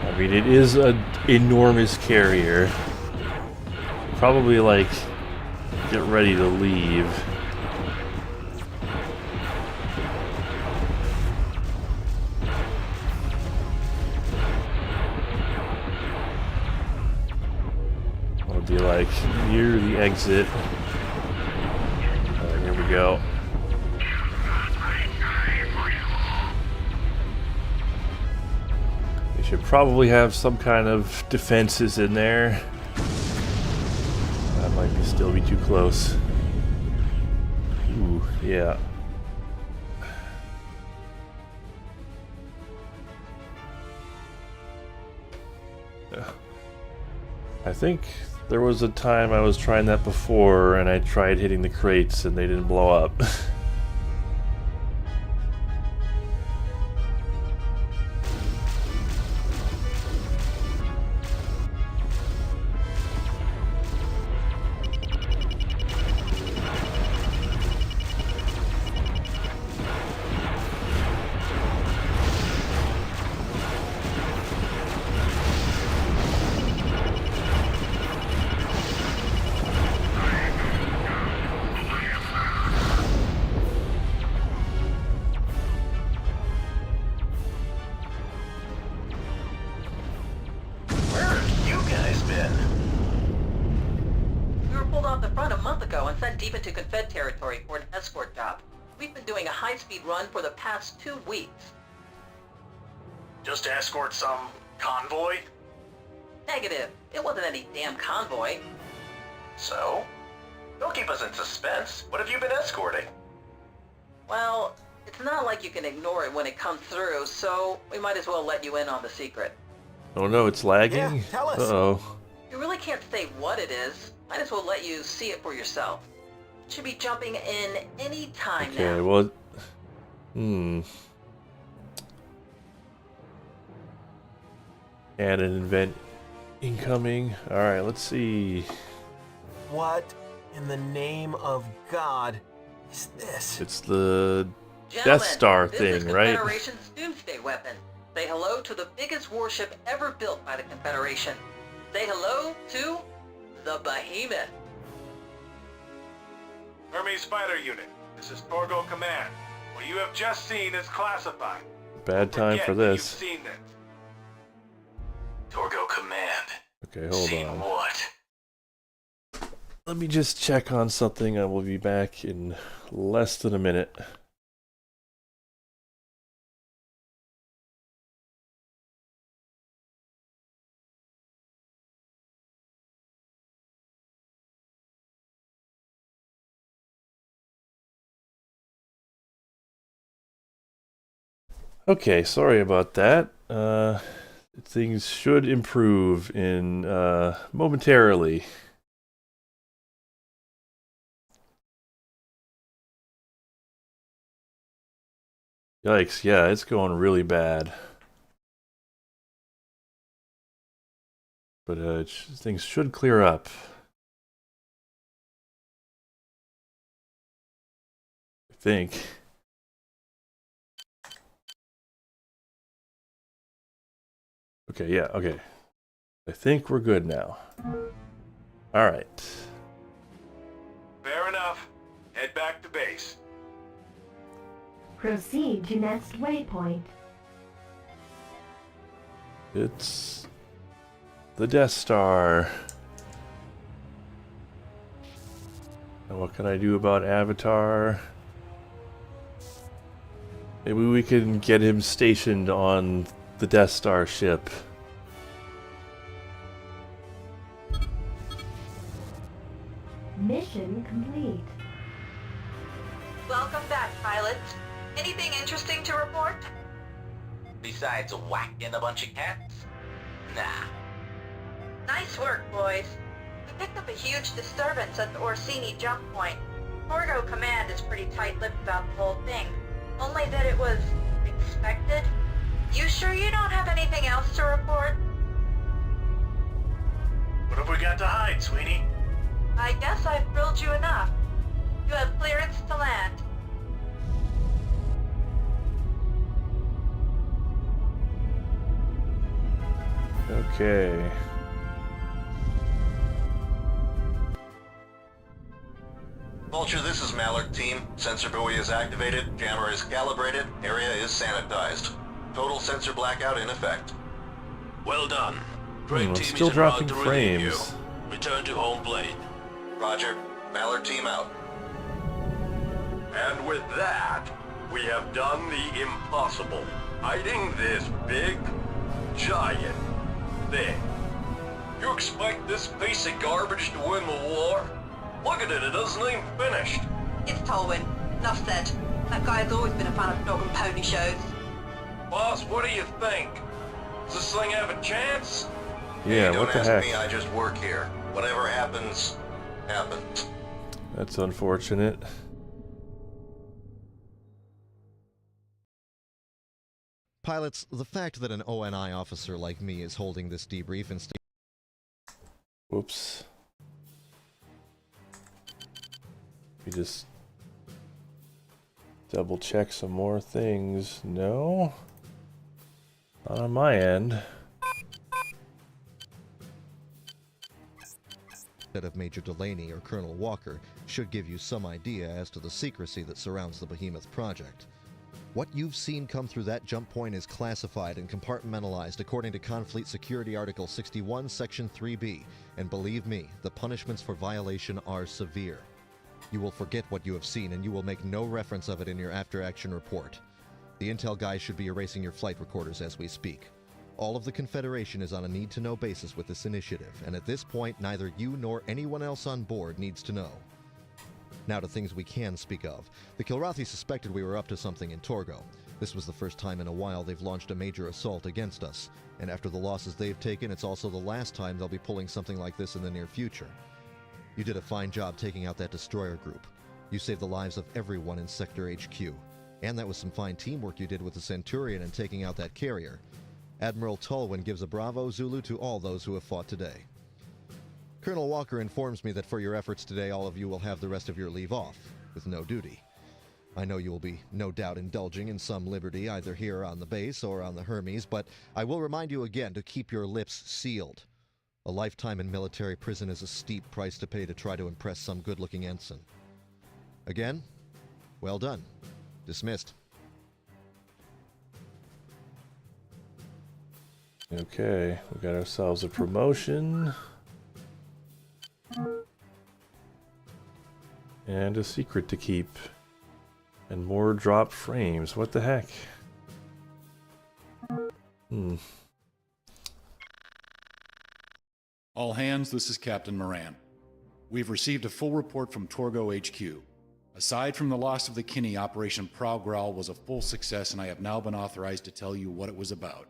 I mean, it is an enormous carrier. Probably, like, get ready to leave. I'll be like, near the exit. Alright, here we go. Should probably have some kind of defenses in there. That might still be too close. Ooh, yeah. I think there was a time I was trying that before and I tried hitting the crates and they didn't blow up. Deep into Confed territory for an escort job. We've been doing a high-speed run for the past 2 weeks. Just to escort some convoy? Negative. It wasn't any damn convoy. So? Don't keep us in suspense. What have you been escorting? Well, it's not like you can ignore it when it comes through, so we might as well let you in on the secret. Oh no, it's lagging? Yeah, tell us. Uh-oh. You really can't say what it is. Might as well let you see it for yourself. Should be jumping in any time now. Okay, well... And an event incoming. Alright, let's see. What in the name of God is this? It's the Gentlemen, Death Star this thing, is right? Confederation's doomsday weapon. Say hello to the biggest warship ever built by the Confederation. Say hello to the Behemoth. Hermes Fighter Unit, this is Torgo Command. What you have just seen is classified. Bad time for this. You've seen it. Torgo Command. Okay, hold Seen on. what? Let me just check on something. I will be back in less than a minute. Okay, sorry about that. Things should improve in momentarily. Yikes, yeah, it's going really bad. But things should clear up. I think. Okay, yeah, okay. I think we're good now. Alright. Fair enough. Head back to base. Proceed to next waypoint. It's the Death Star. And what can I do about Avatar? Maybe we can get him stationed on the Death Star ship. Mission complete. Welcome back, pilots. Anything interesting to report? Besides whacking a bunch of cats? Nah. Nice work, boys. We picked up a huge disturbance at the Orsini jump point. Torgo Command is pretty tight-lipped about the whole thing. Only that it was expected. You sure you don't have anything else to report? What have we got to hide, Sweeney? I guess I've grilled you enough. You have clearance to land. Okay. Vulture, this is Mallard team. Sensor buoy is activated, jammer is calibrated, area is sanitized. Total sensor blackout in effect. Well done. Great team still is dropping about to relieve you. frames. Return to home plate. Roger. Mallard team out. And with that, we have done the impossible. Hiding this big, giant thing. You expect this piece of garbage to win the war? Look at it, it isn't even finished. It's Tolwyn. Enough said. That guy's always been a fan of dog and pony shows. Boss, what do you think? Does this thing have a chance? Yeah, Hey, what the don't ask heck? me, I just work here. Whatever happens, happens. That's unfortunate. Pilots, the fact that an ONI officer like me is holding this debrief instead. Whoops. We just double check some more things. No? Not on my end. Of Major Delaney or Colonel Walker should give you some idea as to the secrecy that surrounds the Behemoth project. What you've seen come through that jump point is classified and compartmentalized according to Confleet Security Article 61, Section 3B, and believe me, the punishments for violation are severe. You will forget what you have seen and you will make no reference of it in your after-action report. The intel guys should be erasing your flight recorders as we speak. All of the Confederation is on a need-to-know basis with this initiative, and at this point, neither you nor anyone else on board needs to know. Now to things we can speak of. The Kilrathi suspected we were up to something in Torgo. This was the first time in a while they've launched a major assault against us, and after the losses they've taken, it's also the last time they'll be pulling something like this in the near future. You did a fine job taking out that destroyer group. You saved the lives of everyone in Sector HQ. And that was some fine teamwork you did with the Centurion in taking out that carrier. Admiral Tolwyn gives a bravo Zulu to all those who have fought today. Colonel Walker informs me that for your efforts today, all of you will have the rest of your leave off, with no duty. I know you will be no doubt indulging in some liberty either here on the base or on the Hermes, but I will remind you again to keep your lips sealed. A lifetime in military prison is a steep price to pay to try to impress some good-looking ensign. Again, well done. Dismissed. Okay, we got ourselves a promotion. And a secret to keep. And more drop frames. What the heck? All hands, this is Captain Moran. We've received a full report from Torgo HQ. Aside from the loss of the Kenny, Operation Prowl Growl was a full success, and I have now been authorized to tell you what it was about.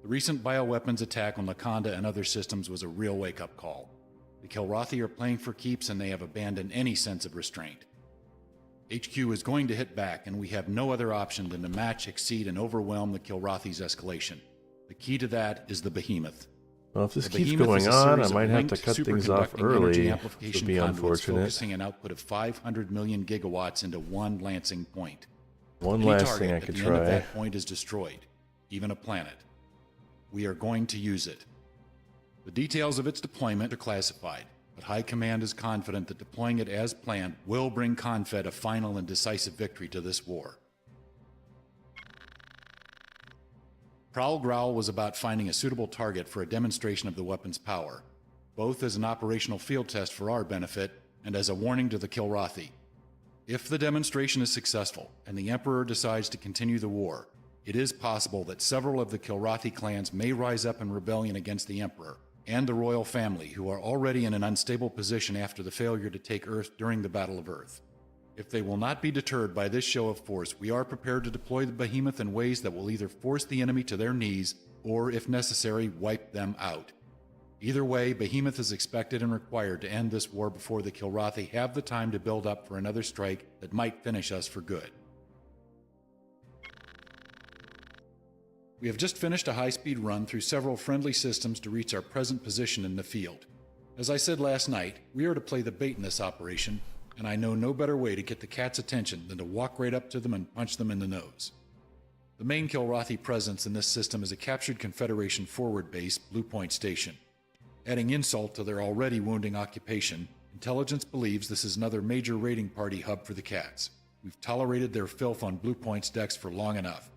The recent bioweapons attack on Lakonda and other systems was a real wake-up call. The Kilrathi are playing for keeps, and they have abandoned any sense of restraint. HQ is going to hit back, and we have no other option than to match, exceed, and overwhelm the Kilrathi's escalation. The key to that is the Behemoth. Well, if this The keeps Behemoth going is a on, I series of might have to linked cut things off superconducting energy early. It amplification would be conduits unfortunate. focusing an output of 500 million gigawatts into one lancing point. One Any last target thing I at could the end of try. that point is destroyed, even a planet. We are going to use it. The details of its deployment are classified, but High Command is confident that deploying it as planned will bring Confed a final and decisive victory to this war. Prowl Growl was about finding a suitable target for a demonstration of the weapon's power, both as an operational field test for our benefit and as a warning to the Kilrathi. If the demonstration is successful and the Emperor decides to continue the war, it is possible that several of the Kilrathi clans may rise up in rebellion against the Emperor and the royal family, who are already in an unstable position after the failure to take Earth during the Battle of Earth. If they will not be deterred by this show of force, we are prepared to deploy the Behemoth in ways that will either force the enemy to their knees or, if necessary, wipe them out. Either way, Behemoth is expected and required to end this war before the Kilrathi have the time to build up for another strike that might finish us for good. We have just finished a high-speed run through several friendly systems to reach our present position in the field. As I said last night, we are to play the bait in this operation, and I know no better way to get the cat's attention than to walk right up to them and punch them in the nose. The main Kilrathi presence in this system is a captured Confederation forward base, Bluepoint Station. Adding insult to their already wounding occupation, intelligence believes this is another major raiding party hub for the Cats. We've tolerated their filth on Bluepoint's decks for long enough.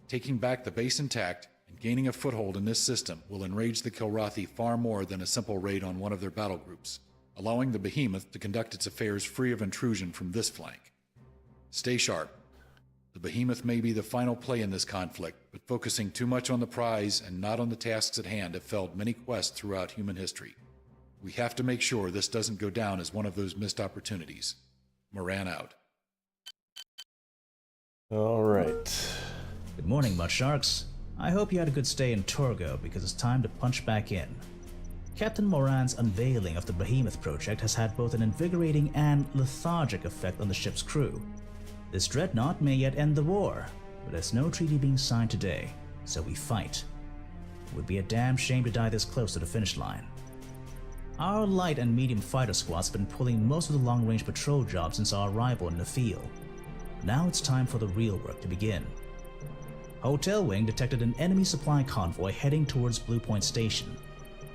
Taking back the base intact and gaining a foothold in this system will enrage the Kilrathi far more than a simple raid on one of their battle groups, allowing the Behemoth to conduct its affairs free of intrusion from this flank. Stay sharp. The Behemoth may be the final play in this conflict, but focusing too much on the prize and not on the tasks at hand have failed many quests throughout human history. We have to make sure this doesn't go down as one of those missed opportunities. Moran out. All right. Good morning, Mudsharks. I hope you had a good stay in Torgo, because it's time to punch back in. Captain Moran's unveiling of the Behemoth project has had both an invigorating and lethargic effect on the ship's crew. This dreadnought may yet end the war, but there's no treaty being signed today, so we fight. It would be a damn shame to die this close to the finish line. Our light and medium fighter squads have been pulling most of the long-range patrol jobs since our arrival in the field. Now it's time for the real work to begin. Hotel Wing detected an enemy supply convoy heading towards Bluepoint Station.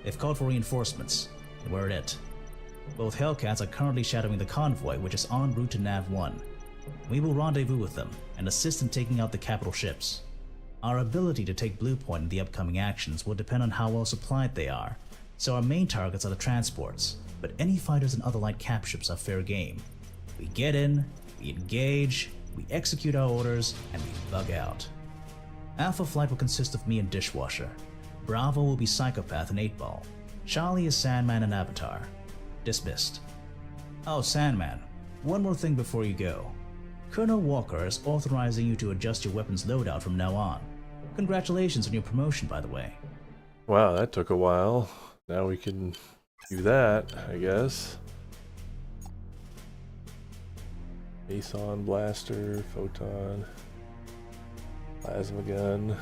They've called for reinforcements, and we're it. Both Hellcats are currently shadowing the convoy, which is en route to Nav-1. We will rendezvous with them and assist in taking out the capital ships. Our ability to take Bluepoint in the upcoming actions will depend on how well supplied they are, so our main targets are the transports, but any fighters and other light cap ships are fair game. We get in, we engage, we execute our orders, and we bug out. Alpha Flight will consist of me and Dishwasher. Bravo will be Psychopath and 8-Ball. Charlie is Sandman and Avatar. Dismissed. Oh, Sandman, one more thing before you go. Colonel Walker is authorizing you to adjust your weapons loadout from now on. Congratulations on your promotion, by the way. Wow, that took a while. Now we can do that, I guess. Ace-on blaster, photon, plasma gun.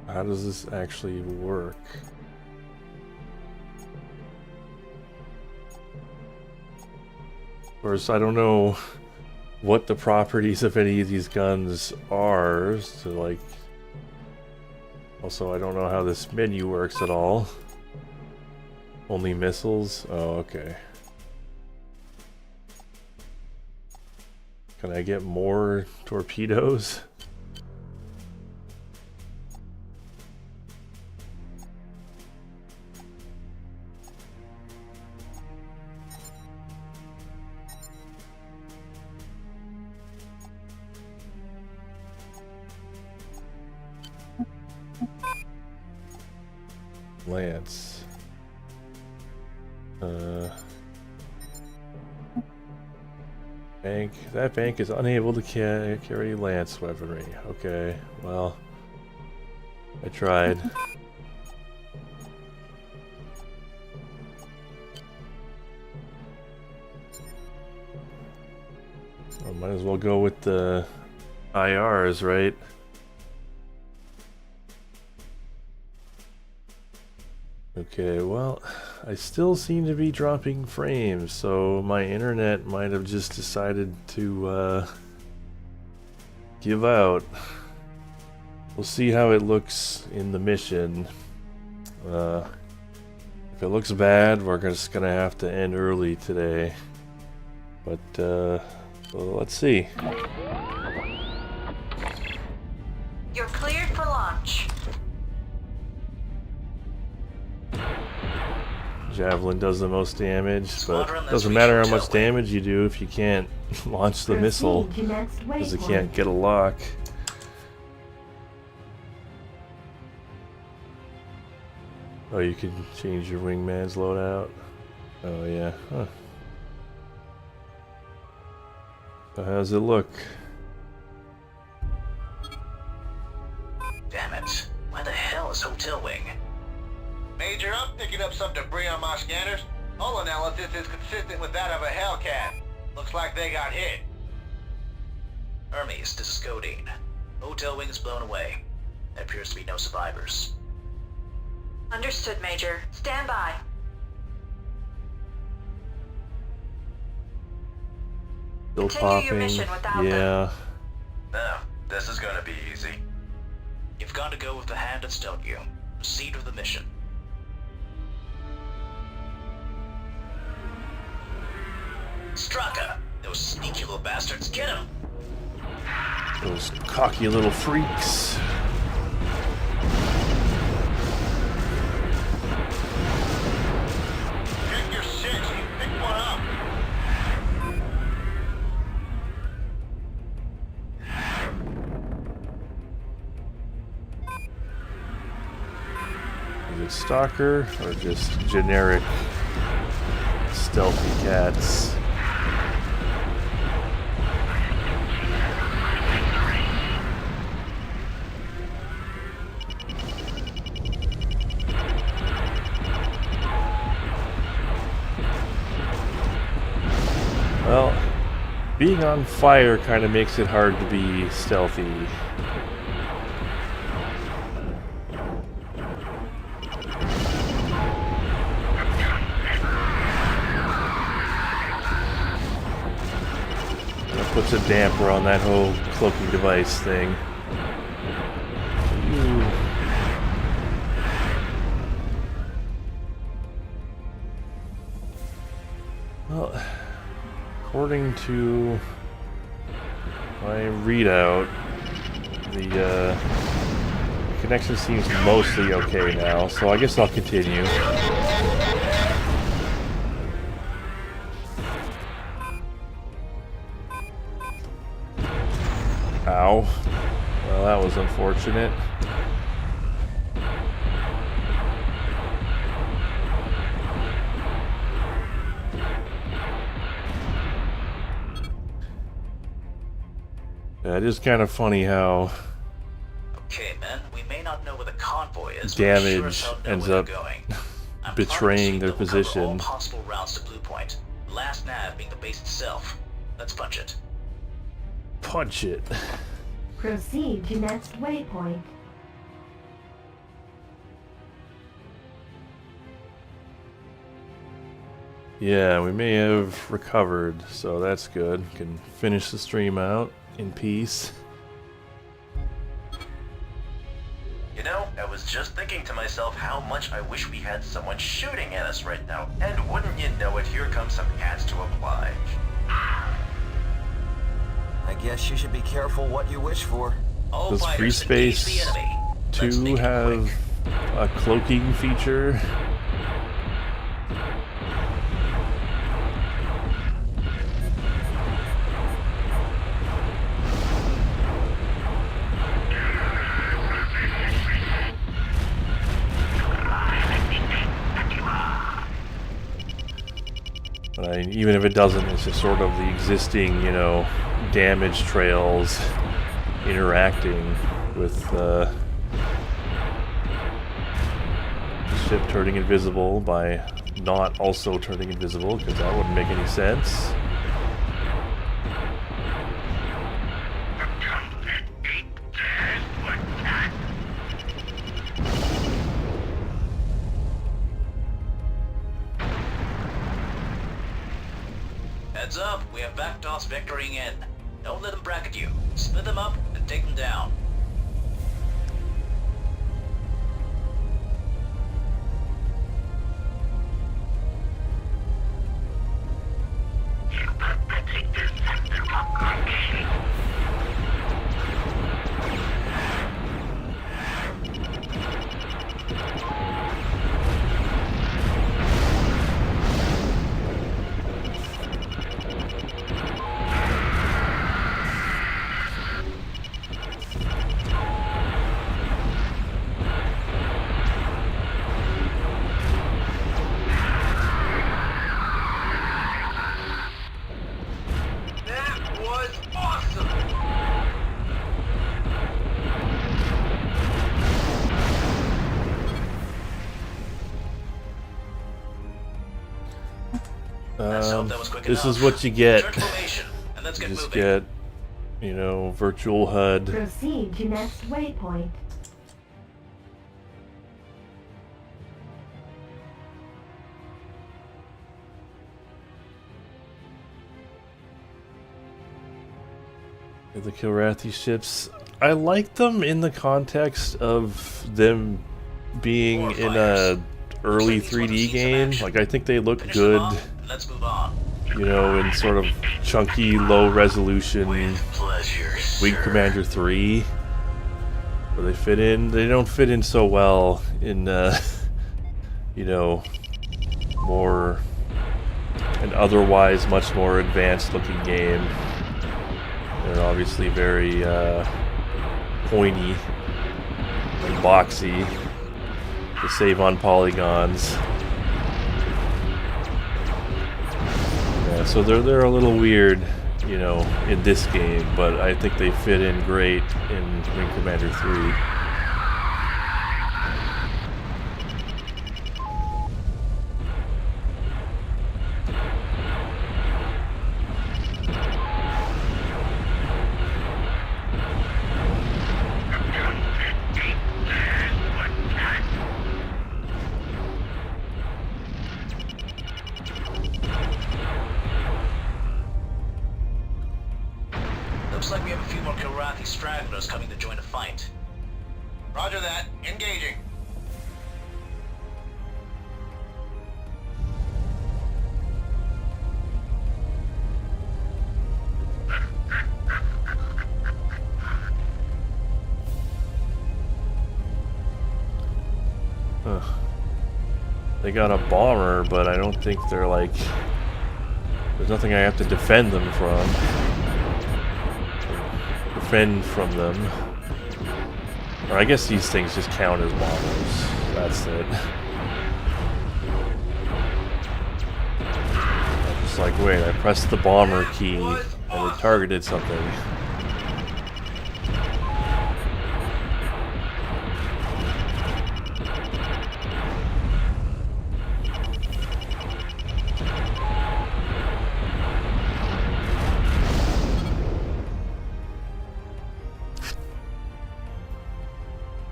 How does this actually work? Of course, I don't know what the properties of any of these guns are, so like... Also, I don't know how this menu works at all. Only missiles? Oh, okay. Can I get more torpedoes? Lance. Bank. That bank is unable to carry lance weaponry. Okay, well, I tried. Well, might as well go with the IRs, right? Okay, well, I still seem to be dropping frames, so my internet might have just decided to give out. We'll see how it looks in the mission. If it looks bad, we're just gonna have to end early today. But so let's see. You're cleared for launch. Javelin does the most damage, but it doesn't matter how much damage you do if you can't launch the missile, because it can't get a lock. Oh, you can change your wingman's loadout? Oh yeah, huh. So how's it look? Damn it. Where the hell is Hotel Wing? Major, I'm picking up some debris on my scanners. Hull analysis is consistent with that of a Hellcat. Looks like they got hit. Hermes, this is Codeine. Hotel Wing is blown away. There appears to be no survivors. Understood, Major. Stand by. Still Continue your popping. mission without Yeah. Now, this is gonna be easy. You've got to go with the hand that's dealt you. Proceed with the mission. Straka! Those sneaky little bastards, get them! Those cocky little freaks. Check your six, you pick one up. Is it Stalker or just generic stealthy cats? Well, being on fire kind of makes it hard to be stealthy. That puts a damper on that whole cloaking device thing. Ooh. Well, according to my readout, the connection seems mostly okay now, so I guess I'll continue. Ow. Well, that was unfortunate. Yeah, it is kind of funny how Okay, men, we may not know where the convoy is, damage but we sure as hell know ends where up they're going. I'm betraying their that we'll cover all position. possible routes to Bluepoint. The last nav being the base itself. Let's punch it. Punch it. Proceed to next waypoint. Yeah, we may have recovered, so that's good. Can finish the stream out in peace. You know, I was just thinking to myself how much I wish we had someone shooting at us right now. And wouldn't you know it, here come some cats to oblige. I guess you should be careful what you wish for. Does Free Space 2 have a cloaking feature? Even if it doesn't, it's just sort of the existing, you know, damage trails interacting with the ship turning invisible by not also turning invisible, because that wouldn't make any sense. Heads up, we have Vectos vectoring in. Don't let them bracket you. Split them up and take them down. This is what you get. You just get, you know, virtual HUD. Proceed to next waypoint. The Kilrathi ships, I like them in the context of them being in a early 3D game. Like, I think they look good. Let's move on. You know, in sort of chunky, low resolution Wing Commander 3, where they fit in. They don't fit in so well in, you know, more an otherwise much more advanced looking game. They're obviously very pointy and boxy to save on polygons. So they're a little weird, you know, in this game, but I think they fit in great in Wing Commander 3. Looks like we have a few more Kilrathi stragglers coming to join the fight. Roger that. Engaging. They got a bomber, but I don't think they're like... There's nothing I have to defend them from. Defend from them. Or I guess these things just count as bombers. That's it. I'm just like, wait, I pressed the bomber key and it targeted something.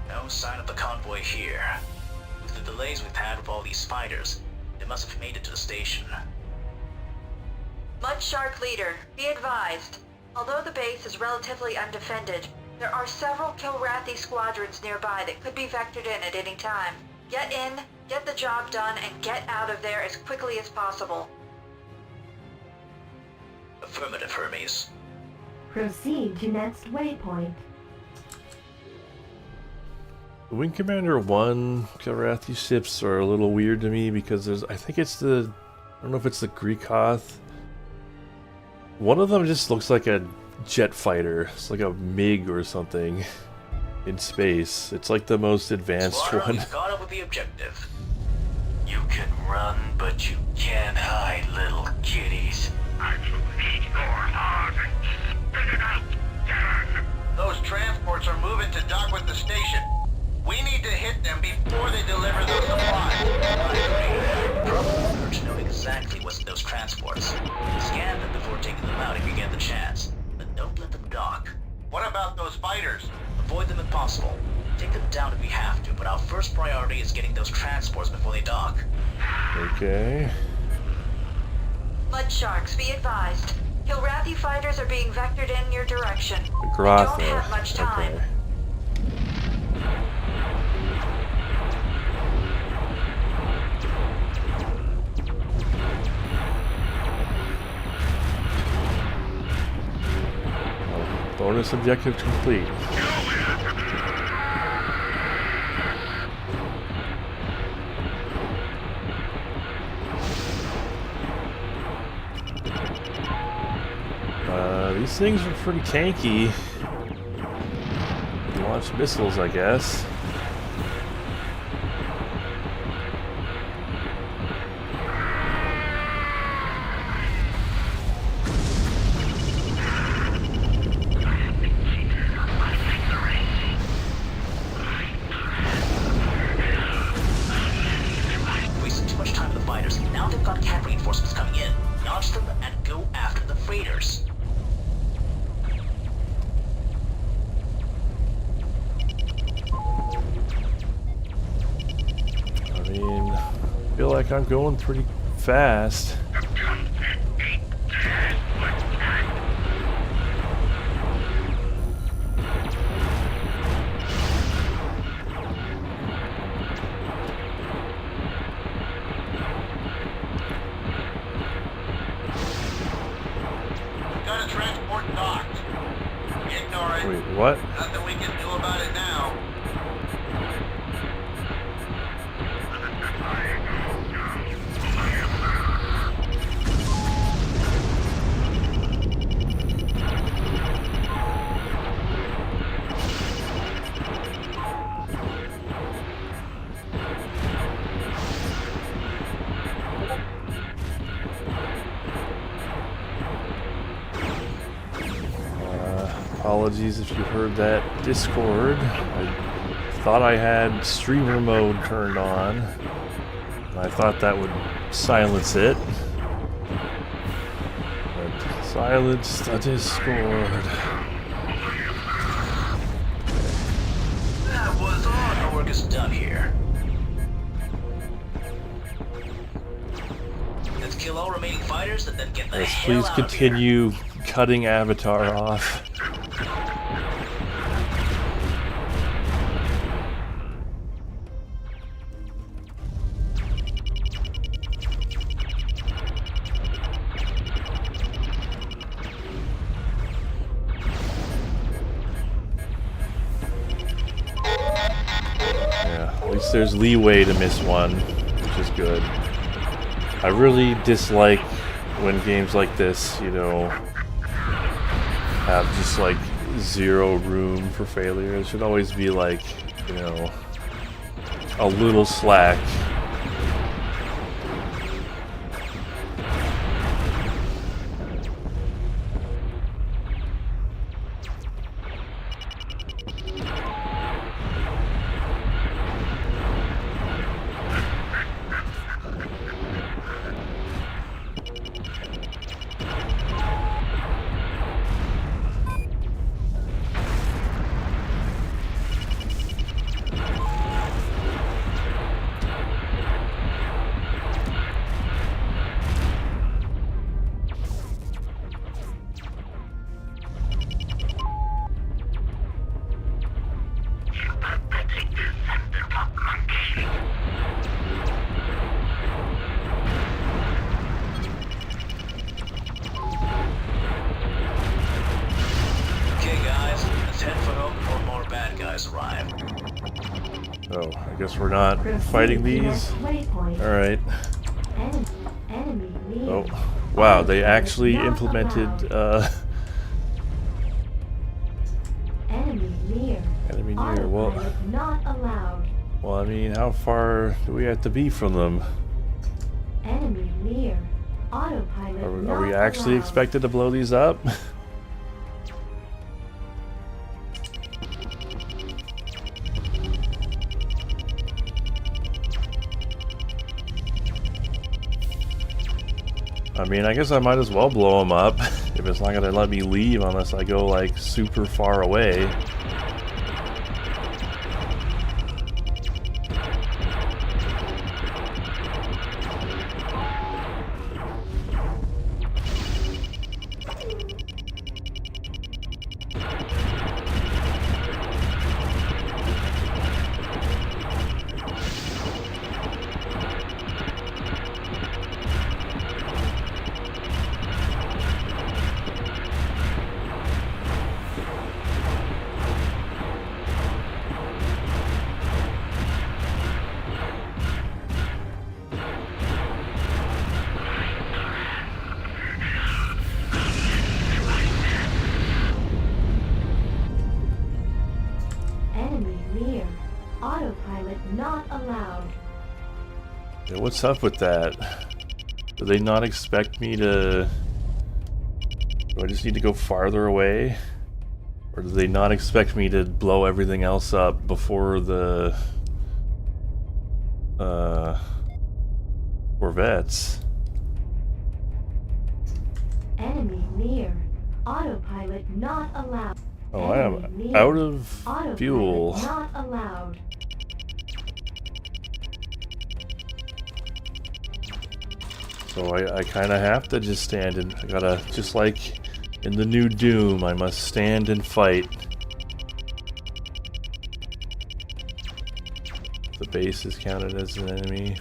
No sign of the convoy here. With the delays we've had with all these fighters, they must have made it to the station. Mudshark Leader, be advised. Although the base is relatively undefended, there are several Kilrathi squadrons nearby that could be vectored in at any time. Get in, get the job done, and get out of there as quickly as possible. Affirmative, Hermes. Proceed to next waypoint. Wing Commander 1 Kilrathi ships are a little weird to me because there's, I think it's the, I don't know if it's the Greekoth. One of them just looks like a jet fighter. It's like a MiG or something in space. It's like the most advanced Squadron, one. we've caught up with the objective. You can run, but you can't hide, little kitties. I shall eat your heart and spit it out, Darren. Those transports are moving to dock with the station. We need to hit them before they deliver those supplies. Probably better to know exactly what's in those transports. Scan them before taking them out if you get the chance. But don't let them dock. What about those fighters? Avoid them if possible. Take them down if we have to, but our first priority is getting those transports before they dock. Okay. Mud sharks, be advised. Kilrathi fighters are being vectored in your direction. We Grotha. don't have much time. Okay. Bonus objective complete. These things are pretty tanky. Launch missiles, I guess. Wasting too much time with the fighters. Now they've got cap reinforcements coming in. Launch them and go after the freighters. I feel like I'm going pretty fast. Got a transport docked. Ignore it. Wait, what? Nothing we can do about it now. Apologies if you heard that Discord. I thought I had streamer mode turned on. I thought that would silence it. But silence the Discord. That was all. Our work is done here. Let's kill all remaining fighters and then get the Yes, hell please out continue cutting Avatar off. At least there's leeway to miss one, which is good. I really dislike when games like this, you know, have just like zero room for failure. It should always be like, you know, a little slack. Oh, I guess we're not fighting these. Alright. Oh, wow, they actually implemented, Enemy near. enemy near. Well, Autopilot not allowed. well, I mean, how far do we have to be from them? Enemy near. Autopilot Are we not actually allowed. expected to blow these up? I mean, I guess I might as well blow them up if it's not gonna let me leave unless I go like super far away. Enemy near. Autopilot not allowed. Yeah, what's up with that? Do they not expect me to... Do I just need to go farther away? Or do they not expect me to blow everything else up before the... Corvettes? Enemy near. Autopilot not allowed. Oh, I am out of fuel. Not allowed. So I kind of have to just stand and I gotta, just like in the new Doom, I must stand and fight. The base is counted as an enemy.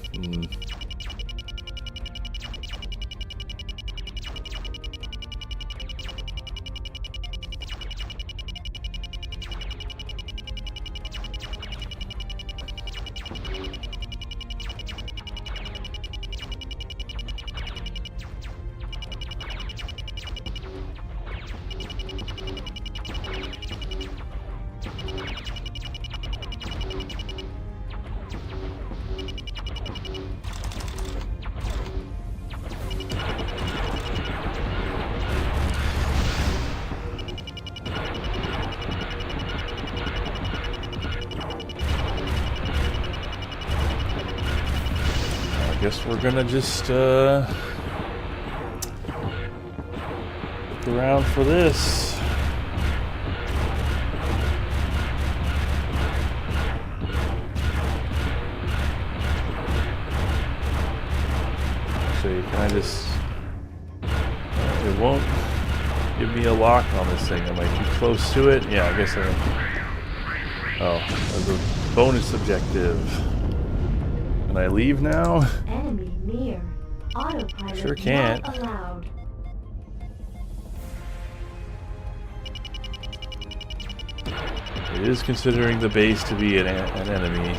Guess we're gonna just look around for this. Actually, can I just... It won't give me a lock on this thing. Am I too close to it? Yeah, I guess I am. Oh, there's a bonus objective. Can I leave now? Enemy near. Autopilot Sure can't. not allowed. It is considering the base to be an enemy.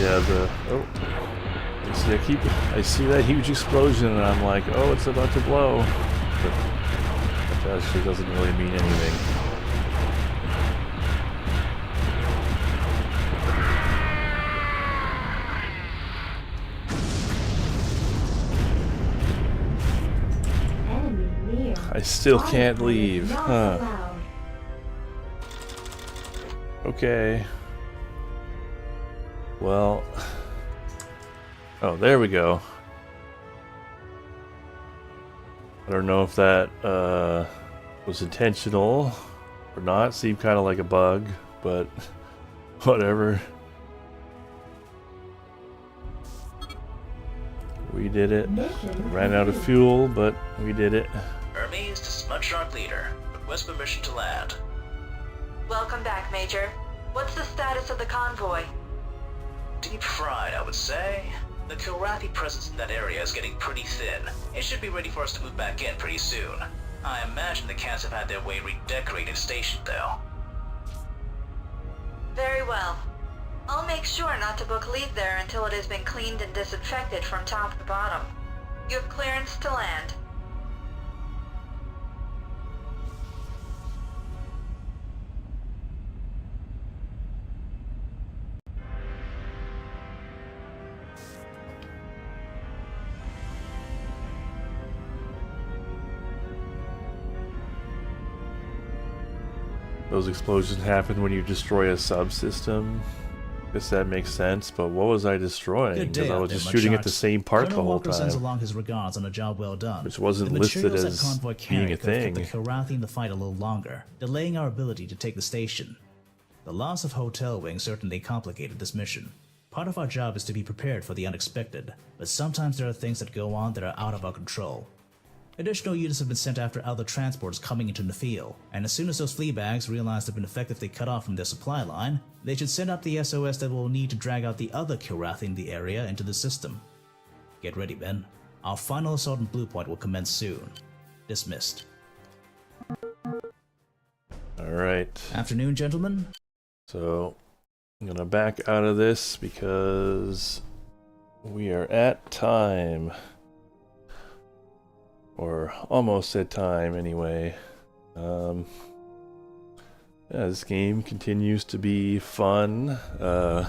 Yeah, you see, I see that huge explosion and I'm like, oh, it's about to blow. But that actually doesn't really mean anything. I still can't leave, huh? Okay. Well, oh, there we go. I don't know if that was intentional or not. Seemed kind of like a bug, but whatever. We did it. Ran out of fuel, but we did it. Hermes to Smudgeshark Leader. Request permission to land. Welcome back, Major. What's the status of the convoy? Deep fried, I would say. The Kilrathi presence in that area is getting pretty thin. It should be ready for us to move back in pretty soon. I imagine the cats have had their way redecorated station, though. Very well. I'll make sure not to book leave there until it has been cleaned and disinfected from top to bottom. You have clearance to land. Those explosions happen when you destroy a subsystem. Guess that makes sense, but what was I destroying? Because I was just shooting at the same part the whole time. Sends along his regards on a job well done. Which wasn't the listed materials as that convoy being a thing. kept the Kilrathi in the fight a little longer, delaying our ability to take the station. The loss of Hotel Wing certainly complicated this mission. Part of our job is to be prepared for the unexpected, but sometimes there are things that go on that are out of our control. Additional units have been sent after other transports coming into the field, and as soon as those fleabags realize they've been effectively cut off from their supply line, they should send out the SOS that will need to drag out the other Kilrathi in the area into the system. Get ready, Ben. Our final assault on Bluepoint will commence soon. Dismissed. Alright. Afternoon, gentlemen. So, I'm gonna back out of this because we are at time. Or almost at time, anyway. Yeah, this game continues to be fun. You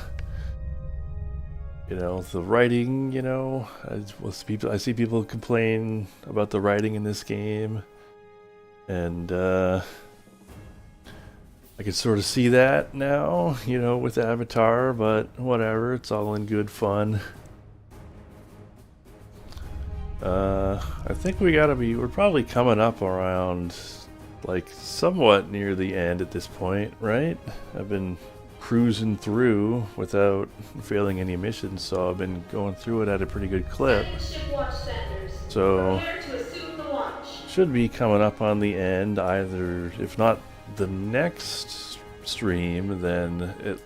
know, the writing, you know, I see people complain about the writing in this game. And, I can sort of see that now, you know, with Avatar, but whatever, it's all in good fun. I think we're probably coming up around, like, somewhat near the end at this point, right? I've been cruising through without failing any missions, so I've been going through it at a pretty good clip. So, should be coming up on the end, either, if not the next stream, then at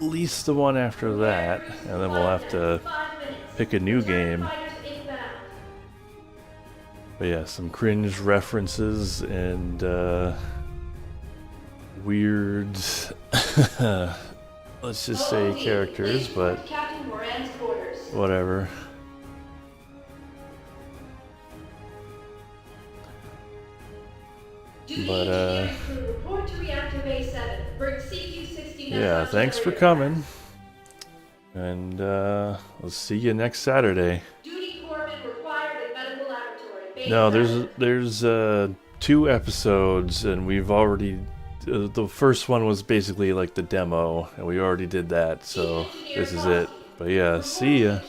least the one after that, and then we'll have to pick a new game. But yeah, some cringe references and weird, let's just say characters, but whatever. But yeah, thanks for coming, and I'll see you next Saturday. No, there's 2 episodes, and we've already the first one was basically like the demo, and we already did that, so this is it. But yeah, see ya.